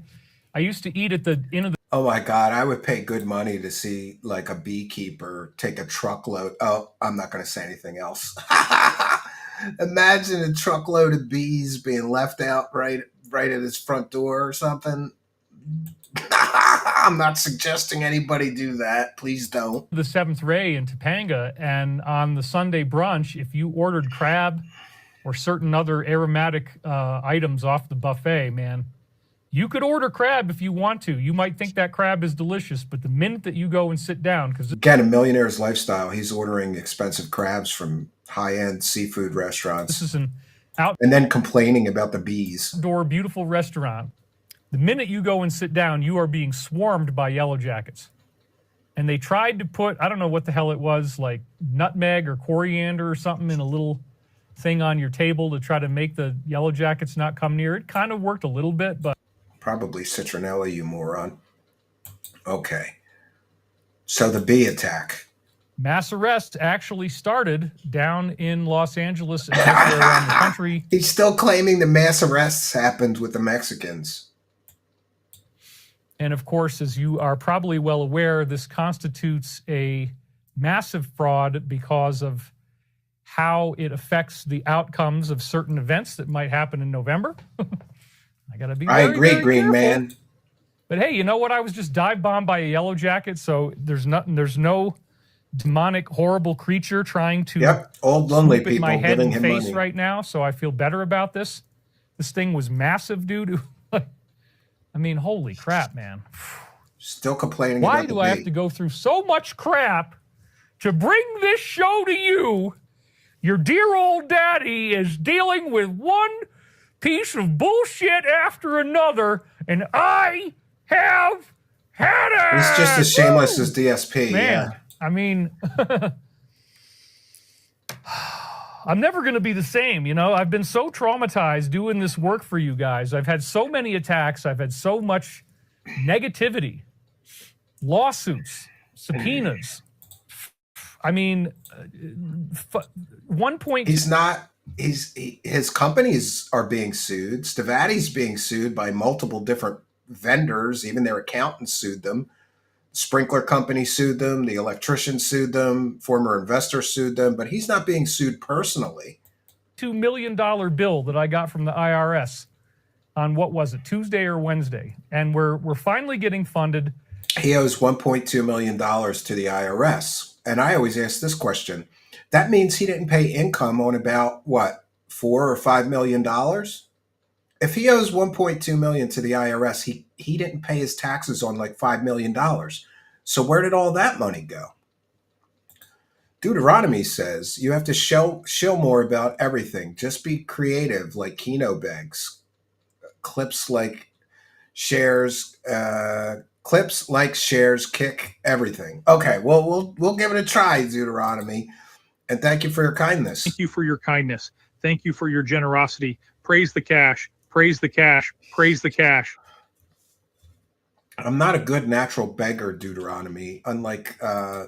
used to eat at the end of the. Oh my God, I would pay good money to see like a beekeeper take a truckload. Oh, I'm not going to say anything else. Imagine a truckload of bees being left out right at his front door or something. I'm not suggesting anybody do that. Please don't. The Seventh Ray in Topanga, and on the Sunday brunch, if you ordered crab or certain other aromatic items off the buffet, man, you could order crab if you want to. You might think that crab is delicious, but the minute that you go and sit down, because again, a millionaire's lifestyle, he's ordering expensive crabs from high-end seafood restaurants. This is an out and then complaining about the bees. Outdoor, beautiful restaurant. The minute you go and sit down, you are being swarmed by yellow jackets. And they tried to put, I don't know what the hell it was, like nutmeg or coriander or something in a little thing on your table to try to make the yellow jackets not come near. It kind of worked a little bit, but probably citronella, you moron. Okay. So the bee attack. Mass arrests actually started down in Los Angeles and elsewhere around the country. He's still claiming the mass arrests happened with the Mexicans. And of course, as you are probably well aware, this constitutes a massive fraud because of how it affects the outcomes of certain events that might happen in November. I got to be very, agree, very Green careful. Man. But hey, you know what? I was just dive bombed by a yellow jacket, so there's no demonic, horrible creature trying to old lonely swoop at people my head giving and him face money right now, so I feel better about this. This thing was massive, dude. I mean, holy crap, man. Still complaining Why about do I have to go through so much crap to bring this show to you? Your dear old daddy is dealing with one piece of bullshit after another, and I have had it. He's just as shameless as DSP. Man, yeah. I mean, I'm never going to be the same. I've been so traumatized doing this work for you guys. I've had so many attacks. I've had so much negativity, lawsuits, subpoenas. I mean, one point. He's not. His companies are being sued. Stavati's being sued by multiple different vendors. Even their accountants sued them. Sprinkler company sued them. The electrician sued them. Former investor sued them. But he's not being sued personally. $2 million bill that I got from the IRS on what was it, Tuesday or Wednesday, and we're finally getting funded. He owes $1.2 million to the IRS. And I always ask this question. That means he didn't pay income on about, what, $4 or $5 million. If he owes 1.2 million to the IRS, he didn't pay his taxes on like $5 million. So where did all that money go? Deuteronomy says you have to shill more about everything. Just be creative, like Keno begs. Clips like shares, kick everything. Okay, well we'll give it a try, Deuteronomy, and thank you for your kindness. Thank you for your kindness. Thank you for your generosity. Praise the cash. Praise the cash. Praise the cash. I'm not a good natural beggar, Deuteronomy, unlike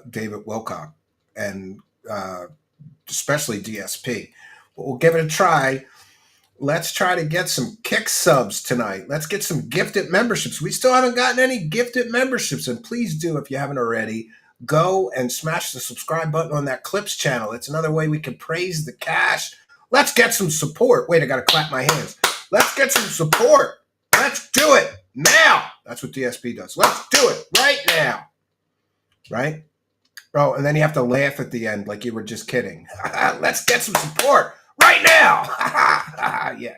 David Wilcock and especially DSP. But we'll give it a try. Let's try to get some kick subs tonight. Let's get some gifted memberships. We still haven't gotten any gifted memberships, and please do, if you haven't already, go and smash the subscribe button on that Clips channel. It's another way we can praise the cash. Let's get some support. Wait, I got to clap my hands. Let's get some support. Let's do it now. That's what DSP does. Let's do it right now. Right? Oh, and then you have to laugh at the end like you were just kidding. Let's get some support right now. Yeah.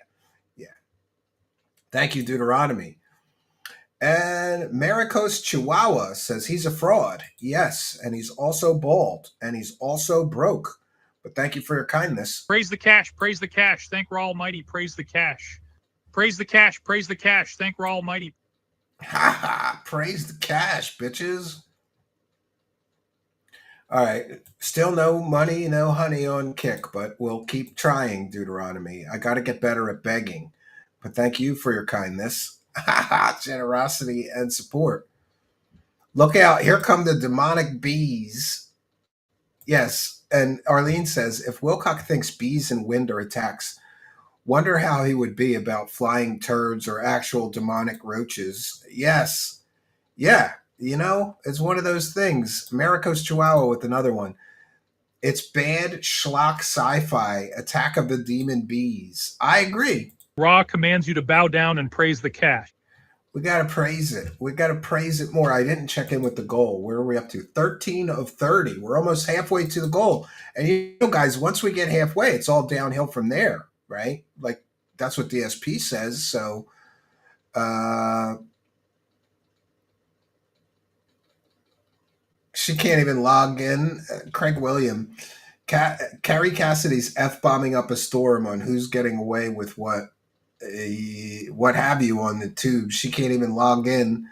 Thank you, Deuteronomy. And Maricos Chihuahua says he's a fraud. Yes, and he's also bald, and he's also broke. But thank you for your kindness. Praise the cash. Praise the cash. Thank Ra Almighty. Praise the cash. Praise the cash. Praise the cash. Thank Ra Almighty. Praise the cash, bitches. All right. Still no money, no honey on Kick, but we'll keep trying, Deuteronomy. I got to get better at begging. But thank you for your kindness, generosity, and support. Look out. Here come the demonic bees. Yes. And Arlene says, if Wilcock thinks bees and wind are attacks, wonder how he would be about flying turds or actual demonic roaches. Yes. Yeah. You know, it's one of those things. Maricos Chihuahua with another one. It's bad schlock sci-fi, Attack of the Demon Bees. I agree. Ra commands you to bow down and praise the cash. We got to praise it. We got to praise it more. I didn't check in with the goal. Where are we up to? 13 of 30. We're almost halfway to the goal. And you know, guys, once we get halfway, it's all downhill from there, right? Like, that's what DSP says. So, she can't even log in. Craig William. Carrie Cassidy's F-bombing up a storm on who's getting away with what have you on the tube. She can't even log in.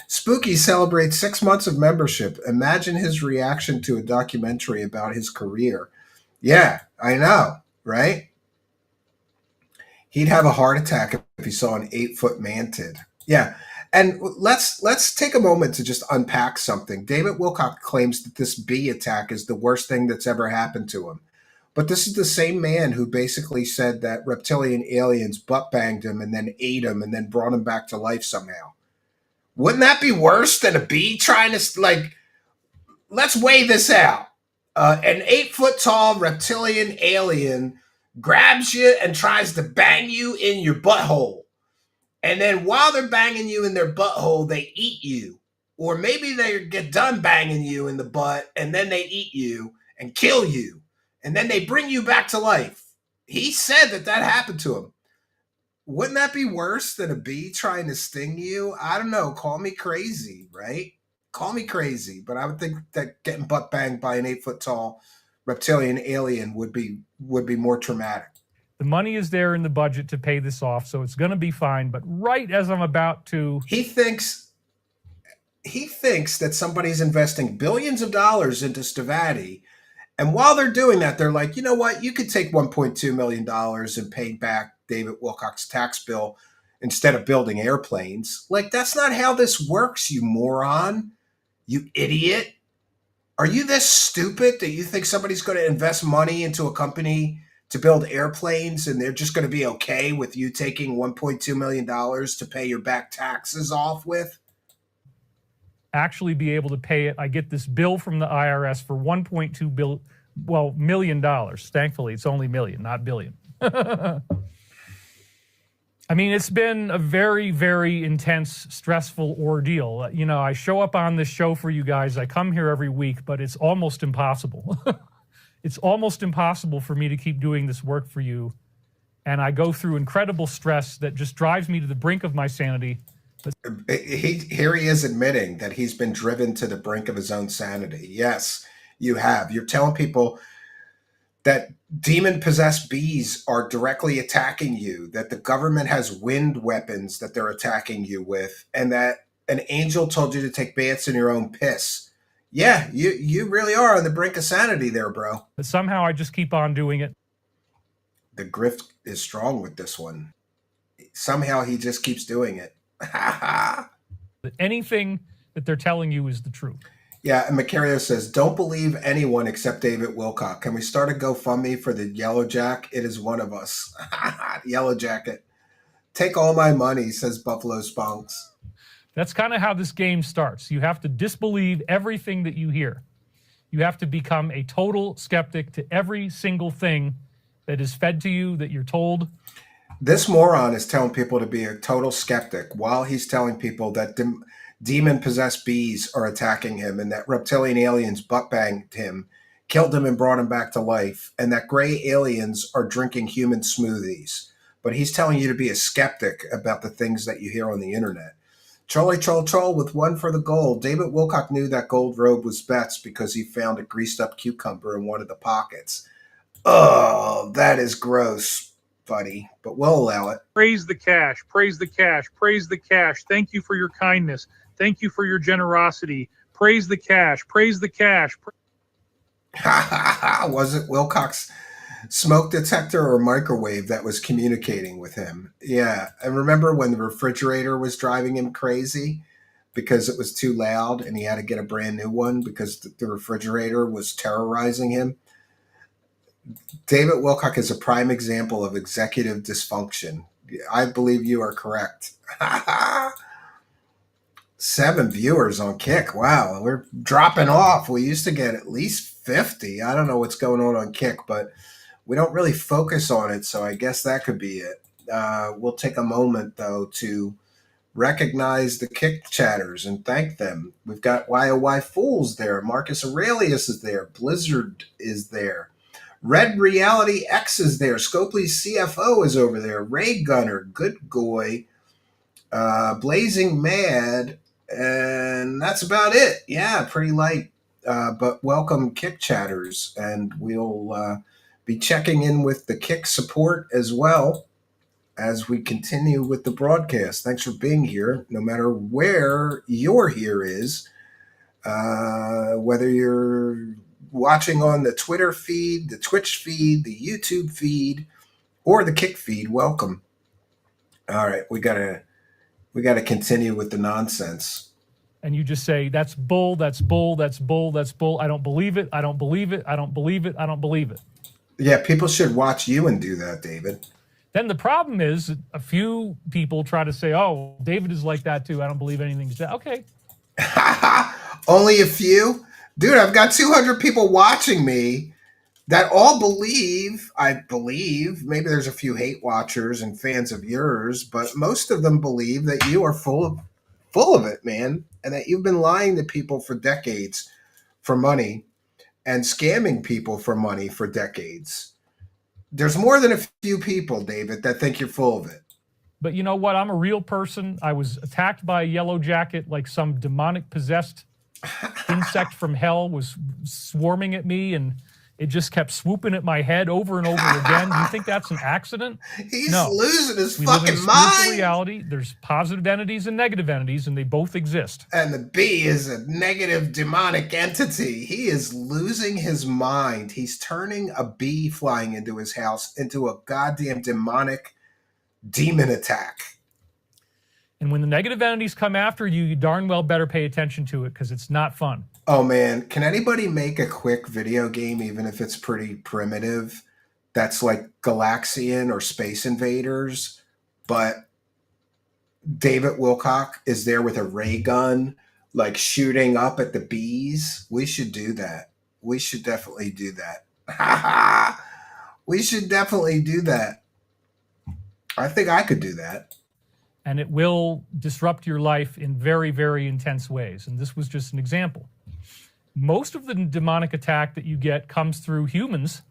Spooky celebrates 6 months of membership. Imagine his reaction to a documentary about his career. Yeah, I know, right? He'd have a heart attack if he saw an 8-foot mantid. Yeah. And let's take a moment to just unpack something. David Wilcock claims that this bee attack is the worst thing that's ever happened to him. But this is the same man who basically said that reptilian aliens butt banged him and then ate him and then brought him back to life somehow. Wouldn't that be worse than a bee trying to, like, let's weigh this out. An 8-foot tall reptilian alien grabs you and tries to bang you in your butthole. And then while they're banging you in their butthole, they eat you. Or maybe they get done banging you in the butt and then they eat you and kill you. And then they bring you back to life. He said that happened to him. Wouldn't that be worse than a bee trying to sting you? I don't know. Call me crazy, right? Call me crazy. But I would think that getting butt banged by an 8-foot tall reptilian alien would be more traumatic. The money is there in the budget to pay this off, so it's going to be fine. But right as I'm about to... He thinks that somebody's investing billions of dollars into Stavati. And while they're doing that, they're like, you know what? You could take $1.2 million and pay back David Wilcock's tax bill instead of building airplanes. Like, that's not how this works, you moron. You idiot. Are you this stupid that you think somebody's going to invest money into a company to build airplanes and they're just going to be okay with you taking $1.2 million to pay your back taxes off with? Actually be able to pay it. I get this bill from the IRS for $1.2 million. Thankfully, it's only million, not billion. I mean, it's been a very, very intense, stressful ordeal. You know, I show up on this show for you guys. I come here every week, but it's almost impossible. it's almost impossible for me to keep doing this work for you. And I go through incredible stress that just drives me to the brink of my sanity. Here he is admitting that he's been driven to the brink of his own sanity. Yes, you have. You're telling people that demon-possessed bees are directly attacking you, that the government has wind weapons that they're attacking you with, and that an angel told you to take baths in your own piss. Yeah, you really are on the brink of sanity there, bro. But somehow I just keep on doing it. The grift is strong with this one. Somehow he just keeps doing it. That anything that they're telling you is the truth. Yeah, and Macario says, don't believe anyone except David Wilcock. Can we start a GoFundMe for the Yellowjack? It is one of us. Yellowjacket. Take all my money, says Buffalo Spunks. That's kind of how this game starts. You have to disbelieve everything that you hear. You have to become a total skeptic to every single thing that is fed to you, that you're told. This moron is telling people to be a total skeptic while he's telling people that demon-possessed bees are attacking him and that reptilian aliens butt-banged him, killed him, and brought him back to life, and that gray aliens are drinking human smoothies. But he's telling you to be a skeptic about the things that you hear on the internet. Trolly troll troll with one for the gold. David Wilcock knew that gold robe was Beth's because he found a greased-up cucumber in one of the pockets. Oh, that is gross, buddy, but we'll allow it. Praise the cash, praise the cash, praise the cash. Thank you for your kindness. Thank you for your generosity. Praise the cash, praise the cash. Was it Wilcock's smoke detector or microwave that was communicating with him? Yeah, and remember when the refrigerator was driving him crazy because it was too loud and he had to get a brand new one because the refrigerator was terrorizing him? David Wilcock is a prime example of executive dysfunction. I believe you are correct. 7 viewers on Kick. Wow, we're dropping off. We used to get at least 50. I don't know what's going on Kick, but we don't really focus on it, so I guess that could be it. We'll take a moment, though, to recognize the Kick chatters and thank them. We've got YOY Fools there. Marcus Aurelius is there. Blizzard is there. Red Reality X is there. Scopely's CFO is over there. Ray Gunner, Good Goy, Blazing Mad, and that's about it. Yeah, pretty light. But welcome, Kick chatters, and we'll be checking in with the Kick support as well as we continue with the broadcast. Thanks for being here, no matter where your here is, whether you're watching on the Twitter feed, the Twitch feed, the YouTube feed, or the Kick feed. Welcome. All right, we gotta continue with the nonsense. And you just say, that's bull, that's bull, that's bull, that's bull. I don't believe it. I don't believe it. I don't believe it. I don't believe it. Yeah, people should watch you and do that, David. Then the problem is a few people try to say, oh, David is like that too. I don't believe anything. Okay. Only a few? Dude, I've got 200 people watching me that all believe, I believe, maybe there's a few hate watchers and fans of yours, but most of them believe that you are full of it, man, and that you've been lying to people for decades for money and scamming people for money for decades. There's more than a few people, David, that think you're full of it. But you know what? I'm a real person. I was attacked by a yellowjacket, like some demonic possessed insect from hell was swarming at me, and it just kept swooping at my head over and over again. Do you think that's an accident? He's no. losing his we fucking live in a mind. spiritual reality. There's positive entities and negative entities, and they both exist. And the bee is a negative demonic entity. He is losing his mind. He's turning a bee flying into his house into a goddamn demonic demon attack. And when the negative entities come after you, you darn well better pay attention to it because it's not fun. Oh, man. Can anybody make a quick video game, even if it's pretty primitive, that's like Galaxian or Space Invaders, but David Wilcock is there with a ray gun, like shooting up at the bees? We should do that. We should definitely do that. We should definitely do that. I think I could do that. And it will disrupt your life in very, very intense ways. And this was just an example. most of the demonic attack that you get comes through humans.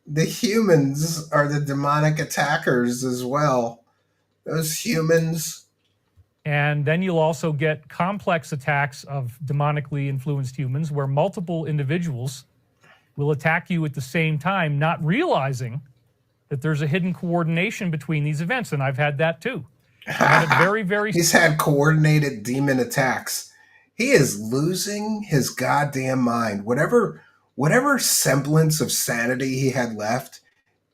The humans are the demonic attackers as well. Those humans. And then you'll also get complex attacks of demonically influenced humans where multiple individuals will attack you at the same time, not realizing that there's a hidden coordination between these events. And I've had that too. I had a very He's had coordinated demon attacks. He is losing his goddamn mind. Whatever semblance of sanity he had left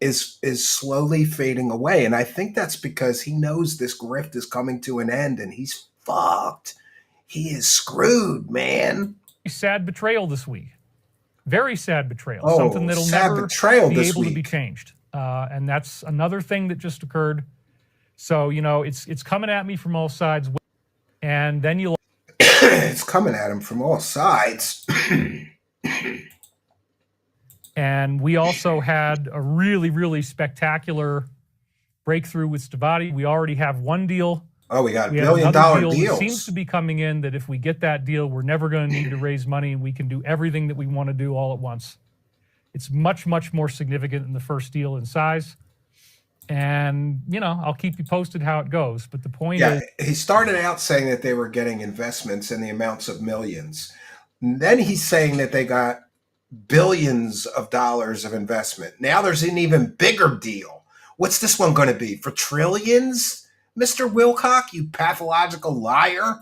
is slowly fading away. And I think that's because he knows this grift is coming to an end and he's fucked. He is screwed, man. sad betrayal this week. Very sad betrayal. Oh, something that'll sad never betrayal be this able to be week. changed. And that's another thing that just occurred. So, you know, it's coming at me from all sides. And then you'll It's coming at him from all sides. And we also had a really spectacular breakthrough with Stavati. We already have one deal. Oh, we got a We have $1 billion another deal deals. that seems to be coming in that if we get that deal, we're never going to need to raise money and we can do everything that we want to do all at once. It's much more significant than the first deal in size. And, you know, I'll keep you posted how it goes. But the point is, he started out saying that they were getting investments in the amounts of millions. And then he's saying that they got billions of dollars of investment. Now there's an even bigger deal. What's this one going to be? For trillions? Mr. Wilcock, you pathological liar.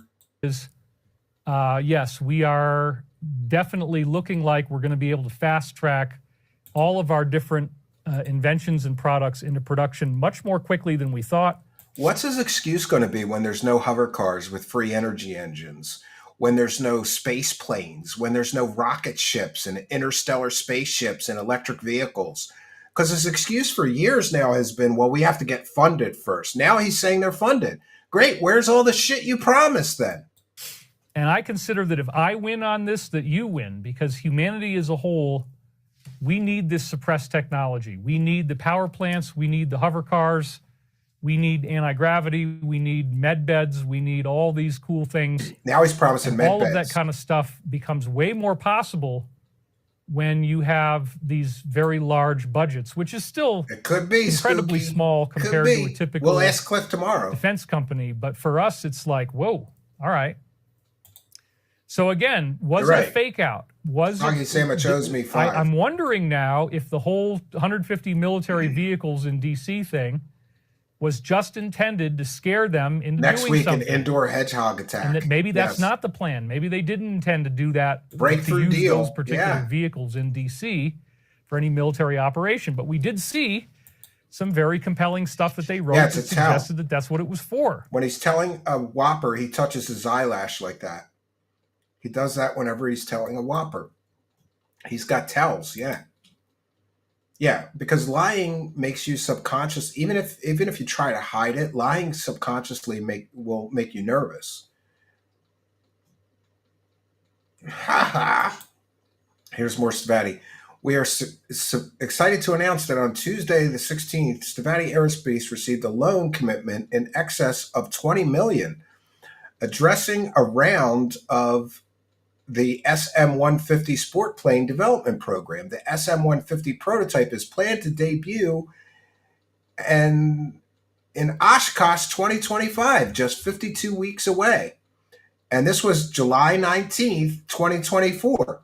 yes, we are definitely looking like we're going to be able to fast track all of our different inventions and products into production much more quickly than we thought. What's his excuse going to be when there's no hover cars with free energy engines? When there's no space planes, when there's no rocket ships and interstellar spaceships and electric vehicles? Because his excuse for years now has been, well, we have to get funded first. Now he's saying they're funded. Great. Where's all the shit you promised then? And I consider that if I win on this, that you win, because humanity as a whole, we need this suppressed technology. We need the power plants. We need the hover cars. We need anti-gravity. We need med beds. We need all these cool things. Now he's promising med all beds. of that kind of stuff becomes way more possible when you have these very large budgets, which is still It could be incredibly spooky. small Could compared be. to a typical We'll ask Cliff tomorrow. defense company. But for us, it's like, whoa, all right. So again, was You're it right. a fake out? Was Foggy it, Sandwich owes me $5. I'm wondering now if the whole 150 military vehicles in DC thing was just intended to scare them into Next doing week, something. an indoor hedgehog attack. And that maybe that's Yes. not the plan. Maybe they didn't intend to do that, Breakthrough to use deal. those particular Yeah. vehicles in DC for any military operation. But we did see some very compelling stuff that they wrote Yeah, it's that a tell. suggested that that's what it was for. When he's telling a whopper, he touches his eyelash like that. He does that whenever he's telling a whopper. He's got tells, yeah. Yeah, because lying makes you subconscious. Even if you try to hide it, lying subconsciously will make you nervous. Ha ha. Here's more Stavati. We are excited to announce that on Tuesday, the 16th, Stavati Aerospace received a loan commitment in excess of $20 million, addressing a round of the SM-150 sport plane development program. The SM-150 prototype is planned to debut in Oshkosh 2025, just 52 weeks away. And this was July 19th, 2024.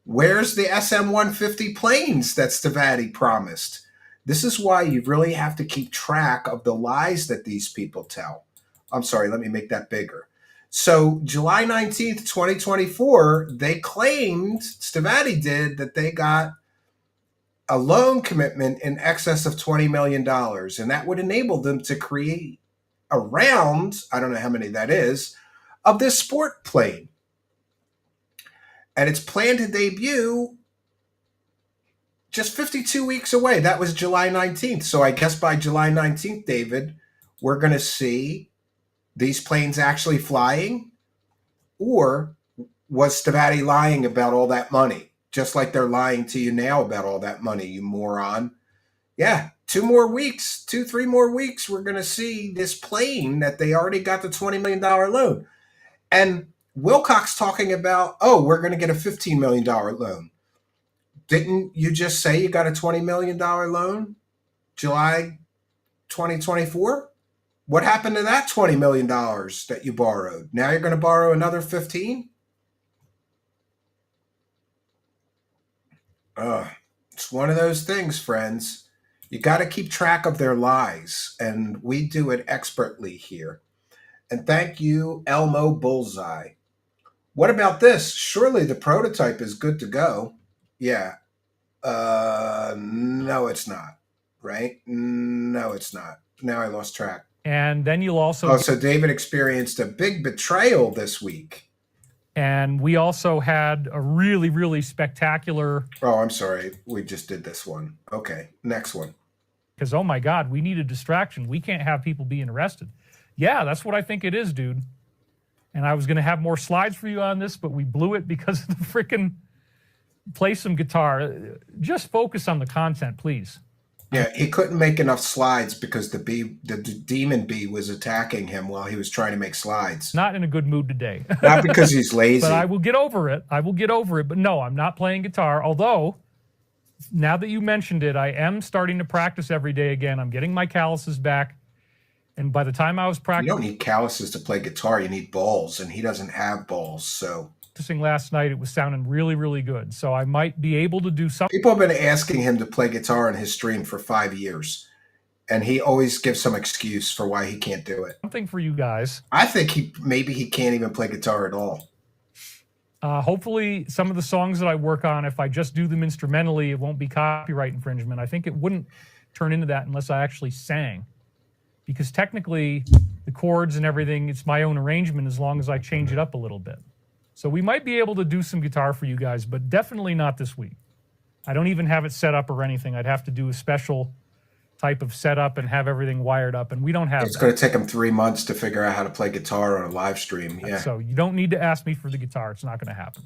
Where's the SM-150 planes that Stavati promised? This is why you really have to keep track of the lies that these people tell. I'm sorry, let me make that bigger. So July 19th, 2024, they claimed, Stavati did, that they got a loan commitment in excess of $20 million. And that would enable them to create a round, I don't know how many that is, of this sport plane. And it's planned to debut just 52 weeks away. That was July 19th. So I guess by July 19th, David, we're going to see these planes actually flying? Or was Stavati lying about all that money? Just like they're lying to you now about all that money, you moron. Yeah, 3 more weeks, we're going to see this plane that they already got the $20 million loan. And Wilcock's talking about, oh, we're going to get a $15 million loan. Didn't you just say you got a $20 million loan? July 2024? What happened to that $20 million that you borrowed? Now you're going to borrow another 15? It's one of those things, friends. You got to keep track of their lies, and we do it expertly here. And thank you, Elmo Bullseye. What about this? Surely the prototype is good to go. Yeah. No, it's not. Right? No, it's not. Now I lost track. And then you'll also... Oh, so David experienced a big betrayal this week. And we also had a really, really spectacular... Oh, I'm sorry. We just did this one. Okay, next one. Because, oh my God, we need a distraction. We can't have people being arrested. Yeah, that's what I think it is, dude. And I was going to have more slides for you on this, but we blew it because of the freaking play some guitar. Just focus on the content, please. Yeah, he couldn't make enough slides because the demon bee was attacking him while he was trying to make slides. Not in a good mood today. Not because he's lazy. But I will get over it. I will get over it. But no, I'm not playing guitar. Although, now that you mentioned it, I am starting to practice every day again. I'm getting my calluses back. And by the time I was practicing... You don't need calluses to play guitar. You need balls, and he doesn't have balls, so... Practicing last night, it was sounding really, really good. So I might be able to do something. People have been asking him to play guitar in his stream for 5 years, and he always gives some excuse for why he can't do it. Something for you guys. I think maybe he can't even play guitar at all. Hopefully, some of the songs that I work on, if I just do them instrumentally, it won't be copyright infringement. I think it wouldn't turn into that unless I actually sang. Because technically, the chords and everything, it's my own arrangement as long as I change it up a little bit. So we might be able to do some guitar for you guys, but definitely not this week. I don't even have it set up or anything. I'd have to do a special type of setup and have everything wired up, and we don't have It's going to take him 3 months to figure out how to play guitar on a live stream. Yeah. So you don't need to ask me for the guitar. It's not going to happen.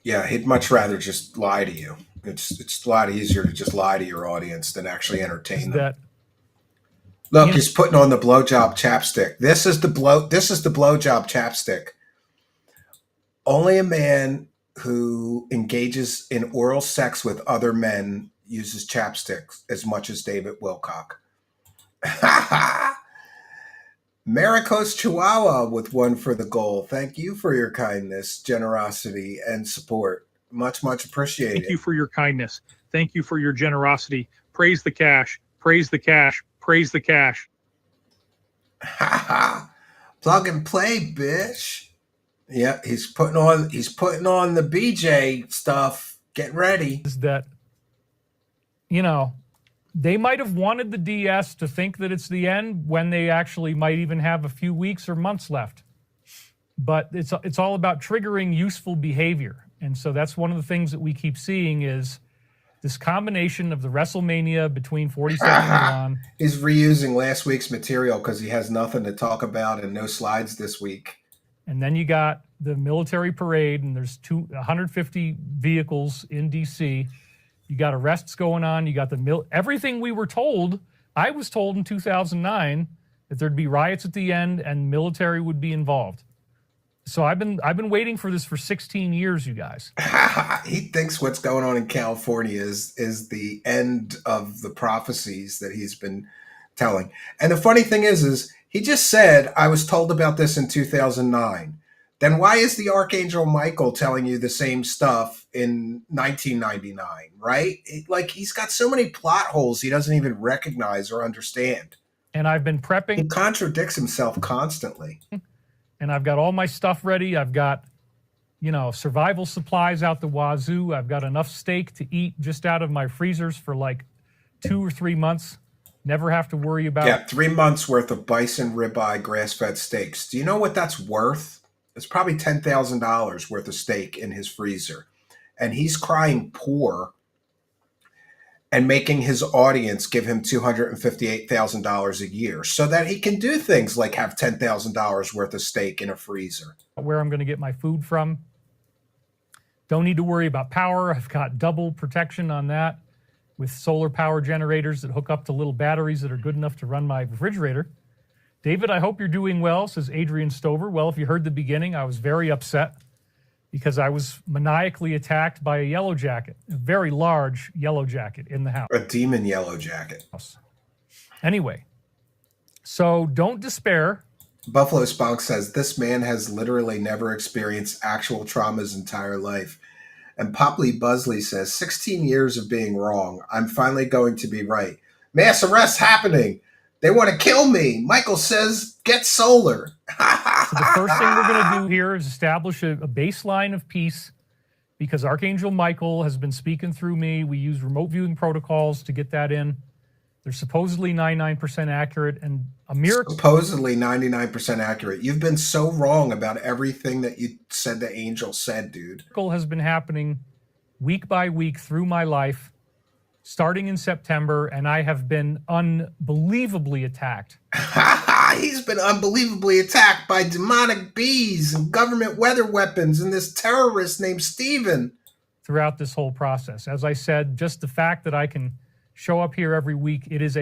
Yeah, he'd much rather just lie to you. It's a lot easier to just lie to your audience than actually entertain them. Look, he's putting on the blowjob chapstick. This is the blowjob chapstick. Only a man who engages in oral sex with other men uses chapstick as much as David Wilcock. Maricos Chihuahua with one for the goal. Thank you for your kindness, generosity, and support. Much, much appreciated. Thank you for your kindness. Thank you for your generosity. Praise the cash. Praise the cash. Praise the cash. Plug and play, bitch. Yeah, he's putting on the BJ stuff. Get ready. Is that, you know, they might have wanted the DS to think that it's the end when they actually might even have a few weeks or months left. But it's all about triggering useful behavior. And so that's one of the things that we keep seeing is this combination of the WrestleMania between 47 and Milan. He's reusing last week's material because he has nothing to talk about and no slides this week. And then you got the military parade, and there's 150 vehicles in D.C. You got arrests going on. You got everything we were told. I was told in 2009 that there'd be riots at the end and military would be involved. So I've been waiting for this for 16 years, you guys. He thinks what's going on in California is the end of the prophecies that he's been telling. And the funny thing is he just said, I was told about this in 2009. Then why is the Archangel Michael telling you the same stuff in 1999, right? Like, he's got so many plot holes he doesn't even recognize or understand. And I've been prepping. He contradicts himself constantly. And I've got all my stuff ready. I've got, survival supplies out the wazoo. I've got enough steak to eat just out of my freezers for like 2 or 3 months. Never have to worry about. Yeah, 3 months worth of bison ribeye grass-fed steaks. Do you know what that's worth? It's probably $10,000 worth of steak in his freezer. And he's crying poor and making his audience give him $258,000 a year so that he can do things like have $10,000 worth of steak in a freezer. Where I'm going to get my food from. Don't need to worry about power. I've got double protection on that with solar power generators that hook up to little batteries that are good enough to run my refrigerator. David, I hope you're doing well, says Adrian Stover. Well, if you heard the beginning, I was very upset because I was maniacally attacked by a yellowjacket, a very large yellowjacket in the house. A demon yellowjacket. Anyway, so don't despair. Buffalo Spunk says, this man has literally never experienced actual trauma his entire life. And Popley Buzzley says, 16 years of being wrong. I'm finally going to be right. Mass arrests happening. They want to kill me. Michael says, get solar. So the first thing we're going to do here is establish a baseline of peace because Archangel Michael has been speaking through me. We use remote viewing protocols to get that in. They're supposedly 99% accurate, and a miracle. Supposedly 99% accurate. You've been so wrong about everything that you said the angel said, dude. Miracle has been happening week by week through my life, starting in September, and I have been unbelievably attacked. He's been unbelievably attacked by demonic bees and government weather weapons and this terrorist named Steven. Throughout this whole process. As I said, just the fact that I can show up here every week, it is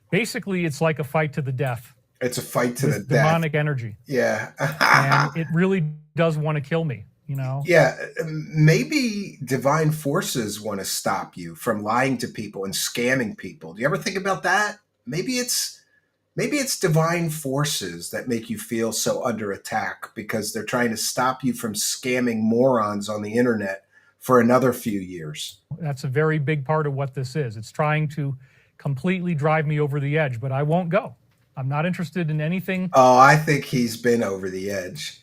basically it's like a fight to the death. It's a fight to the death. Demonic energy. Yeah. And it really does want to kill me, you know? Yeah. Maybe divine forces want to stop you from lying to people and scamming people. Do you ever think about that? Maybe it's divine forces that make you feel so under attack because they're trying to stop you from scamming morons on the internet for another few years. That's a very big part of what this is. It's trying to completely drive me over the edge, but I won't go. I'm not interested in anything. Oh, I think he's been over the edge.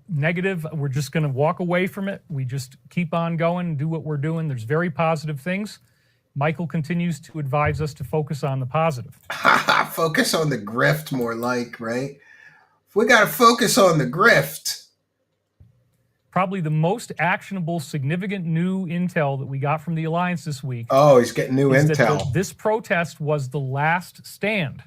Negative. We're just going to walk away from it. We just keep on going and do what we're doing. There's very positive things. Michael continues to advise us to focus on the positive. Focus on the grift, more like, right? We got to focus on the grift. Probably the most actionable, significant new intel that we got from the Alliance this week. Oh, he's getting new intel. That this protest was the last stand.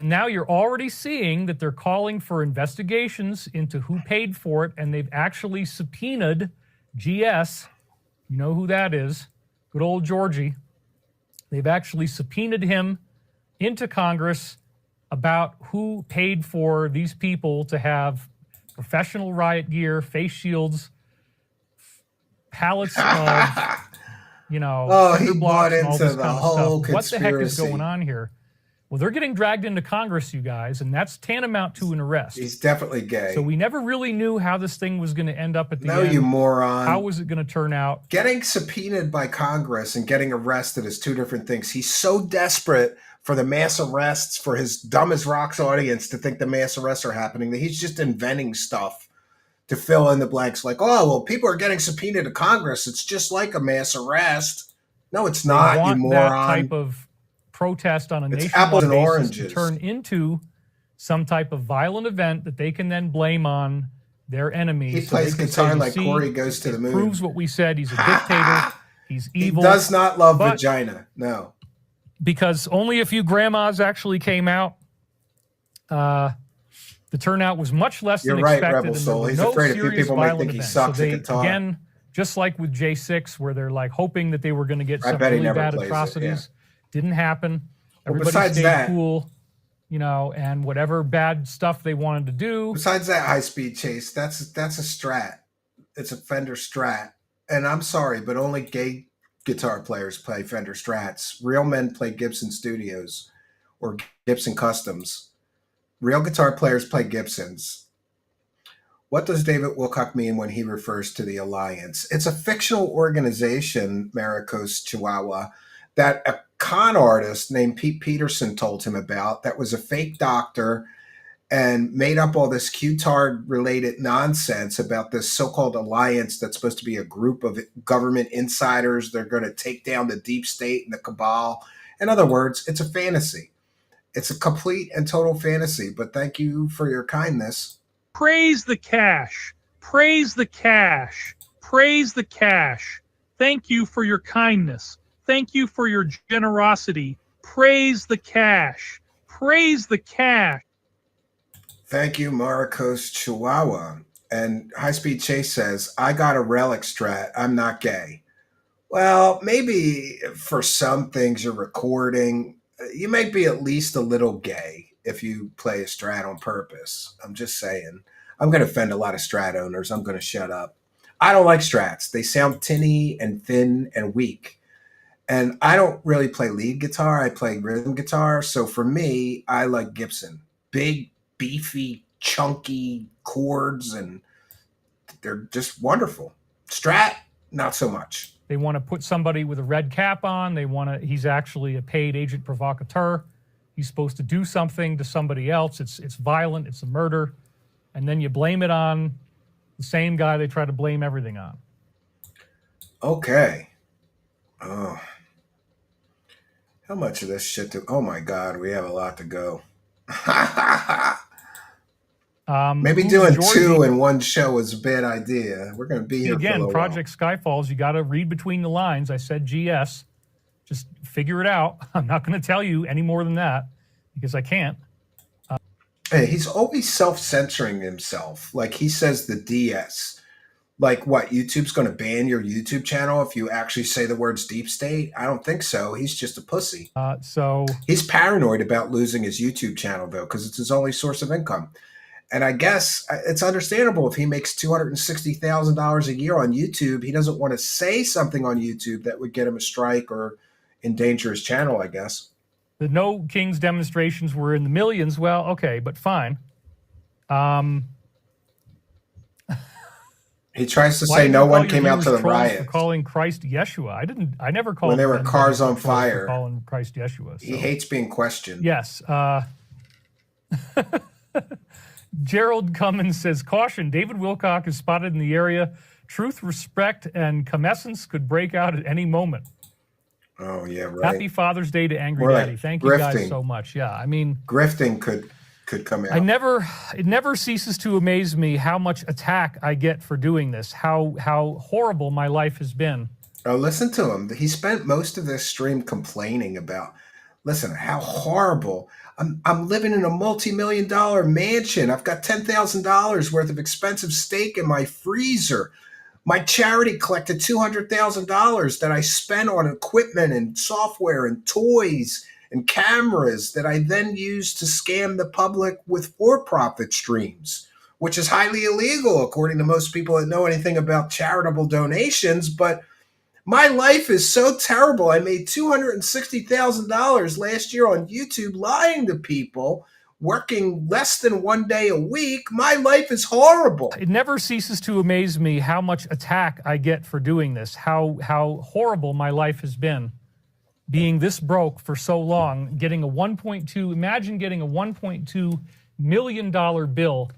Now you're already seeing that they're calling for investigations into who paid for it, and they've actually subpoenaed GS. You know who that is. Good old Georgie. They've actually subpoenaed him into Congress about who paid for these people to have professional riot gear, face shields, pallets of, he bought into the whole conspiracy. What the heck is going on here? Well, they're getting dragged into Congress, you guys, and that's tantamount to an arrest. He's definitely gay. So we never really knew how this thing was going to end up at the end. No, you moron. How was it going to turn out? Getting subpoenaed by Congress and getting arrested is two different things. He's so desperate for the mass arrests, for his dumb as rocks audience to think the mass arrests are happening, that he's just inventing stuff to fill in the blanks. Like, oh, well, people are getting subpoenaed to Congress. It's just like a mass arrest. No, it's not, you moron. That type of protest on a nationwide basis to turn into some type of violent event that they can then blame on their enemies. He plays guitar like Corey Goes to the Moon. Proves what we said. He's a dictator. He's evil. He does not love vagina. No. Because only a few grandmas actually came out. The turnout was much less than expected. You're right, Rebel Soul. He's afraid a few people might think he sucks at guitar. Again, just like with J6, where they're like hoping that they were going to get some really bad atrocities. Didn't happen. Everybody stayed cool, and whatever bad stuff they wanted to do. Besides that high-speed chase, that's a Strat. It's a Fender Strat. And I'm sorry, but only gay guitar players play Fender Strats. Real men play Gibson Studios or Gibson Customs. Real guitar players play Gibsons. What does David Wilcock mean when he refers to the Alliance? It's a fictional organization, Maricos Chihuahua, that a con artist named Pete Peterson told him about, that was a fake doctor and made up all this Q-tard-related nonsense about this so-called alliance that's supposed to be a group of government insiders. They're going to take down the deep state and the cabal. In other words, it's a fantasy. It's a complete and total fantasy, but thank you for your kindness. Praise the cash. Praise the cash. Praise the cash. Thank you for your kindness. Thank you for your generosity. Praise the cash. Praise the cash. Thank you, Maricos Chihuahua. And High Speed Chase says, I got a relic Strat. I'm not gay. Well, maybe for some things you're recording You might be at least a little gay if you play a strat on purpose. I'm just saying. I'm going to offend a lot of strat owners. I'm going to shut up. I don't like strats. They sound tinny and thin and weak. And I don't really play lead guitar. I play rhythm guitar. So for me, I like Gibson. Big, beefy, chunky chords, and they're just wonderful. Strat, not so much. They want to put somebody with a red cap on. He's actually a paid agent provocateur. He's supposed to do something to somebody else. It's violent. It's a murder. And then you blame it on the same guy they try to blame everything on. Okay. Oh. How much of this shit do... Oh, my God. We have a lot to go. Maybe doing two in one show is a bad idea. We're going to be here again, for a Project Skyfalls, you got to read between the lines. I said GS. Just figure it out. I'm not going to tell you any more than that because I can't. Hey, he's always self-censoring himself. Like he says the DS. Like what, YouTube's going to ban your YouTube channel if you actually say the words deep state? I don't think so. He's just a pussy. So he's paranoid about losing his YouTube channel, though, because it's his only source of income. And I guess it's understandable if he makes $260,000 a year on YouTube. He doesn't want to say something on YouTube that would get him a strike or endanger his channel, I guess. The No Kings demonstrations were in the millions. Well, okay, but fine. He tries to say no one came out to the riot. For calling Christ Yeshua. I never called when there were cars on fire. Calling Christ Yeshua. So. He hates being questioned. Yes. Gerald Cummins says, caution, David Wilcock is spotted in the area. Truth, respect, and commescence could break out at any moment. Oh, yeah, right. Happy Father's Day to Angry Daddy. Thank you guys so much. Yeah, I mean... Grifting could come out. It never ceases to amaze me how much attack I get for doing this, how horrible my life has been. Oh, listen to him. He spent most of this stream complaining about, listen, how horrible... I'm living in a multi-million-dollar mansion. I've got $10,000 worth of expensive steak in my freezer. My charity collected $200,000 that I spent on equipment and software and toys and cameras that I then used to scam the public with for-profit streams, which is highly illegal according to most people that know anything about charitable donations. But my life is so terrible. I made $260,000 last year on YouTube lying to people, working less than 1 day a week. My life is horrible. It never ceases to amaze me how much attack I get for doing this, how horrible my life has been, being this broke for so long, getting a imagine getting a $1.2 million bill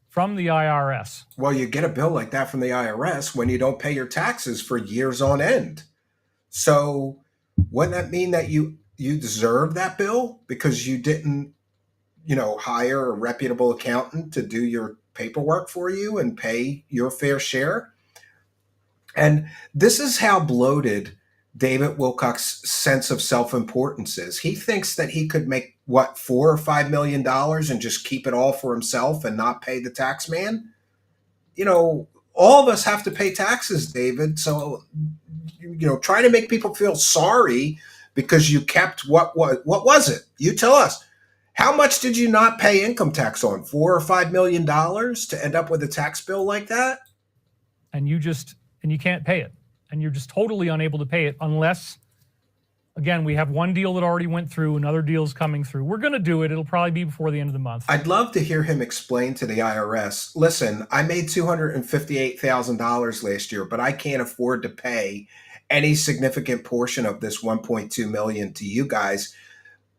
from the IRS. Well, you get a bill like that from the IRS when you don't pay your taxes for years on end. So wouldn't that mean that you deserve that bill because you didn't, hire a reputable accountant to do your paperwork for you and pay your fair share? And this is how bloated David Wilcock's sense of self-importance is. He thinks that he could make, $4 or $5 million and just keep it all for himself and not pay the tax man? All of us have to pay taxes, David. So, trying to make people feel sorry because you kept what was it? You tell us. How much did you not pay income tax on? $4 or $5 million to end up with a tax bill like that? And you can't pay it. And you're just totally unable to pay it unless, again, we have one deal that already went through, another deal's coming through. We're going to do it. It'll probably be before the end of the month. I'd love to hear him explain to the IRS, listen, I made $258,000 last year, but I can't afford to pay any significant portion of this $1.2 million to you guys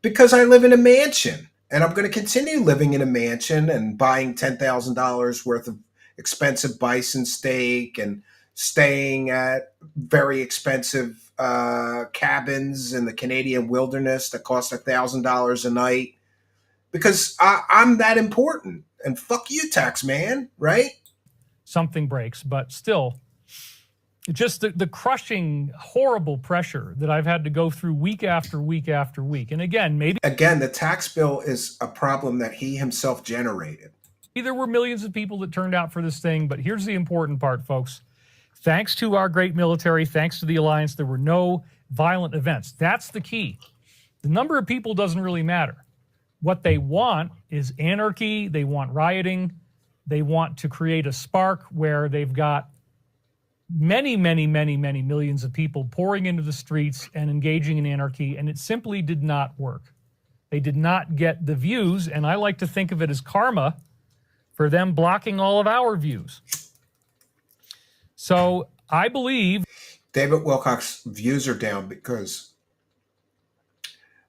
because I live in a mansion. And I'm going to continue living in a mansion and buying $10,000 worth of expensive bison steak and staying at very expensive cabins in the Canadian wilderness that cost $1,000 a night because I'm that important. And fuck you, tax man, right? Something breaks, but still, just the crushing, horrible pressure that I've had to go through week after week after week. And again, the tax bill is a problem that he himself generated. There were millions of people that turned out for this thing, but here's the important part, folks. Thanks to our great military, thanks to the alliance, there were no violent events. That's the key. The number of people doesn't really matter. What they want is anarchy. They want rioting. They want to create a spark where they've got many millions of people pouring into the streets and engaging in anarchy, and it simply did not work. They did not get the views, and I like to think of it as karma for them blocking all of our views. So I believe David Wilcock's views are down because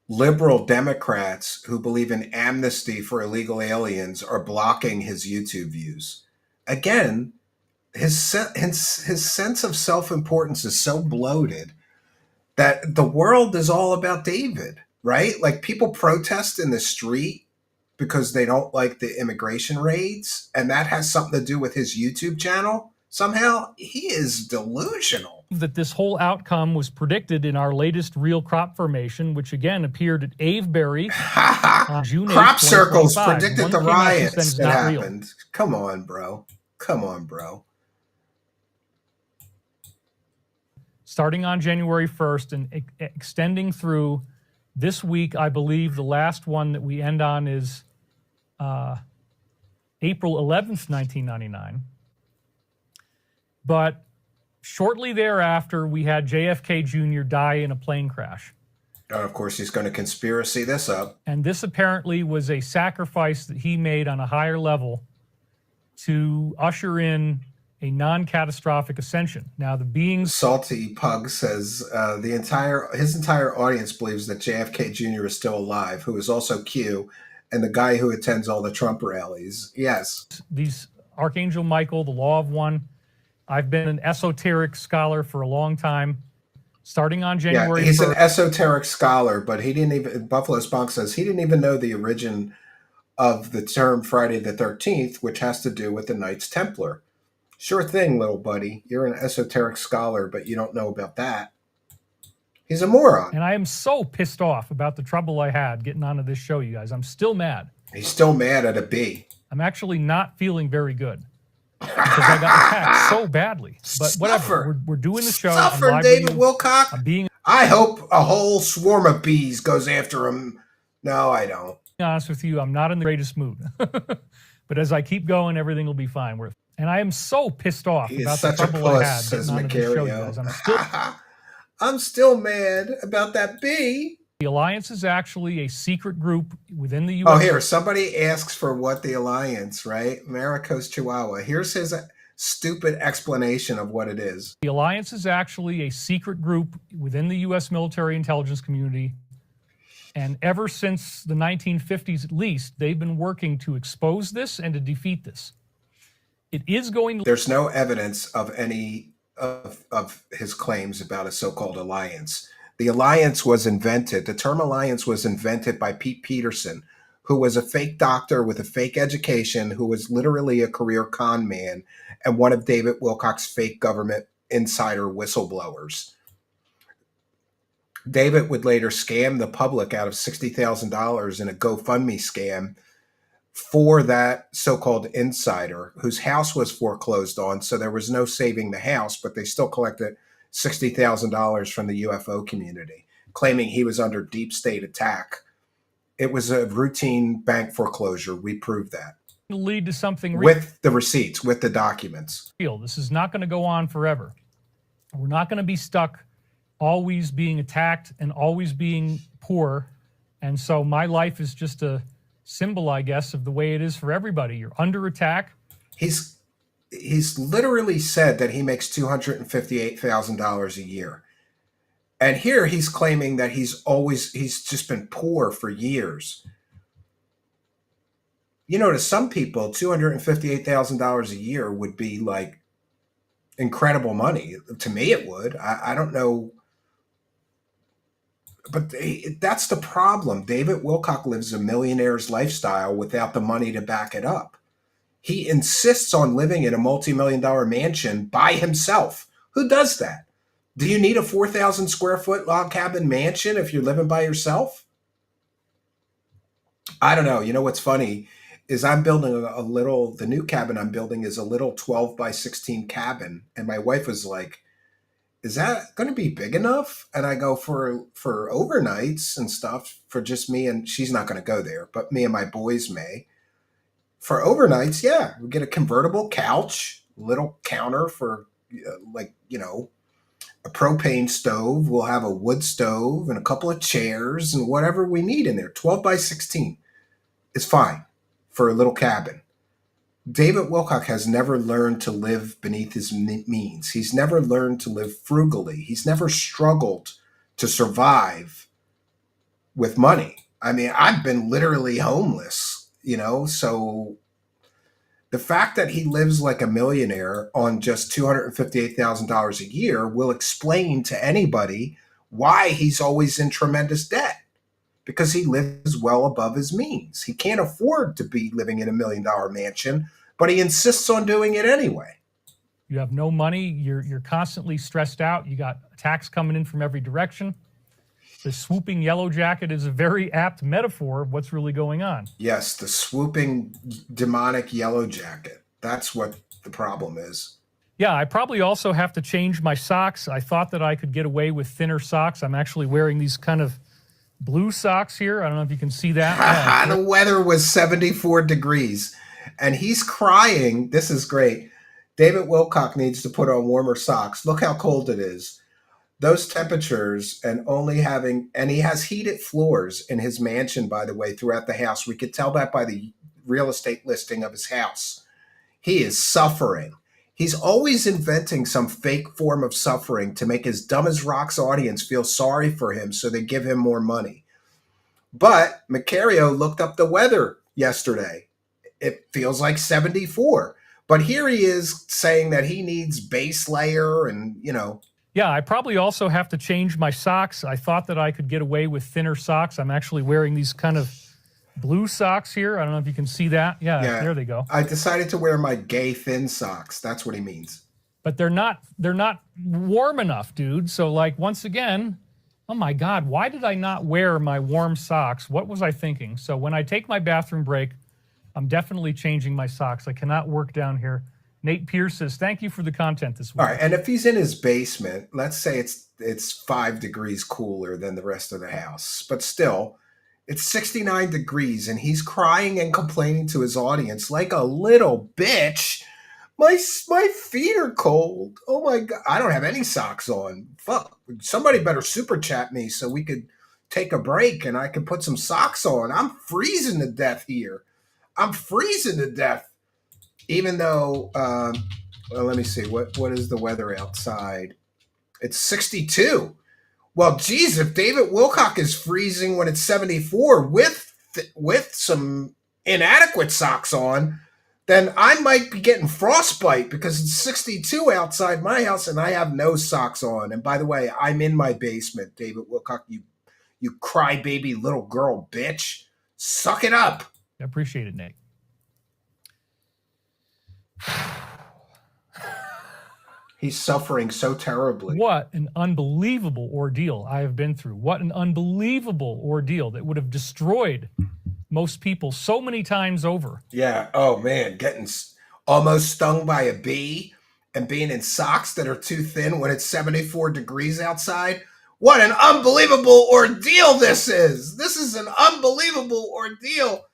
liberal Democrats who believe in amnesty for illegal aliens are blocking his YouTube views. Again, his sense of self-importance is so bloated that the world is all about David, right? Like, people protest in the street because they don't like the immigration raids, and that has something to do with his YouTube channel. Somehow, he is delusional. that this whole outcome was predicted in our latest real crop formation, which again appeared at Avebury on June 8th, Crop circles 2025. predicted One the came out since then, riots it's that not real. happened. Come on, bro. Come on, bro. Starting on January 1st and extending through this week, I believe the last one that we end on is April 11th, 1999. But shortly thereafter, we had JFK Jr. die in a plane crash. And of course, he's going to conspiracy this up. And this apparently was a sacrifice that he made on a higher level to usher in a non-catastrophic ascension. Now, the beings... Salty Pug says his entire audience believes that JFK Jr. is still alive, who is also Q, and the guy who attends all the Trump rallies. Yes. These Archangel Michael, the Law of One. I've been an esoteric scholar for a long time. Starting on January 1st. He's an esoteric scholar, but he didn't even... Buffalo Spunk says he didn't even know the origin of the term Friday the 13th, which has to do with the Knights Templar. Sure thing, little buddy. You're an esoteric scholar, but you don't know about that. He's a moron. And I am so pissed off about the trouble I had getting onto this show, you guys. I'm still mad. He's still mad at a bee. I'm actually not feeling very good because I got attacked so badly. But whatever. We're doing the show. Suffer, David Wilcock. I hope a whole swarm of bees goes after him. No, I don't. To be honest with you, I'm not in the greatest mood. But as I keep going, everything will be fine. And I am so pissed off about the trouble I had getting onto this show, you guys. I'm still mad about that bee. The Alliance is actually a secret group within the U.S. Oh, here, somebody asks for what the Alliance, right? Marico's Chihuahua. Here's his stupid explanation of what it is. The Alliance is actually a secret group within the U.S. military intelligence community. And ever since the 1950s, at least, they've been working to expose this and to defeat this. It is going to... There's no evidence of any of his claims about a so-called alliance. The alliance was invented. The term alliance was invented by Pete Peterson, who was a fake doctor with a fake education, who was literally a career con man and one of David Wilcock's fake government insider whistleblowers. David would later scam the public out of $60,000 in a GoFundMe scam for that so-called insider whose house was foreclosed on. So there was no saving the house, but they still collected $60,000 from the UFO community, claiming he was under deep state attack. It was a routine bank foreclosure. We proved that. Lead to something with the receipts, with the documents. This is not going to go on forever. We're not going to be stuck always being attacked and always being poor. And so my life is just a symbol, I guess, of the way it is for everybody. You're under attack. He's literally said that he makes $258,000 a year. And here he's claiming that he's just been poor for years. You know, to some people, $258,000 a year would be like incredible money. To me, it would. I don't know. But that's the problem. David Wilcock lives a millionaire's lifestyle without the money to back it up. He insists on living in a multi-million-dollar mansion by himself. Who does that? Do you need a 4,000 square foot log cabin mansion if you're living by yourself? I don't know. You know what's funny is I'm building the new cabin I'm building is a little 12 by 16 cabin. And my wife was like, is that going to be big enough? And I go, for overnights and stuff, for just me, and she's not going to go there, but me and my boys may. For overnights, yeah, we get a convertible couch, little counter for like, a propane stove. We'll have a wood stove and a couple of chairs and whatever we need in there. 12 by 16 is fine for a little cabin. David Wilcock has never learned to live beneath his means. He's never learned to live frugally. He's never struggled to survive with money. I mean, I've been literally homeless, so the fact that he lives like a millionaire on just $258,000 a year will explain to anybody why he's always in tremendous debt, because he lives well above his means. He can't afford to be living in $1 million mansion, but he insists on doing it anyway. You have no money. You're constantly stressed out. You got attacks coming in from every direction. The swooping yellow jacket is a very apt metaphor of what's really going on. Yes, the swooping demonic yellow jacket. That's what the problem is. Yeah, I probably also have to change my socks. I thought that I could get away with thinner socks. I'm actually wearing these kind of blue socks here. I don't know if you can see that. Yeah. The weather was 74 degrees, and he's crying. This is great. David Wilcock needs to put on warmer socks. Look how cold it is. Those temperatures, and he has heated floors in his mansion, by the way, throughout the house. We could tell that by the real estate listing of his house. He is suffering. He's always inventing some fake form of suffering to make his dumb as rocks audience feel sorry for him so they give him more money. But Macario looked up the weather yesterday. It feels like 74. But here he is saying that he needs base layer and, Yeah, I probably also have to change my socks. I thought that I could get away with thinner socks. I'm actually wearing these kind of blue socks here. I don't know if you can see that. Yeah, there they go. I decided to wear my gay thin socks. That's what he means. But they're not warm enough, dude. So like, once again, oh my God, why did I not wear my warm socks? What was I thinking? So when I take my bathroom break, I'm definitely changing my socks. I cannot work down here. Nate Pierce says, thank you for the content this week. All right, and if he's in his basement, let's say it's 5 degrees cooler than the rest of the house, but still, it's 69 degrees, and he's crying and complaining to his audience like a little bitch. My feet are cold. Oh my God, I don't have any socks on. Fuck, somebody better super chat me so we could take a break and I can put some socks on. I'm freezing to death here. I'm freezing to death. Even though, let me see, what is the weather outside? It's 62. Well, geez, if David Wilcock is freezing when it's 74 with some inadequate socks on, then I might be getting frostbite because it's 62 outside my house and I have no socks on. And by the way, I'm in my basement, David Wilcock, you crybaby little girl bitch. Suck it up. I appreciate it, Nate. He's suffering so terribly. What an unbelievable ordeal I have been through. What an unbelievable ordeal that would have destroyed most people so many times over. Yeah. Oh, man. Getting almost stung by a bee and being in socks that are too thin when it's 74 degrees outside. What an unbelievable ordeal this is. This is an unbelievable ordeal.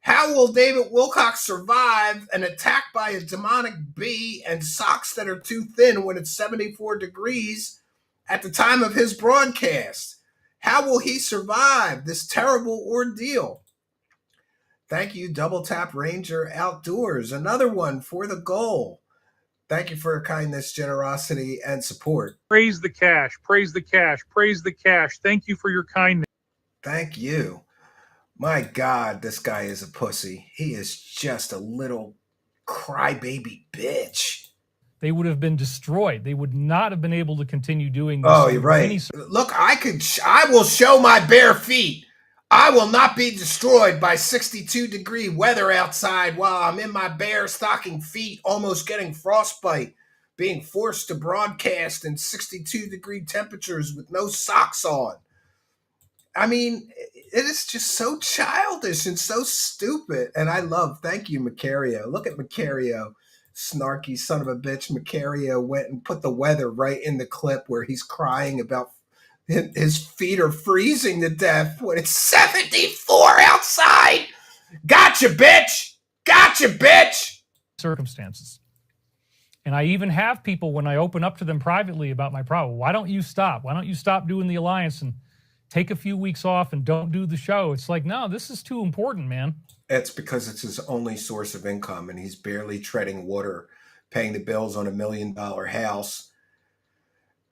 How will David Wilcock survive an attack by a demonic bee and socks that are too thin when it's 74 degrees at the time of his broadcast? How will he survive this terrible ordeal? Thank you, Double Tap Ranger Outdoors. Another one for the goal. Thank you for your kindness, generosity, and support. Praise the cash. Praise the cash. Praise the cash. Thank you for your kindness. Thank you. My God, this guy is a pussy. He is just a little crybaby bitch. They would have been destroyed. They would not have been able to continue doing this. Oh, you're right. Look, I will show my bare feet. I will not be destroyed by 62-degree weather outside while I'm in my bare stocking feet, almost getting frostbite, being forced to broadcast in 62-degree temperatures with no socks on. I mean, it is just so childish and so stupid. And thank you, Macario. Look at Macario. snarky son of a bitch Macario went and put the weather right in the clip where he's crying about his feet are freezing to death when it's 74 outside. Gotcha, bitch. Gotcha, bitch. Circumstances. And I even have people, when I open up to them privately about my problem, why don't you stop? Why don't you stop doing the Alliance and take a few weeks off and don't do the show? It's like, no, this is too important, man. It's because it's his only source of income, and he's barely treading water, paying the bills on $1 million house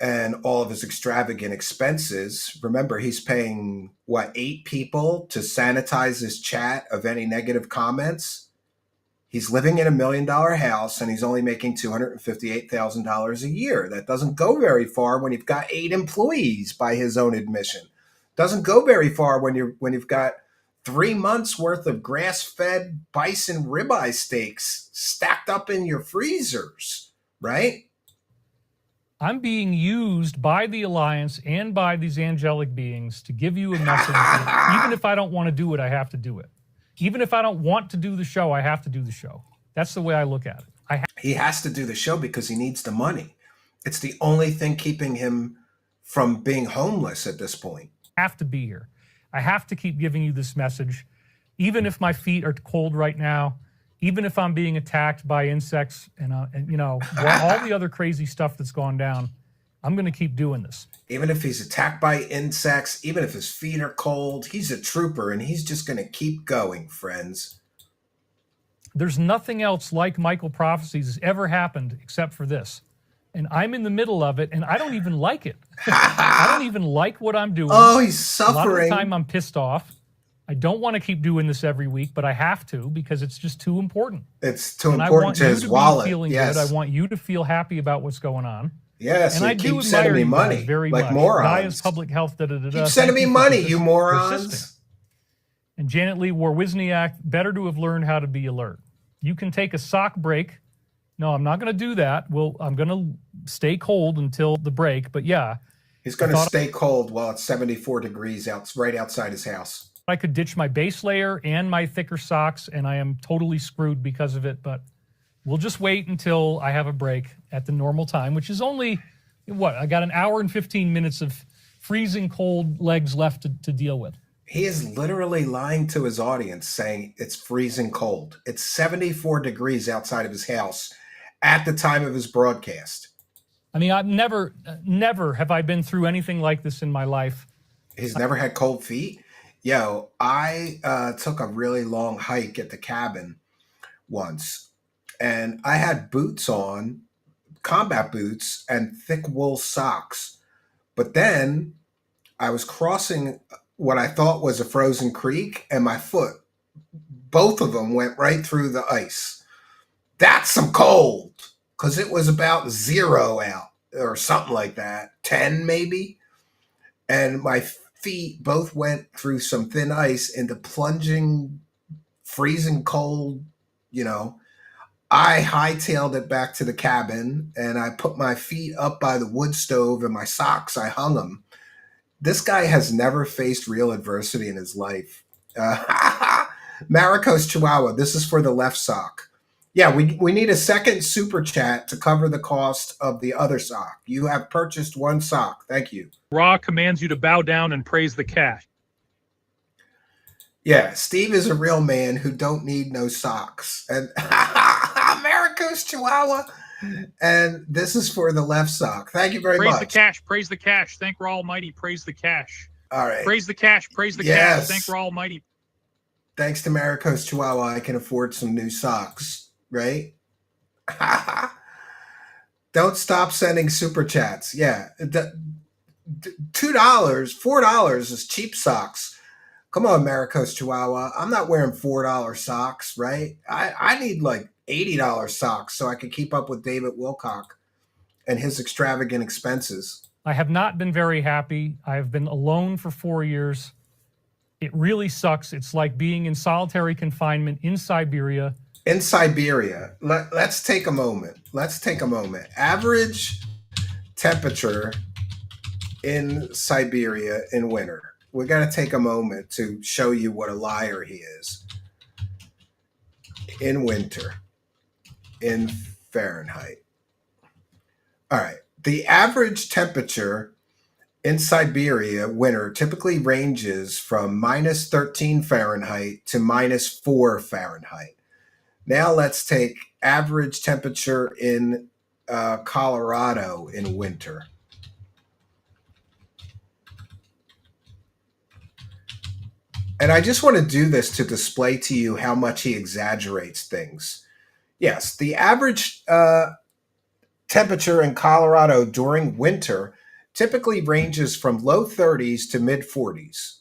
and all of his extravagant expenses. Remember, he's paying, 8 people to sanitize his chat of any negative comments? He's living in $1 million house, and he's only making $258,000 a year. That doesn't go very far when you've got 8 employees, by his own admission. Doesn't go very far when you've got 3 months worth of grass-fed bison ribeye steaks stacked up in your freezers, right? I'm being used by the Alliance and by these angelic beings to give you a message that even if I don't want to do it, I have to do it. Even if I don't want to do the show, I have to do the show. That's the way I look at it. He has to do the show because he needs the money. It's the only thing keeping him from being homeless at this point. I have to be here. I have to keep giving you this message, even if my feet are cold right now, even if I'm being attacked by insects and all the other crazy stuff that's gone down. I'm going to keep doing this. Even if he's attacked by insects, even if his feet are cold, he's a trooper, and he's just going to keep going, friends. There's nothing else like Michael Prophecies has ever happened except for this. And I'm in the middle of it, and I don't even like it. I don't even like what I'm doing. Oh, he's suffering. A lot of the time I'm pissed off. I don't want to keep doing this every week, but I have to because it's just too important. It's too important to his wallet. Feeling yes. good. I want you to feel happy about what's going on. Yes, and I keep sending me money very like much. morons. Gaia's public health. Keep sending me money, you morons. And Janet Lee Wawrzyniak, better to have learned how to be alert. You can take a sock break. No, I'm not going to do that. I'm going to stay cold until the break. But yeah, he's going to stay cold while it's 74 degrees right outside his house. I could ditch my base layer and my thicker socks, and I am totally screwed because of it. But we'll just wait until I have a break at the normal time, which is only, I got an hour and 15 minutes of freezing cold legs left to deal with. He is literally lying to his audience saying it's freezing cold. It's 74 degrees outside of his house at the time of his broadcast. I mean, I've never have I been through anything like this in my life. He's never had cold feet? Yo, I took a really long hike at the cabin once, and I had boots on, combat boots, and thick wool socks. But then I was crossing what I thought was a frozen creek, and my foot, both of them went right through the ice. That's some cold, because it was about 0 out or something like that, 10 maybe. And my feet both went through some thin ice into plunging, freezing cold, I hightailed it back to the cabin, and I put my feet up by the wood stove, and my socks, I hung them. This guy has never faced real adversity in his life. Maricos Chihuahua, this is for the left sock. Yeah, we need a second super chat to cover the cost of the other sock. You have purchased one sock. Thank you. Ra commands you to bow down and praise the cash. Yeah, Steve is a real man who don't need no socks. And Maricos Chihuahua. And this is for the left sock. Thank you very much. Praise the cash. Praise the cash. Thank Ra Almighty. Praise the cash. All right. Praise the cash. Praise the cash. Thank Ra Almighty. Thanks to Maricos Chihuahua, I can afford some new socks. Right? Don't stop sending super chats. Yeah. $2, $4 is cheap socks. Come on, Maricos Chihuahua. I'm not wearing $4 socks, right? I need like $80 socks so I can keep up with David Wilcock and his extravagant expenses. I have not been very happy. I have been alone for 4 years. It really sucks. It's like being in solitary confinement in Siberia. In Siberia, let's take a moment. Average temperature in Siberia in winter. We got to take a moment to show you what a liar he is. In winter, in Fahrenheit. All right. The average temperature in Siberia winter typically ranges from minus 13 Fahrenheit to minus 4 Fahrenheit. Now let's take average temperature in Colorado in winter. And I just want to do this to display to you how much he exaggerates things. Yes, the average temperature in Colorado during winter typically ranges from low 30s to mid 40s.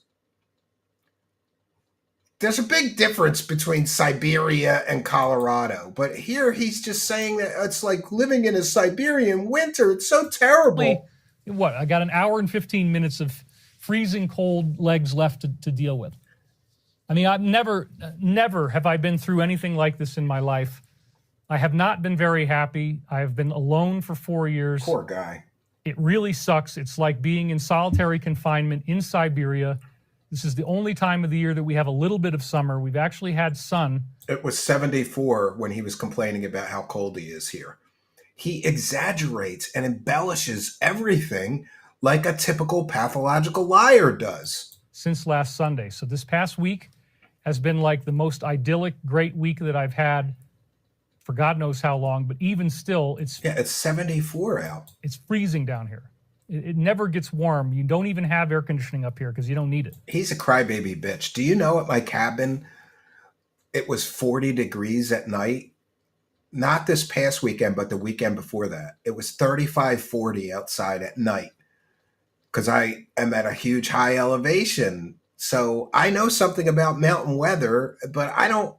There's a big difference between Siberia and Colorado, but here he's just saying that it's like living in a Siberian winter. It's so terrible. What? I got an hour and 15 minutes of freezing cold legs left to deal with. I mean, I've never have I been through anything like this in my life. I have not been very happy. I have been alone for 4 years. Poor guy. It really sucks. It's like being in solitary confinement in Siberia. This is the only time of the year that we have a little bit of summer. We've actually had sun. It was 74 when he was complaining about how cold he is here. He exaggerates and embellishes everything like a typical pathological liar does. Since last Sunday. So this past week has been like the most idyllic, great week that I've had for God knows how long. But even still, it's 74 out. It's freezing down here. It never gets warm. You don't even have air conditioning up here because you don't need it. He's a crybaby bitch. Do you know at my cabin, it was 40 degrees at night? Not this past weekend, but the weekend before that. It was 35, 40 outside at night because I am at a huge high elevation. So I know something about mountain weather, but I don't.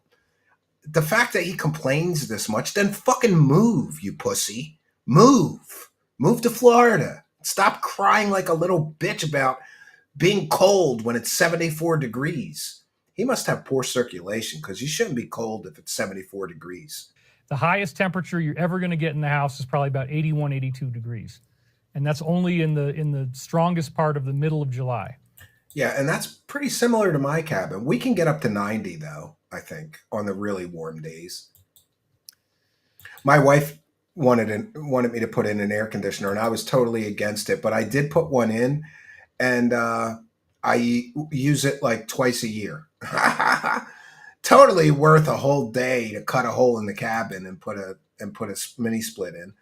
The fact that he complains this much, then fucking move, you pussy. Move. Move to Florida. Stop crying like a little bitch about being cold when it's 74 degrees. He must have poor circulation because you shouldn't be cold if it's 74 degrees. The highest temperature you're ever going to get in the house is probably about 81, 82 degrees. And that's only in the strongest part of the middle of July. Yeah, and that's pretty similar to my cabin. We can get up to 90, though, I think, on the really warm days. My wife wanted me to put in an air conditioner, and I was totally against it. But I did put one in, and I use it like twice a year. Totally worth a whole day to cut a hole in the cabin and put a mini split in.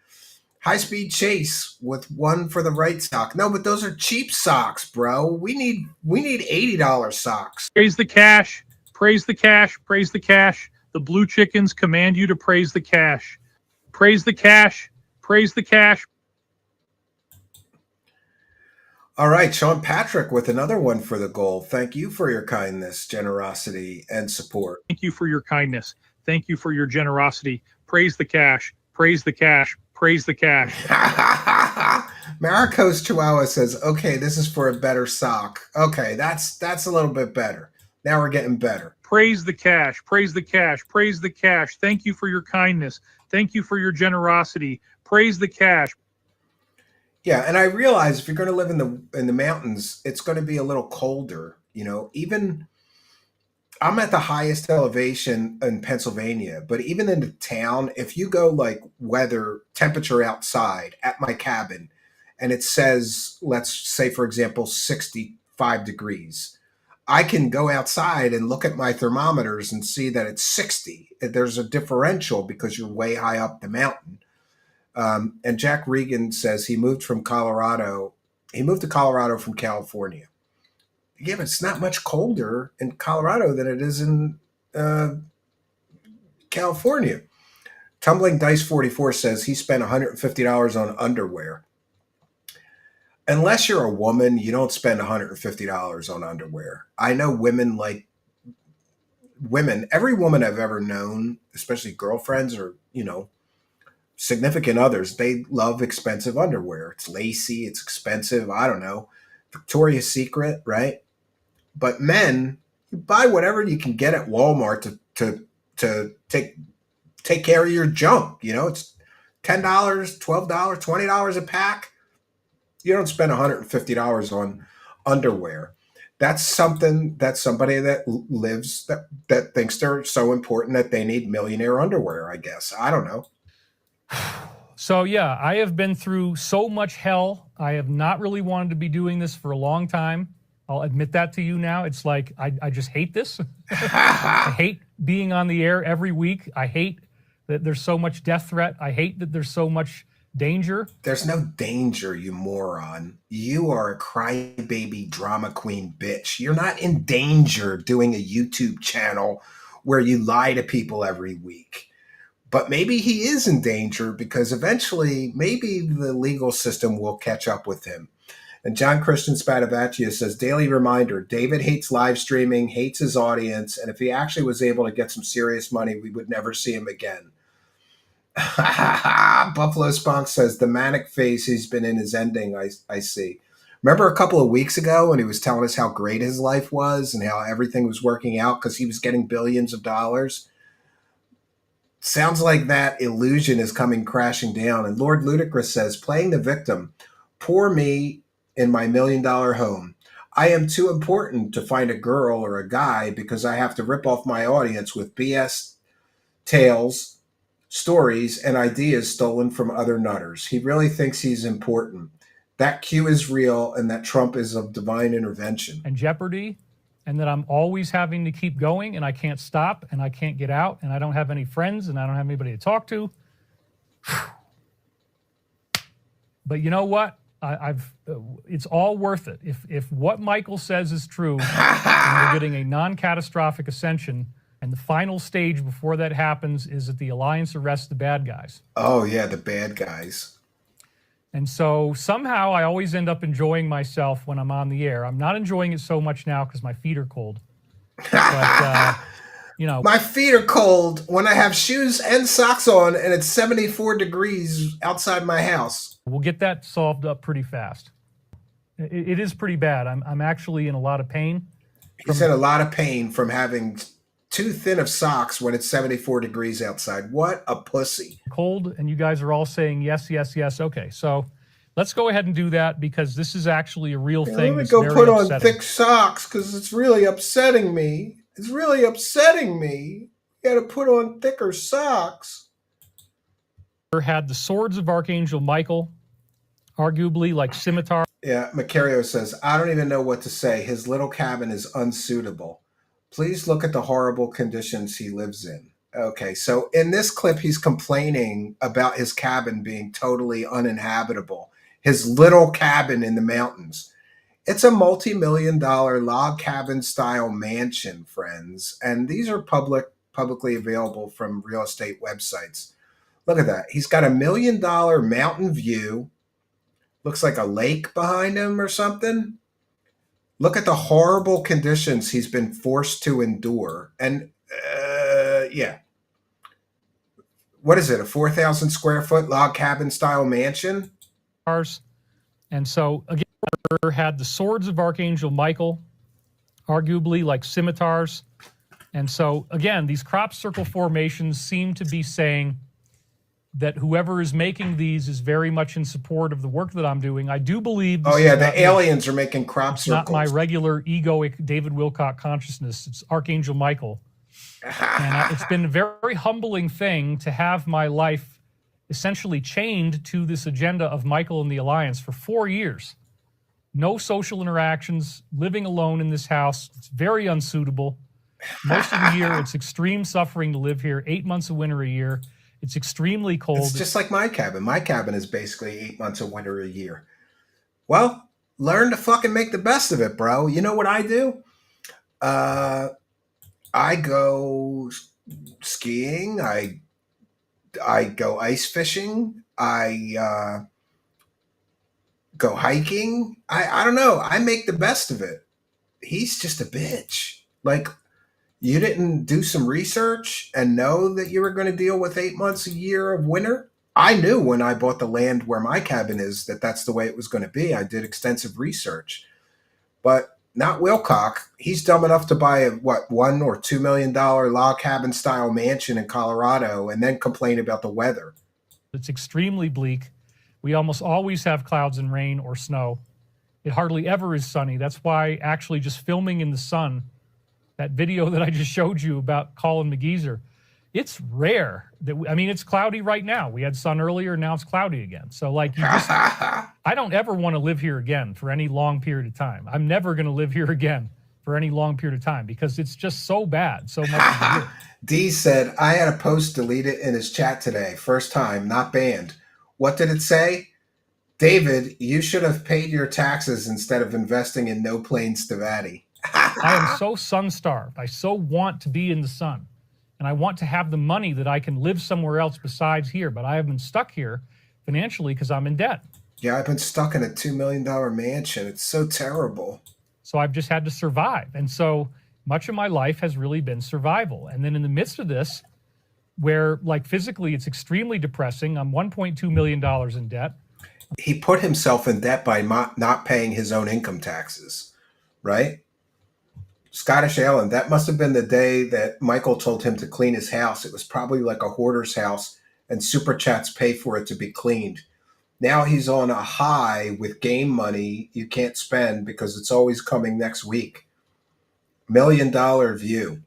High-speed chase with one for the right sock. No, but those are cheap socks, bro. We need $80 socks. Praise the cash. Praise the cash. Praise the cash. The blue chickens command you to praise the cash. Praise the cash. Praise the cash. All right, Sean Patrick with another one for the goal. Thank you for your kindness, generosity, and support. Thank you for your kindness. Thank you for your generosity. Praise the cash. Praise the cash. Praise the cash. Maricos Chihuahua says, okay, this is for a better sock. Okay, that's a little bit better. Now we're getting better. Praise the cash. Praise the cash. Praise the cash. Thank you for your kindness. Thank you for your generosity. Praise the cash. Yeah, and I realize if you're going to live in the mountains, it's going to be a little colder. You know, even I'm at the highest elevation in Pennsylvania, but even in the town, if you go like weather temperature outside at my cabin, and it says, let's say, for example, 65 degrees, I can go outside and look at my thermometers and see that it's 60. There's a differential because you're way high up the mountain. And Jack Regan says he moved to Colorado from California. Yeah, but it's not much colder in Colorado than it is in California. Tumbling Dice 44 says he spent $150 on underwear. Unless you're a woman, you don't spend $150 on underwear. I know women, every woman I've ever known, especially girlfriends or, significant others, they love expensive underwear. It's lacy, it's expensive. I don't know. Victoria's Secret, right? But men, you buy whatever you can get at Walmart to take care of your junk. It's $10, $12, $20 a pack. You don't spend $150 on underwear. That's something that somebody that lives that thinks they're so important that they need millionaire underwear, I guess. I don't know. So yeah, I have been through so much hell. I have not really wanted to be doing this for a long time. I'll admit that to you now. It's like I just hate this. I hate being on the air every week. I hate that there's so much death threat. I hate that there's so much danger. There's no danger, you moron. You are a crybaby drama queen bitch. You're not in danger doing a YouTube channel where you lie to people every week. But maybe he is in danger because eventually maybe the legal system will catch up with him. And John Christian Spadavaccia says, daily reminder, David hates live streaming, hates his audience, and if he actually was able to get some serious money, we would never see him again. Buffalo Spunk says, the manic phase he's been in is ending, I see. Remember a couple of weeks ago when he was telling us how great his life was and how everything was working out because he was getting billions of dollars? Sounds like that illusion is coming crashing down. And Lord Ludicrous says, playing the victim, poor me in my $1 million home. I am too important to find a girl or a guy because I have to rip off my audience with BS tales, stories, and ideas stolen from other nutters. He really thinks he's important. That Q is real and that Trump is of divine intervention. And jeopardy, and that I'm always having to keep going and I can't stop and I can't get out and I don't have any friends and I don't have anybody to talk to. But you know what? It's all worth it. If what Michael says is true, and we're getting a non-catastrophic ascension, and the final stage before that happens is that the Alliance arrests the bad guys. Oh, yeah, the bad guys. And so somehow I always end up enjoying myself when I'm on the air. I'm not enjoying it so much now because my feet are cold. But, my feet are cold when I have shoes and socks on and it's 74 degrees outside my house. We'll get that solved up pretty fast. It is pretty bad. I'm actually in a lot of pain. He's in a lot of pain from having too thin of socks when it's 74 degrees outside. What a pussy. Cold, and you guys are all saying yes, yes, yes. Okay, so let's go ahead and do that because this is actually a real thing. Let me go put on thick socks because it's really upsetting me. It's really upsetting me. You got to put on thicker socks. Had the swords of Archangel Michael, arguably like scimitar. Yeah, Macario says, I don't even know what to say. His little cabin is unsuitable. Please look at the horrible conditions he lives in. Okay, so in this clip, he's complaining about his cabin being totally uninhabitable. His little cabin in the mountains. It's a multi-million-dollar log cabin style mansion, friends. And these are publicly available from real estate websites. Look at that. He's got $1 million mountain view. Looks like a lake behind him or something. Look at the horrible conditions he's been forced to endure. And, yeah. What is it, a 4,000 square foot log cabin style mansion? And so, again, had the swords of Archangel Michael, arguably like scimitars. And so, again, these crop circle formations seem to be saying that whoever is making these is very much in support of the work that I'm doing. I do believe. Oh yeah, the aliens are making crop circles. Not my regular egoic David Wilcock consciousness. It's Archangel Michael, and it's been a very humbling thing to have my life essentially chained to this agenda of Michael and the Alliance for 4 years. No social interactions, living alone in this house. It's very unsuitable. Most of the year, it's extreme suffering to live here. 8 months of winter a year. It's extremely cold. It's just like my cabin. My cabin is basically 8 months of winter a year. Well, learn to fucking make the best of it, bro. You know what I do? I go skiing. I go ice fishing. I go hiking. I don't know. I make the best of it. He's just a bitch. Like, you didn't do some research and know that you were going to deal with 8 months a year of winter? I knew when I bought the land where my cabin is that that's the way it was going to be. I did extensive research. But not Wilcock. He's dumb enough to buy a, $1 or $2 million log cabin style mansion in Colorado and then complain about the weather. It's extremely bleak. We almost always have clouds and rain or snow. It hardly ever is sunny. That's why actually just filming in the sun, that video that I just showed you about Colin McGeezer, it's rare that it's cloudy right now. We had sun earlier, now it's cloudy again. So like I don't ever want to live here again for any long period of time. I'm never going to live here again for any long period of time because it's just so bad, so much of the year. D said, I had a post deleted in his chat today. First time, not banned. What did it say? David, you should have paid your taxes instead of investing in No Plane Stavati. I am so sun-starved. I so want to be in the sun. And I want to have the money that I can live somewhere else besides here. But I have been stuck here financially because I'm in debt. Yeah, I've been stuck in a $2 million mansion. It's so terrible. So I've just had to survive. And so much of my life has really been survival. And then in the midst of this, where like physically it's extremely depressing, I'm $1.2 million in debt. He put himself in debt by not paying his own income taxes, right? Scottish Airlines, that must have been the day that Michael told him to clean his house. It was probably like a hoarder's house, and Super Chats pay for it to be cleaned. Now he's on a high with game money you can't spend because it's always coming next week. $1 million view.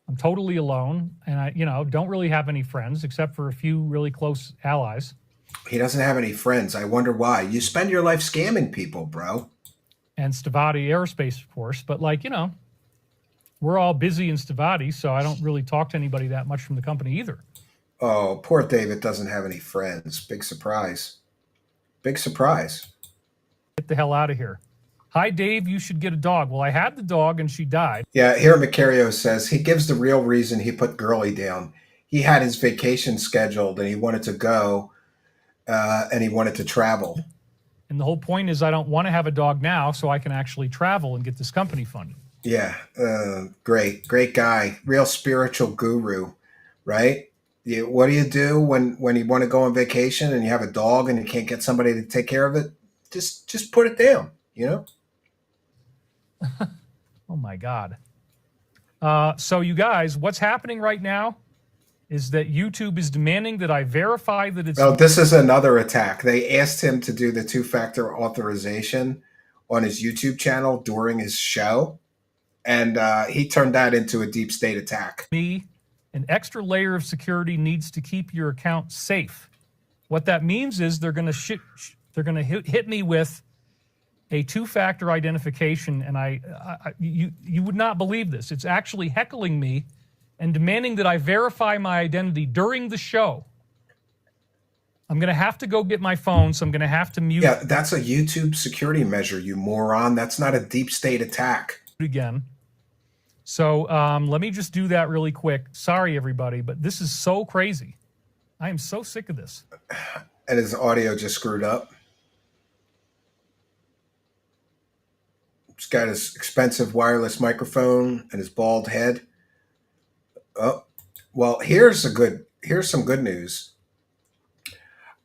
I'm totally alone, and I, don't really have any friends except for a few really close allies. He doesn't have any friends. I wonder why. You spend your life scamming people, bro. And Stavati Aerospace, of course, but we're all busy in Stavati, so I don't really talk to anybody that much from the company either. Oh, poor David doesn't have any friends. Big surprise. Big surprise. Get the hell out of here. Hi, Dave, you should get a dog. Well, I had the dog and she died. Yeah, here Macario says he gives the real reason he put Girly down. He had his vacation scheduled and he wanted to go and he wanted to travel. And the whole point is I don't want to have a dog now so I can actually travel and get this company funded. Yeah, great guy. Real spiritual guru, right? What do you do when you want to go on vacation and you have a dog and you can't get somebody to take care of it? Just put it down, Oh, my God. So, you guys, what's happening right now is that YouTube is demanding that I verify that it's... Oh, this is another attack. They asked him to do the two-factor authorization on his YouTube channel during his show, and he turned that into a deep state attack. An extra layer of security needs to keep your account safe. What that means is they're going to hit me with a two-factor identification, and you would not believe this. It's actually heckling me and demanding that I verify my identity during the show. I'm going to have to go get my phone, so I'm going to have to mute. Yeah, that's a YouTube security measure, you moron. That's not a deep state attack. Again. So let me just do that really quick. Sorry, everybody, but this is so crazy. I am so sick of this. And his audio just screwed up. He's got his expensive wireless microphone and his bald head. Oh, well, here's some good news.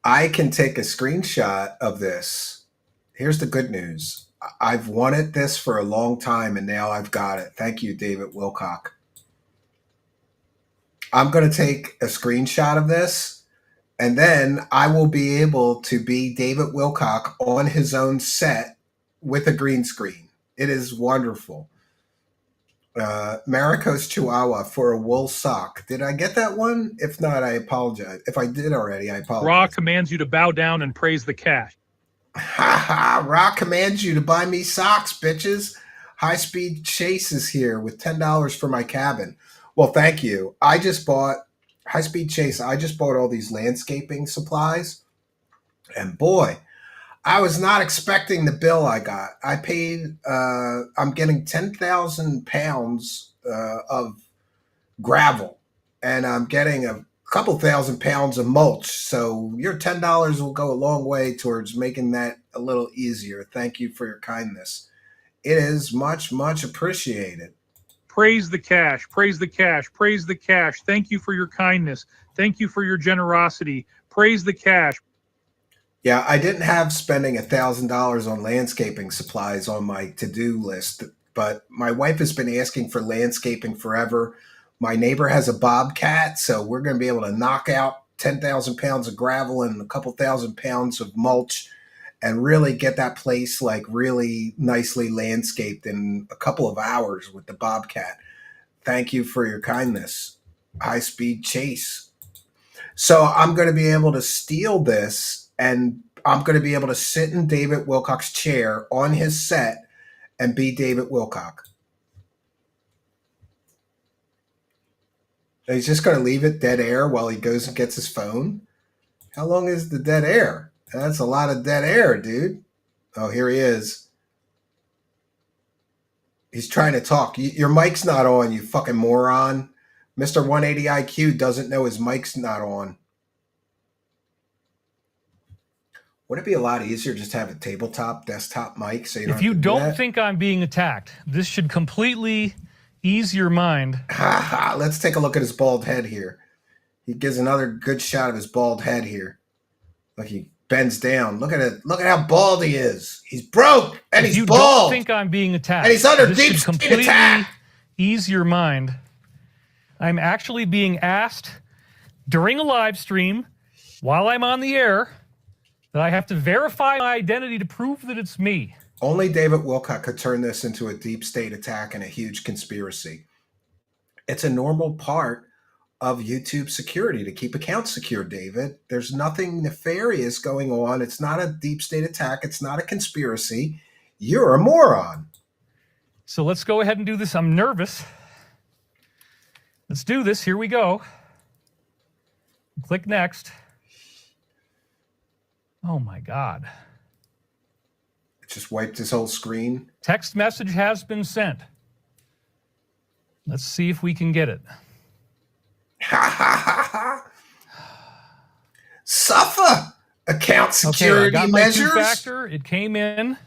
I can take a screenshot of this. Here's the good news. I've wanted this for a long time, and now I've got it. Thank you, David Wilcock. I'm going to take a screenshot of this, and then I will be able to be David Wilcock on his own set with a green screen. It is wonderful. Marico's Chihuahua for a wool sock. Did I get that one? If not, I apologize. If I did already, I apologize. Ra commands you to bow down and praise the cash. Ha ha! Ra commands you to buy me socks, bitches. High Speed Chase is here with $10 for my cabin. Well, thank you. I just bought High Speed Chase. I just bought all these landscaping supplies, and boy, I was not expecting the bill I got. I paid, I'm getting 10,000 pounds of gravel, and I'm getting a couple $1,000 of mulch. So your $10 will go a long way towards making that a little easier. Thank you for your kindness. It is much, much appreciated. Praise the cash, praise the cash, praise the cash. Thank you for your kindness. Thank you for your generosity. Praise the cash. Yeah, I didn't have spending $1,000 on landscaping supplies on my to-do list, but my wife has been asking for landscaping forever. My neighbor has a bobcat, so we're going to be able to knock out 10,000 pounds of gravel and a couple thousand pounds of mulch and really get that place like really nicely landscaped in a couple of hours with the Bobcat. Thank you for your kindness. High speed chase. So I'm going to be able to steal this, and I'm going to be able to sit in David Wilcock's chair on his set and be David Wilcock. And he's just going to leave it dead air while he goes and gets his phone. How long is the dead air? That's a lot of dead air, dude. Oh, here he is. He's trying to talk. Your mic's not on, you fucking moron. Mr. 180 IQ doesn't know his mic's not on. Would it be a lot easier just to have a tabletop desktop mic? So if you don't think I'm being attacked, this should completely ease your mind. Let's take a look at his bald head here. He gives another good shot of his bald head here. Look, he bends down. Look at it. Look at how bald he is. He's broke and he's bald. If you don't think I'm being attacked, and he's under deep state attack. Ease your mind. I'm actually being asked during a live stream while I'm on the air that I have to verify my identity to prove that it's me. Only David Wilcock could turn this into a deep state attack and a huge conspiracy. It's a normal part of YouTube security to keep accounts secure, David. There's nothing nefarious going on. It's not a deep state attack. It's not a conspiracy. You're a moron. So let's go ahead and do this. I'm nervous. Let's do this. Here we go. Click next. Oh my God. It just wiped his whole screen. Text message has been sent. Let's see if we can get it. Suffer account security I got measures. My two-factor. It came in.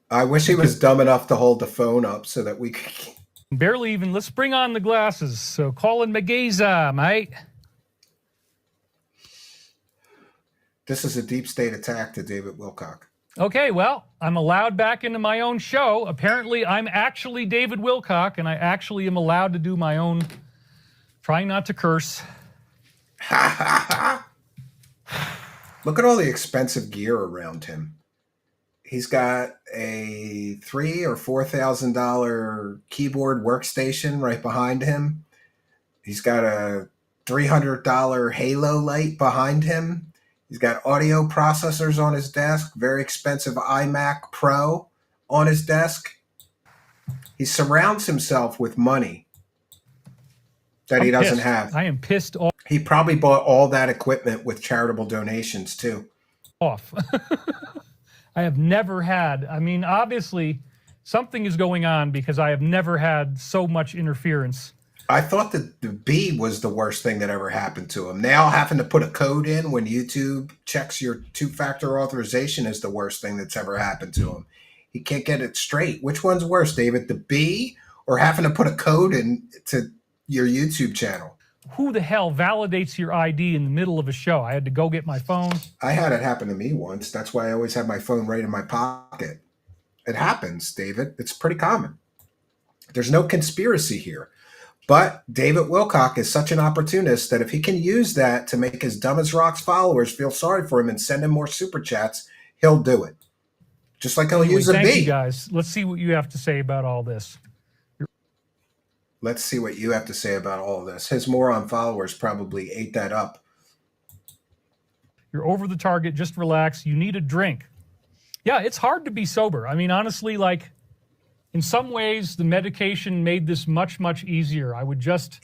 I wish he was dumb enough to hold the phone up so that we could. Barely even. Let's bring on the glasses. So Colin McGaza, mate. This is a deep state attack to David Wilcock. Okay, well, I'm allowed back into my own show. Apparently, I'm actually David Wilcock, and I actually am allowed to do my own, trying not to curse. Look at all the expensive gear around him. He's got a $3,000 or $4,000 keyboard workstation right behind him. He's got a $300 halo light behind him. He's got audio processors on his desk, very expensive iMac Pro on his desk. He surrounds himself with money that he doesn't have. I am pissed off. He probably bought all that equipment with charitable donations too. Off. I have never had, I mean, obviously something is going on because I have never had so much interference. I thought that the B was the worst thing that ever happened to him. Now having to put a code in when YouTube checks your two-factor authorization is the worst thing that's ever happened to him. He can't get it straight. Which one's worse, David? The B or having to put a code in to your YouTube channel? Who the hell validates your ID in the middle of a show? I had to go get my phone. I had it happen to me once. That's why I always have my phone right in my pocket. It happens, David. It's pretty common. There's no conspiracy here. But David Wilcock is such an opportunist that if he can use that to make his dumb as rocks followers feel sorry for him and send him more super chats, he'll do it. Just like he'll use a B. Thank you, guys. Let's see what you have to say about all this. Let's see what you have to say about all of this. His moron followers probably ate that up. You're over the target. Just relax. You need a drink. Yeah, it's hard to be sober. I mean, honestly, like, in some ways, the medication made this much, much easier. I would just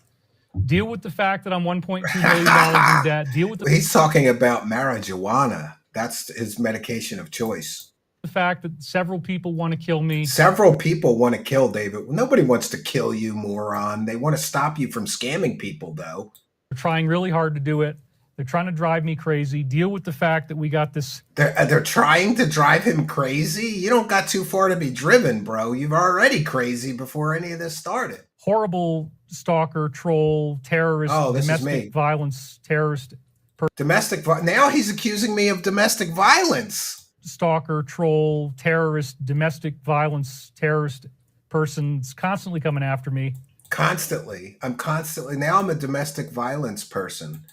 deal with the fact that I'm $1.2 million in debt. Deal with the He's talking about marijuana. That's his medication of choice. The fact that several people want to kill me. Several people want to kill David. Nobody wants to kill you, moron. They want to stop you from scamming people, though. They're trying really hard to do it. They're trying to drive me crazy. Deal with the fact that we got this. They're trying to drive him crazy? You don't got too far to be driven, bro. You're already crazy before any of this started. Horrible stalker, troll, terrorist, domestic violence, terrorist. Now he's accusing me of domestic violence. Stalker, troll, terrorist, domestic violence, terrorist person's constantly coming after me. Constantly. I'm a domestic violence person.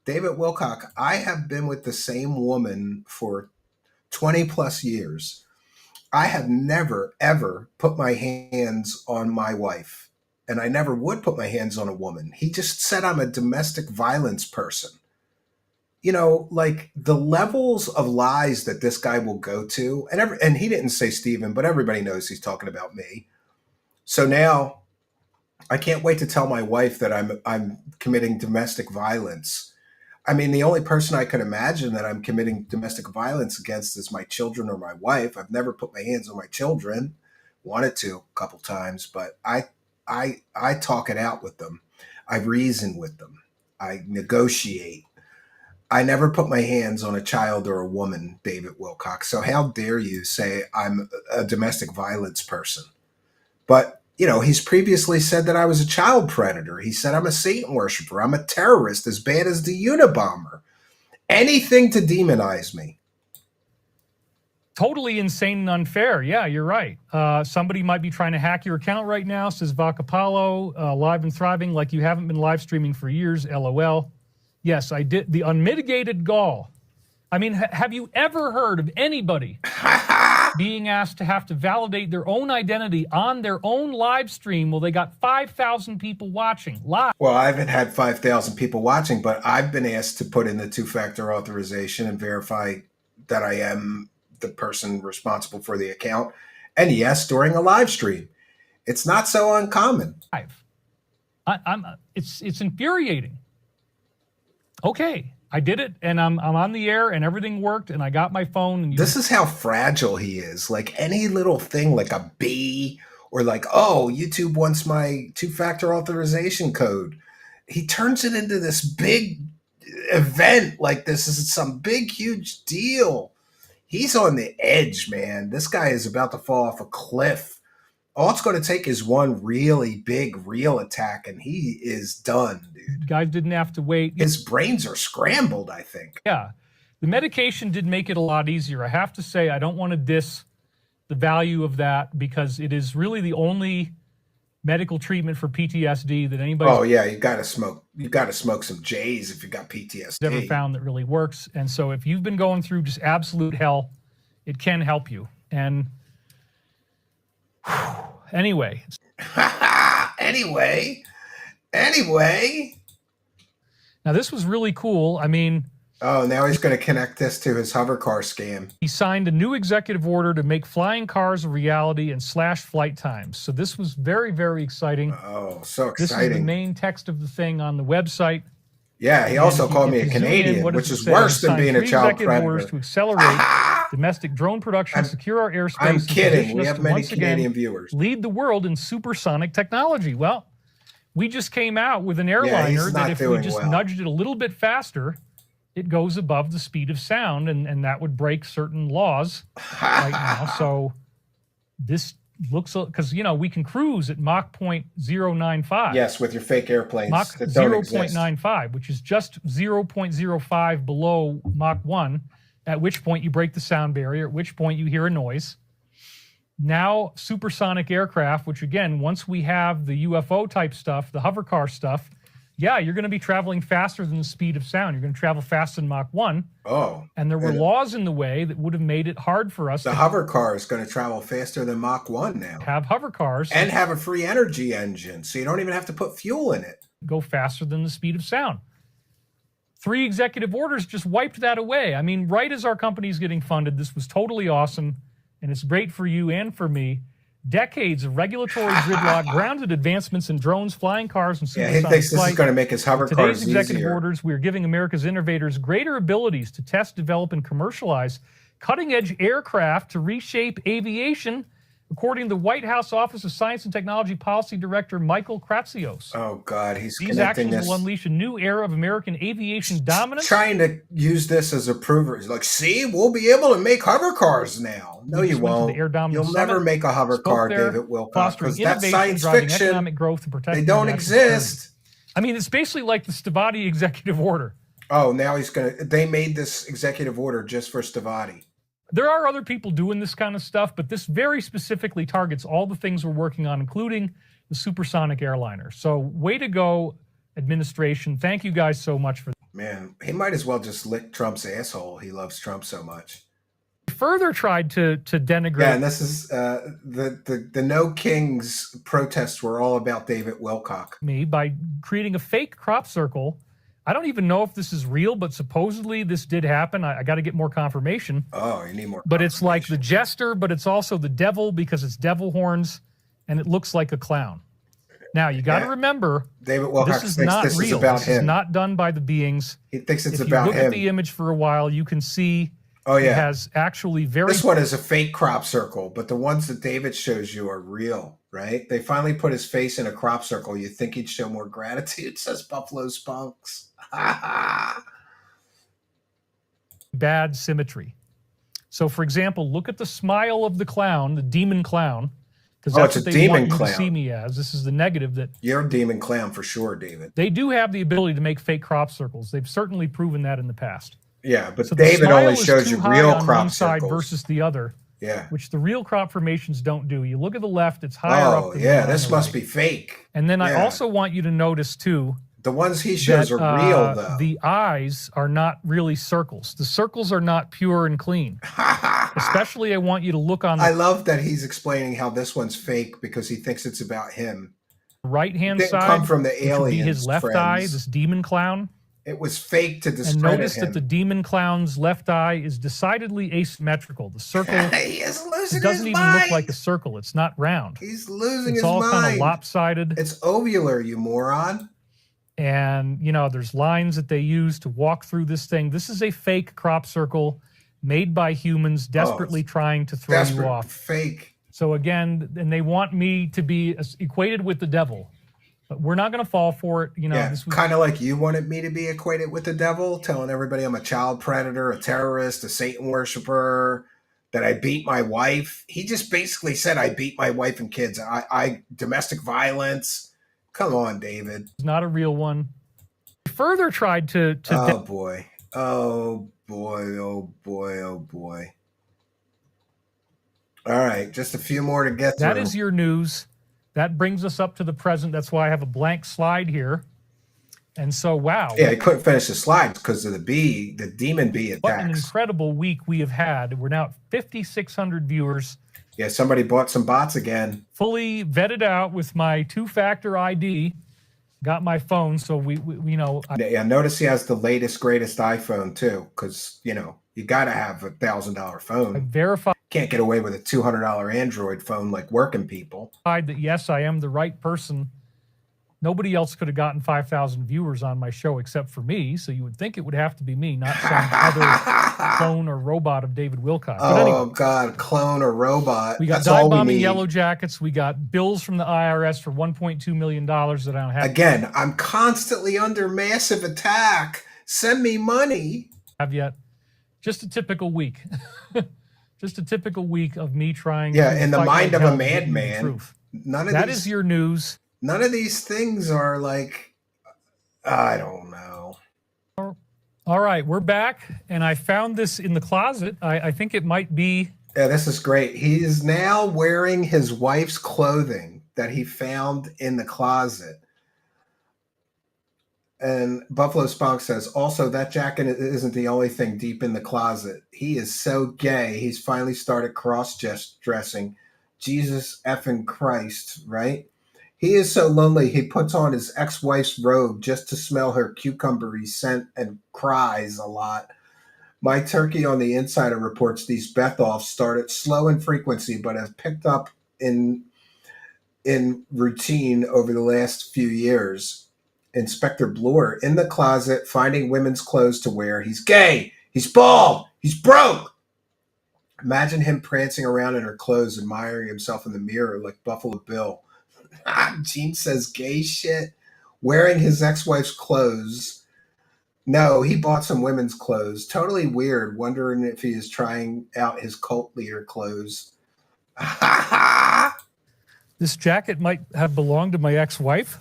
David Wilcock, I have been with the same woman for 20 plus years. I have never, ever put my hands on my wife, and I never would put my hands on a woman. He just said I'm a domestic violence person. You know, like the levels of lies that this guy will go to, and he didn't say Steven, but everybody knows he's talking about me. So now I can't wait to tell my wife that I'm committing domestic violence. I mean, the only person I can imagine that I'm committing domestic violence against is my children or my wife. I've never put my hands on my children. Wanted to a couple times, but I talk it out with them. I reason with them. I negotiate. I never put my hands on a child or a woman, David Wilcox. So how dare you say I'm a domestic violence person? But, you know, he's previously said that I was a child predator. He said I'm a Satan worshiper. I'm a terrorist as bad as the Unabomber. Anything to demonize me. Totally insane and unfair. Yeah, you're right. Somebody might be trying to hack your account right now, says Vacapalo, live and thriving like you haven't been live streaming for years, LOL. Yes, I did. The unmitigated gall. I mean, have you ever heard of anybody being asked to have to validate their own identity on their own live stream? Well, they got 5,000 people watching live. Well, I haven't had 5,000 people watching, but I've been asked to put in the two-factor authorization and verify that I am the person responsible for the account. And yes, during a live stream. It's not so uncommon. It's infuriating. Okay, I did it, and I'm on the air, and everything worked, and I got my phone. And this is how fragile he is. Like any little thing, like a B, or like, oh, YouTube wants my two-factor authorization code. He turns it into this big event, like this is some big, huge deal. He's on the edge, man. This guy is about to fall off a cliff. All it's going to take is one really big real attack, and he is done, dude. Guys didn't have to wait. His brains are scrambled, I think. Yeah. The medication did make it a lot easier. I have to say, I don't want to diss the value of that because it is really the only medical treatment for PTSD that anybody. Oh, yeah. You got to smoke some J's if you got PTSD. Never found that really works. And so if you've been going through just absolute hell, it can help you. And anyway. Anyway. Now, this was really cool. I mean. Oh, now he's going to connect this to his hover car scam. He signed a new executive order to make flying cars a reality and slash flight times. So this was very, very exciting. Oh, so exciting. This is the main text of the thing on the website. Yeah, he also called me a Canadian, which is worse than being a child predator. Orders to accelerate domestic drone production, secure our airspace. I'm kidding. We have many Canadian viewers. Lead the world in supersonic technology. Well, we just came out with an airliner that if we just nudged it a little bit faster, it goes above the speed of sound, and that would break certain laws right now. So this looks, because, you know, we can cruise at Mach 0.095. Yes, with your fake airplanes. Mach 0.95, which is just 0.05 below Mach 1, at which point you break the sound barrier, at which point you hear a noise. Now, supersonic aircraft, which again, once we have the UFO type stuff, the hover car stuff, yeah, you're going to be traveling faster than the speed of sound. You're going to travel faster than Mach 1. Oh. And there were laws in the way that would have made it hard for us. The hover car is going to travel faster than Mach 1 now. Have hover cars. And have a free energy engine, so you don't even have to put fuel in it. Go faster than the speed of sound. 3 executive orders just wiped that away. I mean, right as our company's getting funded, this was totally awesome, and it's great for you and for me. Decades of regulatory gridlock, grounded advancements in drones, flying cars, and supersonic he thinks this is going to make his hover cars easier. Today's executive orders, we are giving America's innovators greater abilities to test, develop, and commercialize cutting-edge aircraft to reshape aviation, according to the White House Office of Science and Technology Policy Director Michael Kratsios. Oh, God, he's These actions will unleash a new era of American aviation dominance. Trying to use this as a prover. He's like, see, we'll be able to make hover cars now. No, you won't. You'll never make a hover car, David Wilcock, because that's science fiction. Economic growth and they don't exist. I mean, it's basically like the Stavati executive order. Oh, now they made this executive order just for Stavati. There are other people doing this kind of stuff, but this very specifically targets all the things we're working on, including the supersonic airliner. So way to go, administration. Thank you guys so much for that. Man, he might as well just lick Trump's asshole. He loves Trump so much. Further tried to denigrate. Yeah, and this is the No Kings protests were all about David Wilcock. Me by creating a fake crop circle. I don't even know if this is real, but supposedly this did happen. I got to get more confirmation. Oh, you need more. But it's like the jester, but it's also the devil because it's devil horns, and it looks like a clown. Now you got to remember, David Wilcock this is thinks not this real. is about this him. is not done by the beings. He thinks it's if about you look him. at the image for a while, you can see. Oh yeah, it has actually very. This one is a fake crop circle, but the ones that David shows you are real, right? They finally put his face in a crop circle. You'd think he'd show more gratitude, says Buffalo Spunks. Bad symmetry. So, for example, look at the smile of the clown, the demon clown, because that's what they want you to see me as. This is the negative that you're a demon clown for sure, David. They do have the ability to make fake crop circles. They've certainly proven that in the past. Yeah, but so David only shows you real crop one side circles versus the other. Yeah, which the real crop formations don't do. You look at the left; it's higher up. Oh yeah, this must be fake. And then I also want you to notice too. The ones he shows are real, though. The eyes are not really circles. The circles are not pure and clean. Especially, I want you to look on. I love that he's explaining how this one's fake because he thinks it's about him. Right-hand side come from the aliens, which would be his left eye, this demon clown. It was fake to discredit him. And notice that the demon clown's left eye is decidedly asymmetrical. The circle he is losing it doesn't his even mind. look like a circle. It's not round. He's losing it's his mind. It's all kind of lopsided. It's ovular, you moron. And, you know, there's lines that they use to walk through this thing. This is a fake crop circle made by humans desperately trying to throw you off. Fake. So again, and they want me to be equated with the devil. But we're not going to fall for it. You know, this was kind of like you wanted me to be equated with the devil, telling everybody I'm a child predator, a terrorist, a Satan worshiper, that I beat my wife. He just basically said I beat my wife and kids. I domestic violence. Come on, David. It's not a real one. Further tried to oh boy. Oh boy. Oh boy. Oh boy. All right, just a few more to get through. That is your news. That brings us up to the present. That's why I have a blank slide here. And so, wow. Yeah, I couldn't finish the slides because of the demon bee attacks. What an incredible week we have had. We're now at 5,600 viewers. Yeah, somebody bought some bots again. Fully vetted out with my two-factor ID. Got my phone, so we you know. Yeah, notice he has the latest, greatest iPhone too, because you know you got to have $1,000 phone. I verified. Can't get away with a $200 Android phone like working people. That yes, I am the right person. Nobody else could have gotten 5,000 viewers on my show except for me, so you would think it would have to be me, not some other clone or robot of David Wilcock. But anyway, God, clone or robot. We got dive-bombing yellow jackets. We got bills from the IRS for $1.2 million that I don't have. Again, I'm constantly under massive attack. Send me money. Have yet. Just a typical week. Just a typical week of me trying to in the mind of a madman. None of that is your news. None of these things are like, I don't know. All right, we're back, and I found this in the closet. I think it might be. Yeah, this is great. He is now wearing his wife's clothing that he found in the closet. And Buffalo Spunk says, also, that jacket isn't the only thing deep in the closet. He is so gay, he's finally started cross-dressing. Jesus effing Christ, right? He is so lonely, he puts on his ex-wife's robe just to smell her cucumbery scent and cries a lot. My turkey on the Insider reports these Bethoffs started slow in frequency, but have picked up in routine over the last few years. Inspector Bloor in the closet, finding women's clothes to wear. He's gay. He's bald. He's broke. Imagine him prancing around in her clothes, admiring himself in the mirror like Buffalo Bill. Gene says gay shit. Wearing his ex-wife's clothes. No, he bought some women's clothes. Totally weird. Wondering if he is trying out his cult leader clothes. This jacket might have belonged to my ex-wife.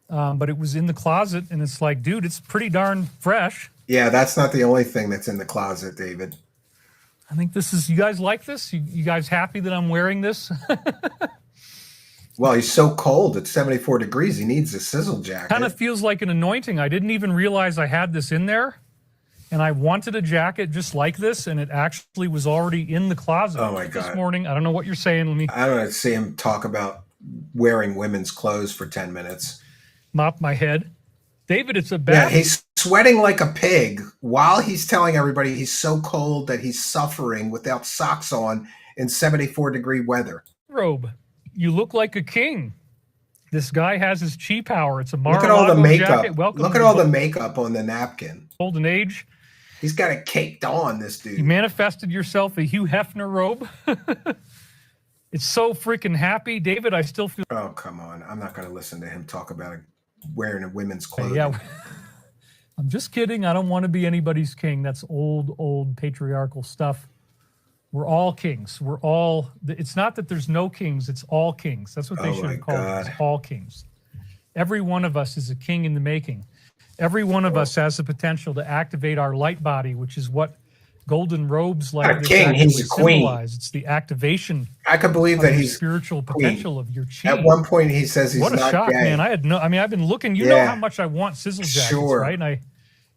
But it was in the closet, and it's like, dude, it's pretty darn fresh. Yeah, that's not the only thing that's in the closet, David. I think this is, you guys like this? You guys happy that I'm wearing this? Well, he's so cold. It's 74 degrees. He needs a sizzle jacket. Kind of feels like an anointing. I didn't even realize I had this in there. And I wanted a jacket just like this, and it actually was already in the closet. Oh, my God. This morning. I don't know what you're saying. Let me I don't want to see him talk about wearing women's clothes for 10 minutes. mop my head. David, it's a bad... Yeah, he's sweating like a pig while he's telling everybody he's so cold that he's suffering without socks on in 74-degree weather. robe. You look like a king. This guy has his chi power. It's a Mar-a-Lago Look at all the makeup. jacket. Welcome Look to at all the makeup on the napkin. golden age. He's got it caked on, this dude. You manifested yourself a Hugh Hefner robe. It's so freaking happy. David, I still feel... Oh, come on. I'm not going to listen to him talk about wearing a women's clothing. Yeah. I'm just kidding. I don't want to be anybody's king. That's old patriarchal stuff. We're all kings. We're all... It's not that there's no kings. It's all kings. That's what they should have called it. It's all kings. Every one of us is a king in the making. Every one of us has the potential to activate our light body, which is what golden robes like this king, he's a queen. symbolize. It's the activation. I could believe that he's spiritual potential of your chi. At one point, he says he's not gay. What a shock, man! I've been looking. You know how much I want sizzle jackets, right? And I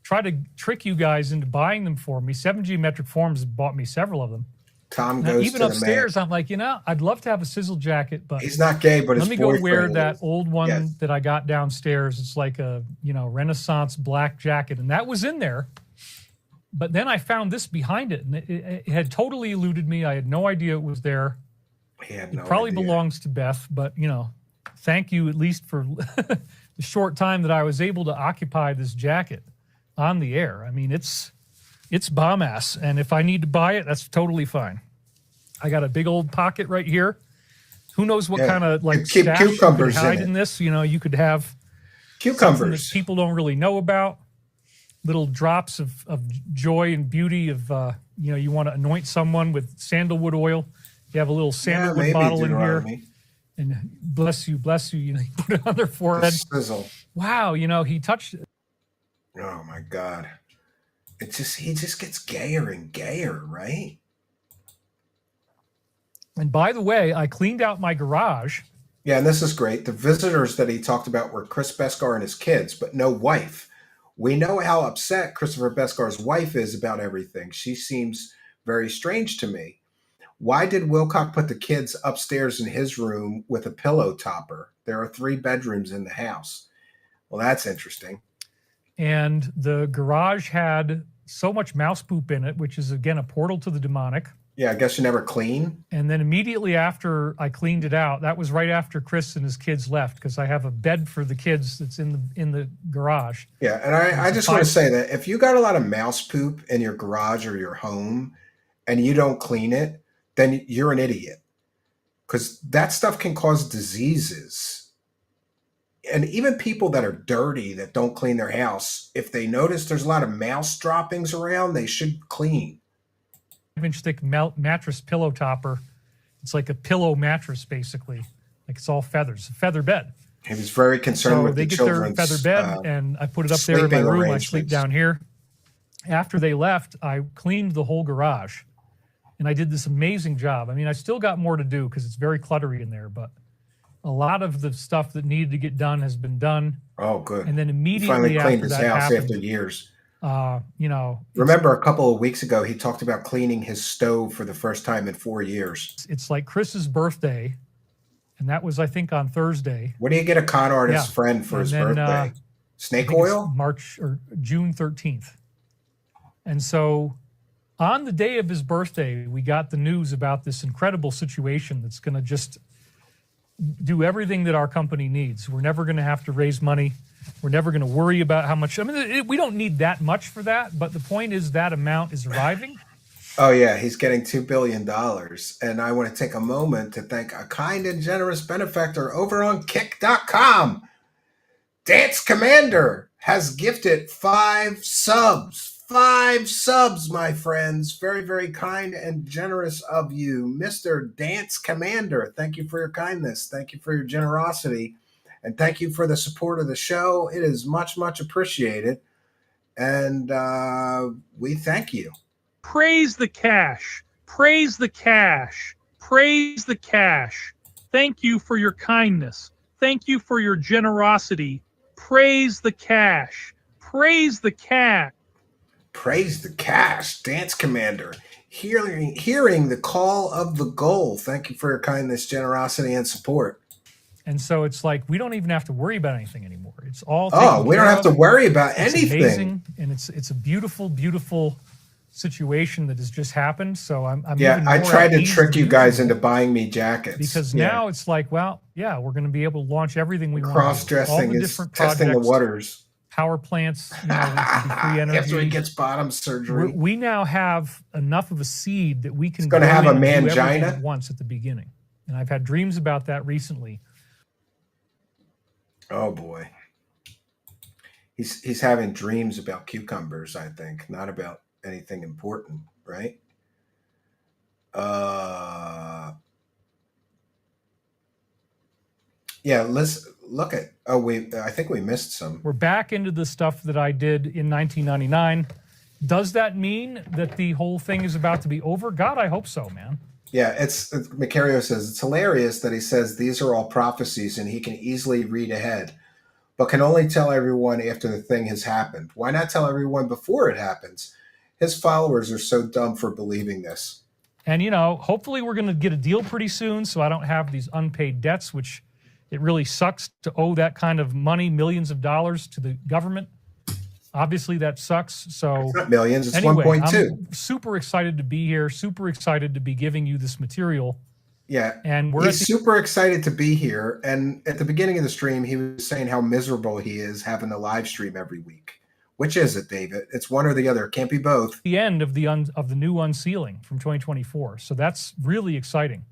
try to trick you guys into buying them for me. 7 Geometric Forms bought me several of them. Tom goes even to upstairs. I'm like, I'd love to have a sizzle jacket, but he's not gay. But let me go wear is. that old one that I got downstairs. It's like a Renaissance black jacket, and that was in there. But then I found this behind it, and it had totally eluded me. I had no idea it was there. It probably belongs to Beth, but thank you at least for the short time that I was able to occupy this jacket on the air. I mean, it's bomb ass, and if I need to buy it, that's totally fine. I got a big old pocket right here. Who knows what kind of stash cucumbers you could hide in this? You could have cucumbers that people don't really know about. Little drops of joy and beauty of you want to anoint someone with sandalwood oil. You have a little sandalwood bottle in here, and bless you. You put it on their forehead. Sizzle. Wow, he touched it. Oh my God. He just gets gayer and gayer, right? And by the way, I cleaned out my garage. Yeah, and this is great. The visitors that he talked about were Chris Beskar and his kids, but no wife. We know how upset Christopher Beskar's wife is about everything. She seems very strange to me. Why did Wilcock put the kids upstairs in his room with a pillow topper? There are 3 bedrooms in the house. Well, that's interesting. And the garage had so much mouse poop in it, which is, again, a portal to the demonic. Yeah, I guess you never clean. And then immediately after I cleaned it out, that was right after Chris and his kids left, because I have a bed for the kids that's in the garage. Yeah, and I just want to say that if you got a lot of mouse poop in your garage or your home and you don't clean it, then you're an idiot, because that stuff can cause diseases. And even people that are dirty, that don't clean their house, if they notice there's a lot of mouse droppings around, they should clean. 5-inch thick mattress pillow topper. It's like a pillow mattress, basically. Like it's all feathers, a feather bed. He was very concerned with the children's their feather bed, and I put it up there in my room. I sleep down here. After they left, I cleaned the whole garage, and I did this amazing job. I mean, I still got more to do because it's very cluttery in there, but a lot of the stuff that needed to get done has been done. Oh, good. And then immediately finally cleaned after his that house happened, after years. Remember a couple of weeks ago, he talked about cleaning his stove for the first time in 4 years. It's like Chris's birthday, and that was, I think, on Thursday. What do you get a con artist friend for his birthday? Snake oil? March or June 13th. And so on the day of his birthday, we got the news about this incredible situation that's going to just do everything that our company needs. We're never going to have to raise money. We're never going to worry about how much. I mean, we don't need that much for that, but the point is that amount is arriving. Oh, yeah, he's getting $2 billion. And I want to take a moment to thank a kind and generous benefactor over on Kick.com. Dance Commander has gifted 5 subs. 5 subs, my friends. Very, very kind and generous of you, Mr. Dance Commander. Thank you for your kindness. Thank you for your generosity. And thank you for the support of the show. It is much, much appreciated. And we thank you. Praise the cash. Praise the cash. Praise the cash. Thank you for your kindness. Thank you for your generosity. Praise the cash. Praise the cash. Praise the cash, Dance Commander. Hearing the call of the goal. Thank you for your kindness, generosity, and support. And so it's like we don't even have to worry about anything anymore. It's all we don't have to worry about anything. It's amazing, and it's a beautiful, beautiful situation that has just happened. So I'm even I more tried at to ease trick you guys usual, into buying me jackets because now it's like, well, yeah, we're going to be able to launch everything we want. Cross-dressing is different testing the projects, waters. Power plants, that can be free energy. After he gets bottom surgery, We now have enough of a seed that we can going to have a do everything mangina at once at the beginning. And I've had dreams about that recently. Oh boy, he's having dreams about cucumbers. I think not about anything important, right? Yeah, let's look at. I think we missed some. We're back into the stuff that I did in 1999. Does that mean that the whole thing is about to be over? God, I hope so, man. Yeah, Macario says it's hilarious that he says these are all prophecies and he can easily read ahead, but can only tell everyone after the thing has happened. Why not tell everyone before it happens? His followers are so dumb for believing this. And, hopefully we're going to get a deal pretty soon so I don't have these unpaid debts, which it really sucks to owe that kind of money, millions of dollars to the government. Obviously, that sucks. So it's not millions, it's anyway, 1.2. I'm super excited to be here, super excited to be giving you this material. Yeah, and he's super excited to be here. And at the beginning of the stream, he was saying how miserable he is having a live stream every week. Which is it, David? It's one or the other. It can't be both. The end of the new unsealing from 2024. So that's really exciting.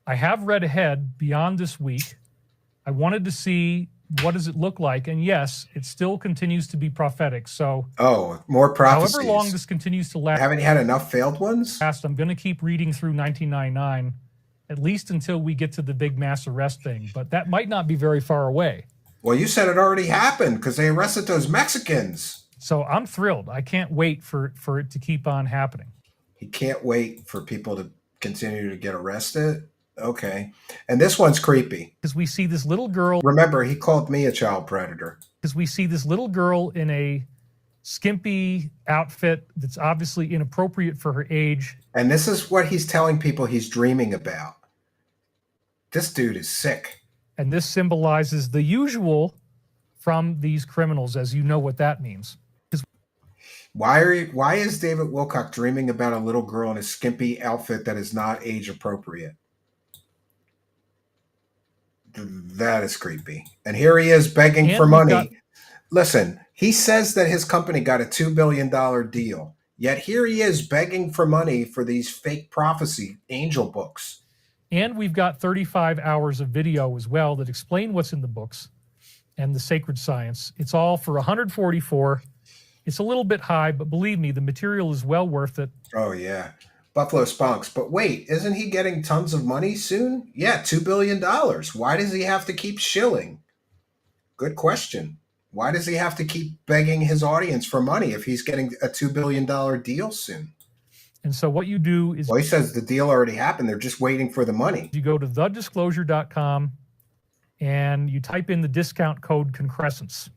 I have read ahead beyond this week. I wanted to see what does it look like, and yes, it still continues to be prophetic. So, more prophecies. However long this continues to last, haven't you had enough failed ones? I'm going to keep reading through 1999, at least until we get to the big mass arrest thing. But that might not be very far away. Well, you said it already happened because they arrested those Mexicans. So I'm thrilled. I can't wait for it to keep on happening. He can't wait for people to continue to get arrested. Okay. And this one's creepy. Because we see this little girl. Remember, he called me a child predator. Because we see this little girl in a skimpy outfit that's obviously inappropriate for her age. And this is what he's telling people he's dreaming about. This dude is sick. And this symbolizes the usual from these criminals, as you know what that means. Why is David Wilcock dreaming about a little girl in a skimpy outfit that is not age appropriate? That is creepy. And here he is begging for money. Listen, he says that his company got a $2 billion deal. Yet here he is begging for money for these fake prophecy angel books. And we've got 35 hours of video as well that explain what's in the books and the sacred science. It's all for $144. It's a little bit high, but believe me, the material is well worth it. Oh, yeah. Buffalo Spunks. But wait, isn't he getting tons of money soon? Yeah, $2 billion. Why does he have to keep shilling? Good question. Why does he have to keep begging his audience for money if he's getting a $2 billion deal soon? And so what you do is... Well, he says the deal already happened. They're just waiting for the money. You go to thedisclosure.com and you type in the discount code concrescence.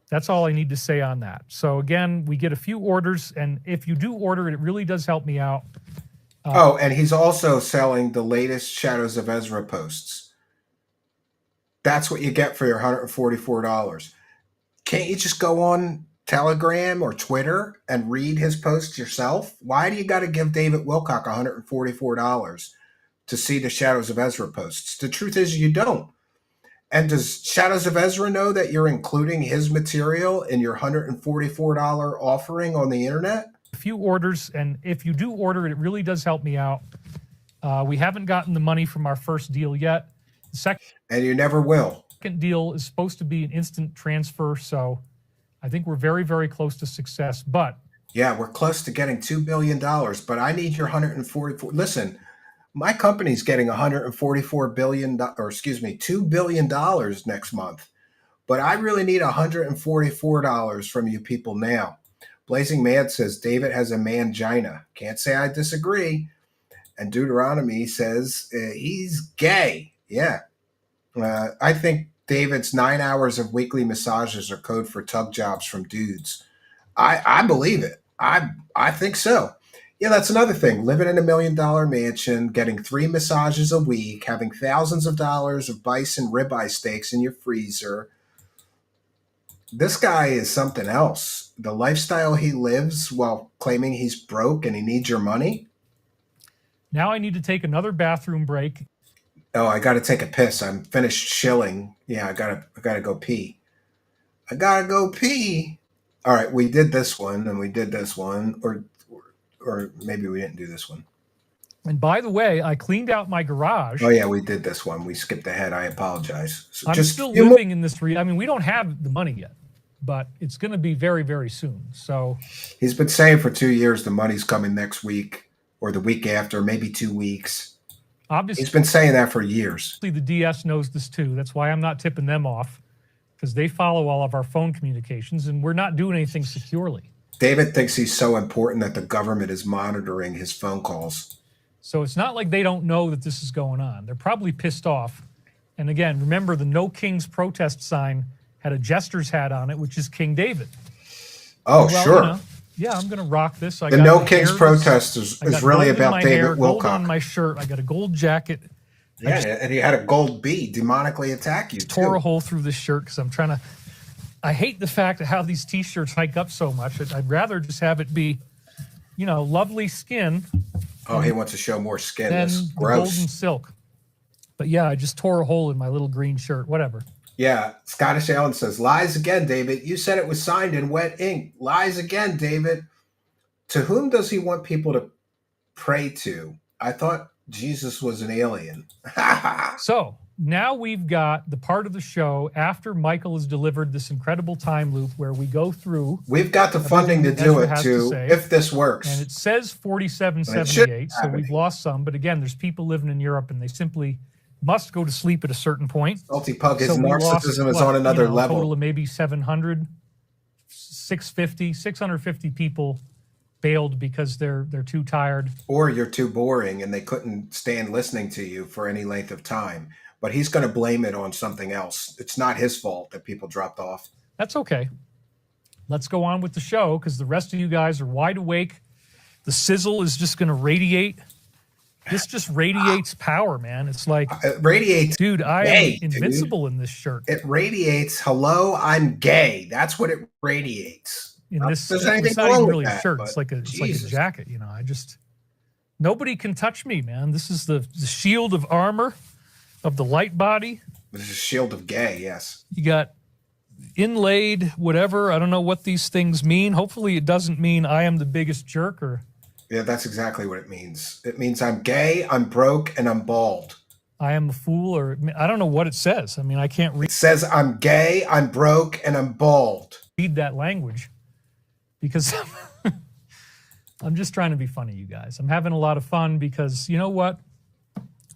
That's all I need to say on that. So again, we get a few orders, and if you do order it, it really does help me out. And he's also selling the latest Shadows of Ezra posts. That's what you get for your $144. Can't you just go on Telegram or Twitter and read his posts yourself? Why do you got to give David Wilcock $144 to see the Shadows of Ezra posts? The truth is you don't. And does Shadows of Ezra know that you're including his material in your $144 offering on the internet? A few orders, and if you do order it, it really does help me out. We haven't gotten the money from our first deal yet. The and you never will. Second deal is supposed to be an instant transfer, so I think we're very, very close to success. But yeah, we're close to getting $2 billion, but I need your $144. Listen, my company's getting $2 billion next month, but I really need $144 from you people now. Blazing Mad says David has a mangina. Can't say I disagree. And Deuteronomy says he's gay. Yeah. I think David's 9 hours of weekly massages are code for tug jobs from dudes. I believe it. I think so. Yeah, that's another thing. Living in $1 million mansion, getting 3 massages a week, having thousands of dollars of bison ribeye steaks in your freezer. This guy is something else. The lifestyle he lives while claiming he's broke and he needs your money. Now I need to take another bathroom break. Oh, I got to take a piss. I'm finished shilling. Yeah, I gotta go pee. I gotta go pee. All right, we did this one and we did this one, or maybe we didn't do this one. And by the way, I cleaned out my garage. Oh yeah, we did this one. We skipped ahead. I apologize. So I'm still living in this. I mean, we don't have the money yet, but it's going to be very, very soon. So he's been saying for 2 years the money's coming next week or the week after, maybe 2 weeks. Obviously, he's been saying that for years. The DS knows this too. That's why I'm not tipping them off, because they follow all of our phone communications, and we're not doing anything securely. David thinks he's so important that the government is monitoring his phone calls. So it's not like they don't know that this is going on. They're probably pissed off. And again, remember the No Kings protest sign had a jester's hat on it, which is King David. Oh, well, sure. You know, yeah, I'm going to rock this. The No Kings protest is really about David Wilcock. Gold on my shirt. I got a gold jacket. Yeah, and he had a gold bee demonically attack you, too. Tore a hole through this shirt because I'm trying to... I hate the fact of how these T-shirts hike up so much. I'd rather just have it be, you know, lovely skin. Oh, he wants to show more skin. Than That's the gross. golden silk. But yeah, I just tore a hole in my little green shirt. Whatever. Yeah, Scottish Allen says, lies again, David. You said it was signed in wet ink. Lies again, David. To whom does he want people to pray to? I thought Jesus was an alien. So now we've got the part of the show after Michael has delivered this incredible time loop where we go through. We've got the funding to do it too, if this works. And it says 4778, so we've lost some. But again, there's people living in Europe and they simply must go to sleep at a certain point. Salty Pug, his narcissism is on another level. A total of maybe 700, 650, 650 people bailed because they're too tired. Or you're too boring and they couldn't stand listening to you for any length of time. But he's going to blame it on something else. It's not his fault that people dropped off. That's okay. Let's go on with the show because the rest of you guys are wide awake. The sizzle is just going to radiate. This just radiates power, man. It's like... it radiates... Dude, I am invincible in this shirt. It radiates, hello, I'm gay. That's what it radiates. In this, it's not even really a shirt. It's like a jacket, you know. Nobody can touch me, man. This is the shield of armor of the light body. This is a shield of gay, yes. You got inlaid whatever. I don't know what these things mean. Hopefully it doesn't mean I am the biggest jerk or... Yeah, that's exactly what it means. It means I'm gay, I'm broke, and I'm bald. I am a fool, or I don't know what it says. I mean, I can't read. It says I'm gay, I'm broke, and I'm bald. Read that language. Because I'm just trying to be funny, you guys. I'm having a lot of fun because, you know what?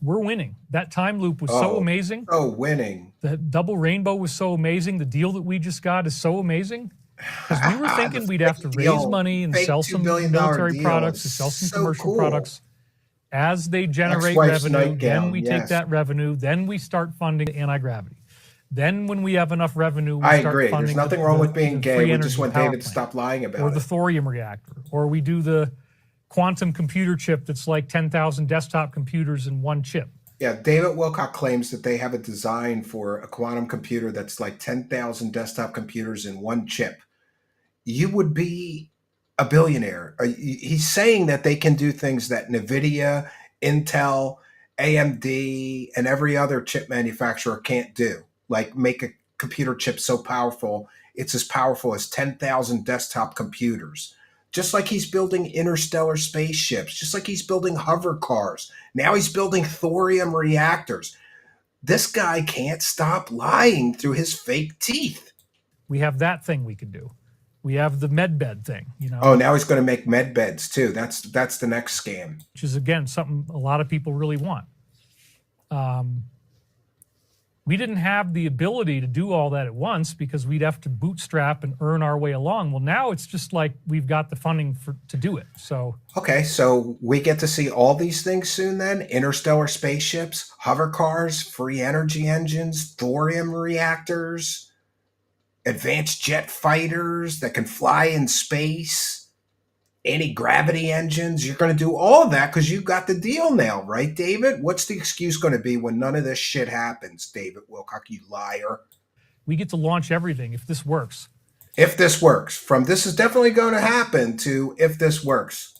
We're winning. That time loop was so amazing. Oh, winning. The double rainbow was so amazing. The deal that we just got is so amazing. Because we were thinking we'd have to raise money and sell some military products and sell some commercial products. As they generate revenue, then we take that revenue, then we start funding anti-gravity. Then when we have enough revenue, we start funding. There's nothing wrong with being gay. We just want David to stop lying about it. Or the thorium reactor. Or we do the quantum computer chip that's like 10,000 desktop computers in one chip. Yeah, David Wilcock claims that they have a design for a quantum computer that's like 10,000 desktop computers in one chip. You would be a billionaire. He's saying that they can do things that NVIDIA, Intel, AMD, and every other chip manufacturer can't do. Like make a computer chip so powerful, it's as powerful as 10,000 desktop computers. Just like he's building interstellar spaceships, just like he's building hover cars. Now he's building thorium reactors. This guy can't stop lying through his fake teeth. We have that thing we could do. We have the med bed thing, you know. Oh, now he's going to make med beds too. That's the next scam. Which is, again, something a lot of people really want. we didn't have the ability to do all that at once because we'd have to bootstrap and earn our way along. Well, now it's just like we've got the funding to do it. So Okay, so we get to see all these things soon then? Interstellar spaceships, hover cars, free energy engines, thorium reactors, advanced jet fighters that can fly in space, anti-gravity engines. You're going to do all of that because you got the deal now, right, David? What's the excuse going to be when none of this shit happens, David Wilcock, you liar? we get to launch everything if this works. If this works. From this is definitely going to happen to if this works.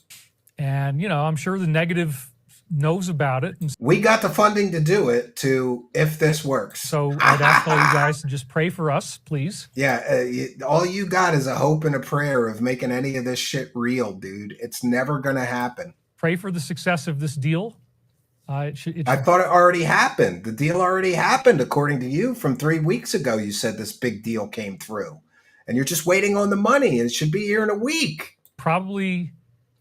And, you know, I'm sure the negative knows about it. And We got the funding to do it to if this works. so I'd ask all you guys to just pray for us, please. Yeah, all you got is a hope and a prayer of making any of this shit real, dude. It's never going to happen. Pray for the success of this deal. I thought it already happened. The deal already happened, according to you. From 3 weeks ago, you said this big deal came through. And you're just waiting on the money. It should be here in a week. Probably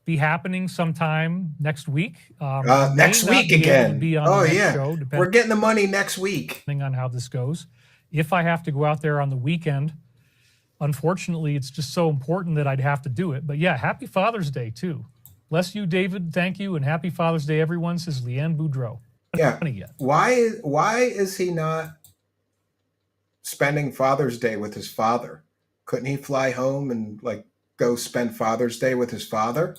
be happening sometime next week. Next May not week be able to again. be on Oh, the next yeah. show, We're getting the money next week. depending on how this goes. If I have to go out there on the weekend, unfortunately, it's just so important that I'd have to do it. But yeah, happy Father's Day, too. Bless you, David. Thank you. And happy Father's Day, everyone, says Leanne Boudreau. Yeah. Yet. Why is he not spending Father's Day with his father? Couldn't he fly home and go spend Father's Day with his father?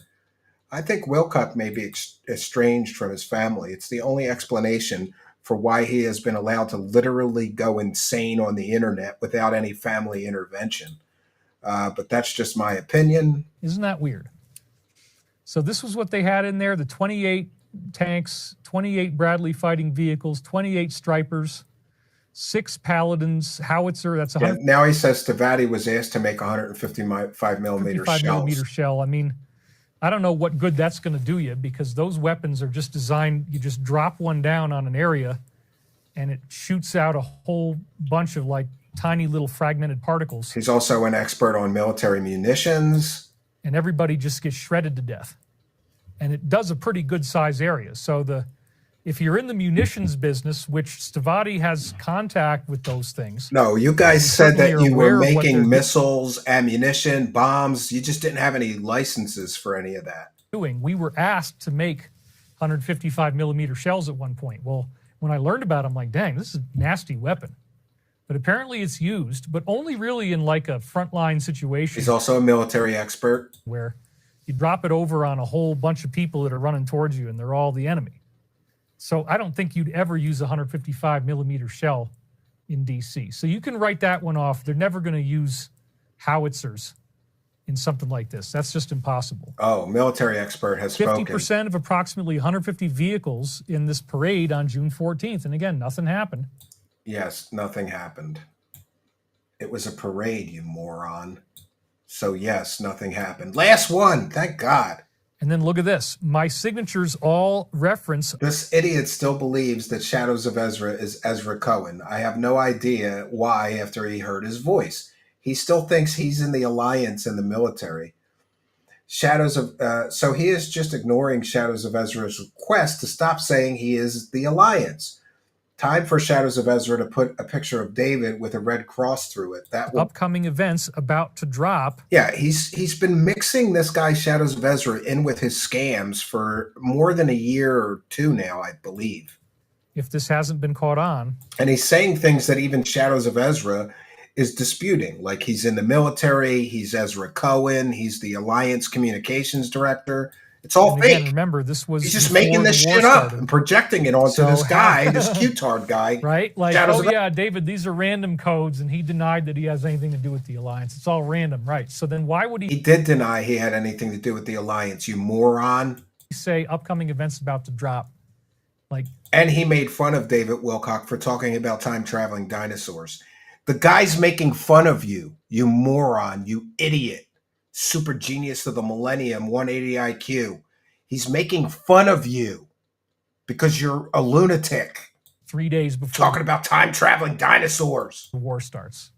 I think Wilcock may be estranged from his family. It's the only explanation for why he has been allowed to literally go insane on the internet without any family intervention. But that's just my opinion. Isn't that weird? So this was what they had in there, the 28 tanks, 28 Bradley fighting vehicles, 28 Stripers, 6 Paladins, howitzer, that's Yeah, now he says Tavati was asked to make 155 millimeter 155 shells. millimeter shell. I mean, I don't know what good that's going to do you because those weapons are just designed, you just drop one down on an area and it shoots out a whole bunch of tiny little fragmented particles. He's also an expert on military munitions. And everybody just gets shredded to death. And it does a pretty good size area. So if you're in the munitions business, which Stavati has contact with those things. No, you guys said that you were making missiles, doing. ammunition, bombs. You just didn't have any licenses for any of that. We were asked to make 155 millimeter shells at one point. Well, when I learned about it, I'm like, dang, this is a nasty weapon. But apparently it's used, but only really in a frontline situation. He's also a military expert. Where you drop it over on a whole bunch of people that are running towards you and they're all the enemy. So I don't think you'd ever use a 155 millimeter shell in DC. So you can write that one off. They're never going to use howitzers in something like this. That's just impossible. Oh, military expert has spoken. 50% of approximately 150 vehicles in this parade on June 14th. And again, nothing happened. Yes, nothing happened. It was a parade, you moron. So yes, nothing happened. Last one, thank God. And then look at this. My signatures all reference. This idiot still believes that Shadows of Ezra is Ezra Cohen. I have no idea why after he heard his voice. He still thinks he's in the Alliance in the military. So he is just ignoring Shadows of Ezra's request to stop saying he is the Alliance. Time for Shadows of Ezra to put a picture of David with a red cross through it. That will... Upcoming events about to drop. Yeah, he's been mixing this guy Shadows of Ezra in with his scams for more than a year or two now, I believe. If this hasn't been caught on. And he's saying things that even Shadows of Ezra is disputing. Like he's in the military, he's Ezra Cohen, he's the Alliance Communications Director. It's all fake. Again, remember, this was he's just making this shit up and projecting it onto this guy, this Q-tard guy. Right? David, these are random codes, and he denied that he has anything to do with the Alliance. It's all random, right? So then why would he... He did deny he had anything to do with the Alliance, you moron. Say upcoming events about to drop. And he made fun of David Wilcock for talking about time-traveling dinosaurs. The guy's making fun of you, you moron, you idiot. Super genius of the millennium, 180 IQ. He's making fun of you because you're a lunatic. 3 days before talking about time-traveling dinosaurs. The war starts.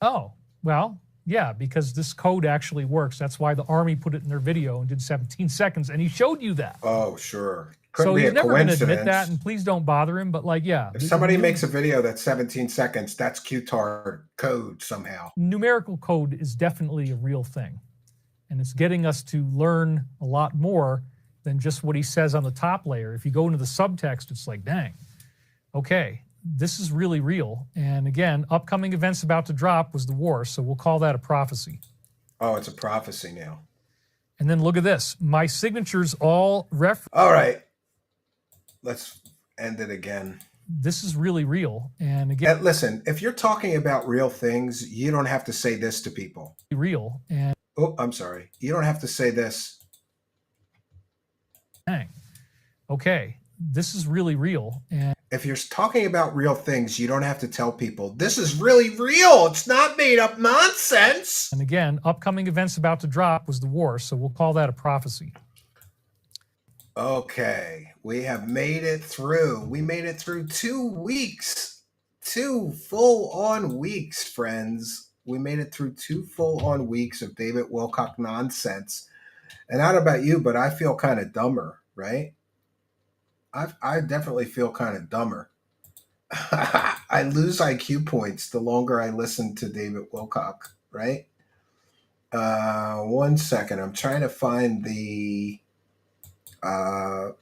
Oh, well, yeah, because this code actually works. That's why the Army put it in their video and did 17 seconds, and he showed you that. Oh, sure. Couldn't So be he's a never going to admit that, coincidence. and please don't bother him. But like, yeah, If somebody makes a video that's 17 seconds, that's QTAR code somehow. numerical code is definitely a real thing. And it's getting us to learn a lot more than just what he says on the top layer. If you go into the subtext, it's like, dang, okay, this is really real. And again, upcoming events about to drop was the war, so we'll call that a prophecy. Oh, it's a prophecy now. And then look at this. My signatures all All right. Let's end it again. This is really real. And again, listen, if you're talking about real things, you don't have to say this to people. Real. And oh, I'm sorry. You don't have to say this. Dang. Okay, this is really real. And if you're talking about real things, you don't have to tell people, this is really real. It's not made up nonsense. And again, upcoming events about to drop was the war, so we'll call that a prophecy. Okay, we have made it through. We made it through 2 weeks. 2 full-on weeks, friends. We made it through 2 full-on weeks of David Wilcock nonsense. And I don't know about you, but I feel kind of dumber, right? I definitely feel kind of dumber. I lose IQ points the longer I listen to David Wilcock, right? 1 second. I'm trying to find the... oh,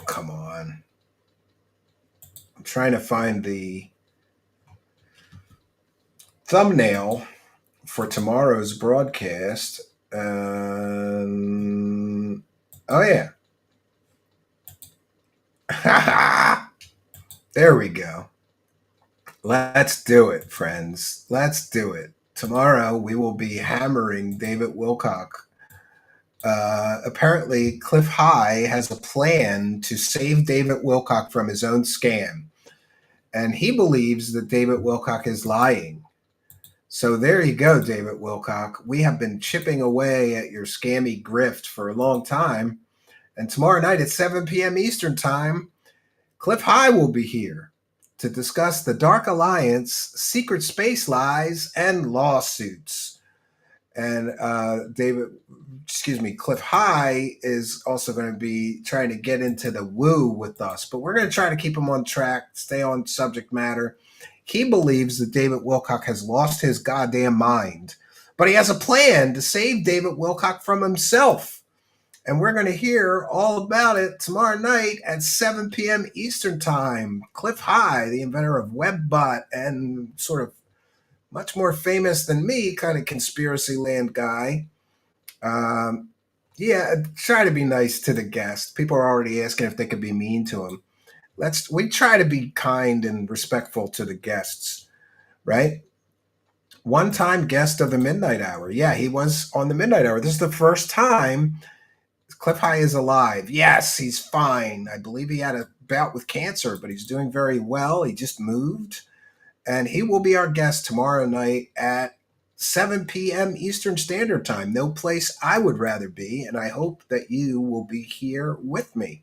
come on. I'm trying to find the thumbnail for tomorrow's broadcast. Oh, yeah. There we go. Let's do it, friends. Let's do it. Tomorrow we will be hammering David Wilcock. Apparently, Cliff High has a plan to save David Wilcock from his own scam. And he believes that David Wilcock is lying. So there you go, David Wilcock. We have been chipping away at your scammy grift for a long time. And tomorrow night at 7 p.m. Eastern Time, Cliff High will be here to discuss the Dark Alliance, secret space lies, and lawsuits. And Cliff High is also going to be trying to get into the woo with us, but we're going to try to keep him on track, stay on subject matter. He believes that David Wilcock has lost his goddamn mind, but he has a plan to save David Wilcock from himself. And we're going to hear all about it tomorrow night at 7 p.m. Eastern Time. Cliff High, the inventor of WebBot and sort of much more famous than me kind of conspiracy land guy. Try to be nice to the guest. People are already asking if they could be mean to him. We try to be kind and respectful to the guests, right? One-time guest of the Midnight Hour. Yeah, he was on the Midnight Hour. This is the first time Cliff High is alive. Yes, he's fine. I believe he had a bout with cancer, but he's doing very well. He just moved. And he will be our guest tomorrow night at 7 p.m. Eastern Standard Time. No place I would rather be, and I hope that you will be here with me.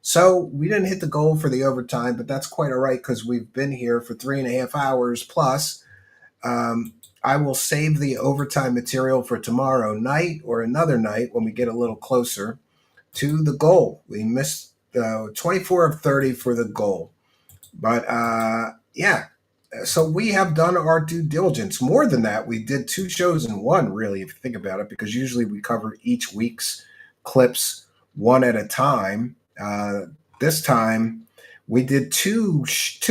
So we didn't hit the goal for the overtime, but that's quite all right because we've been here for 3.5 hours plus. I will save the overtime material for tomorrow night or another night when we get a little closer to the goal. We missed 24 of 30 for the goal. But so we have done our due diligence. More than that, we did 2 shows in one, really, if you think about it, because usually we cover each week's clips one at a time. This time, we did two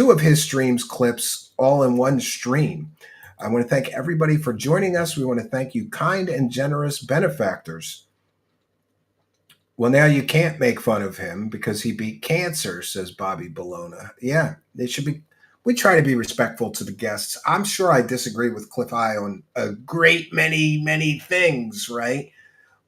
of his streams clips all in one stream. I want to thank everybody for joining us. We want to thank you, kind and generous benefactors. Well, now you can't make fun of him because he beat cancer, says Bobby Bologna. Yeah, they should be. We try to be respectful to the guests. I'm sure I disagree with Cliff High on a great many things, right?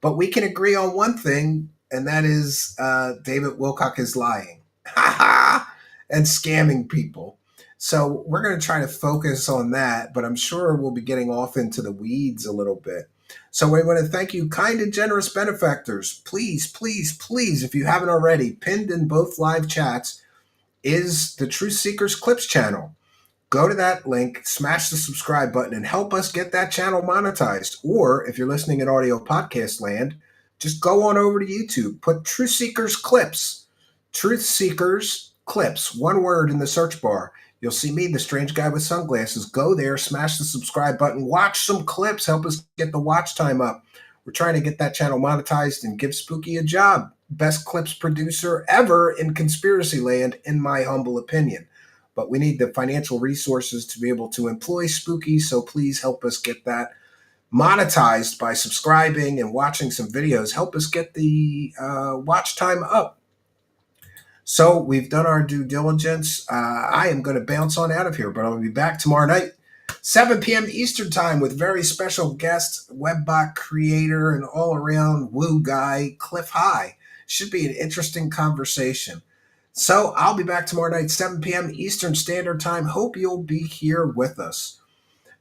But we can agree on one thing, and that is David Wilcock is lying and scamming people. So we're going to try to focus on that, but I'm sure we'll be getting off into the weeds a little bit. So we want to thank you, kind and generous benefactors. Please, if you haven't already, pinned in both live chats is the Truth Seekers Clips channel. Go to that link, smash the subscribe button, and help us get that channel monetized. Or if you're listening in audio podcast land, just go on over to YouTube, put Truth Seekers Clips, Truth Seekers Clips, one word in the search bar. You'll see me, the strange guy with sunglasses. Go there, smash the subscribe button, watch some clips, help us get the watch time up. We're trying to get that channel monetized and give Spooky a job. Best clips producer ever in conspiracy land, in my humble opinion. But we need the financial resources to be able to employ Spooky, so please help us get that monetized by subscribing and watching some videos. Help us get the watch time up. So we've done our due diligence. I am going to bounce on out of here, but I'll be back tomorrow night, 7 p.m. Eastern time, with very special guest, webbot creator, and all-around woo guy, Cliff High. Should be an interesting conversation. So I'll be back tomorrow night, 7 p.m. Eastern Standard Time. Hope you'll be here with us.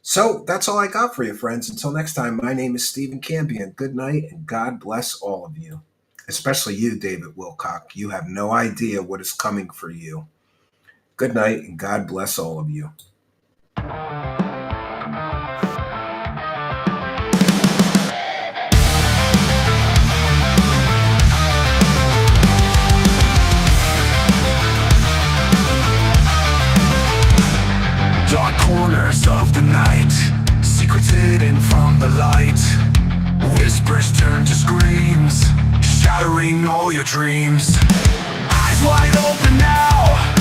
So that's all I got for you, friends. Until next time, my name is Stephen Campion. Good night, and God bless all of you. Especially you, David Wilcock. You have no idea what is coming for you. Good night, and God bless all of you. Dark corners of the night, secrets hidden from the light. Whispers turn to screams, shattering all your dreams. Eyes wide open now,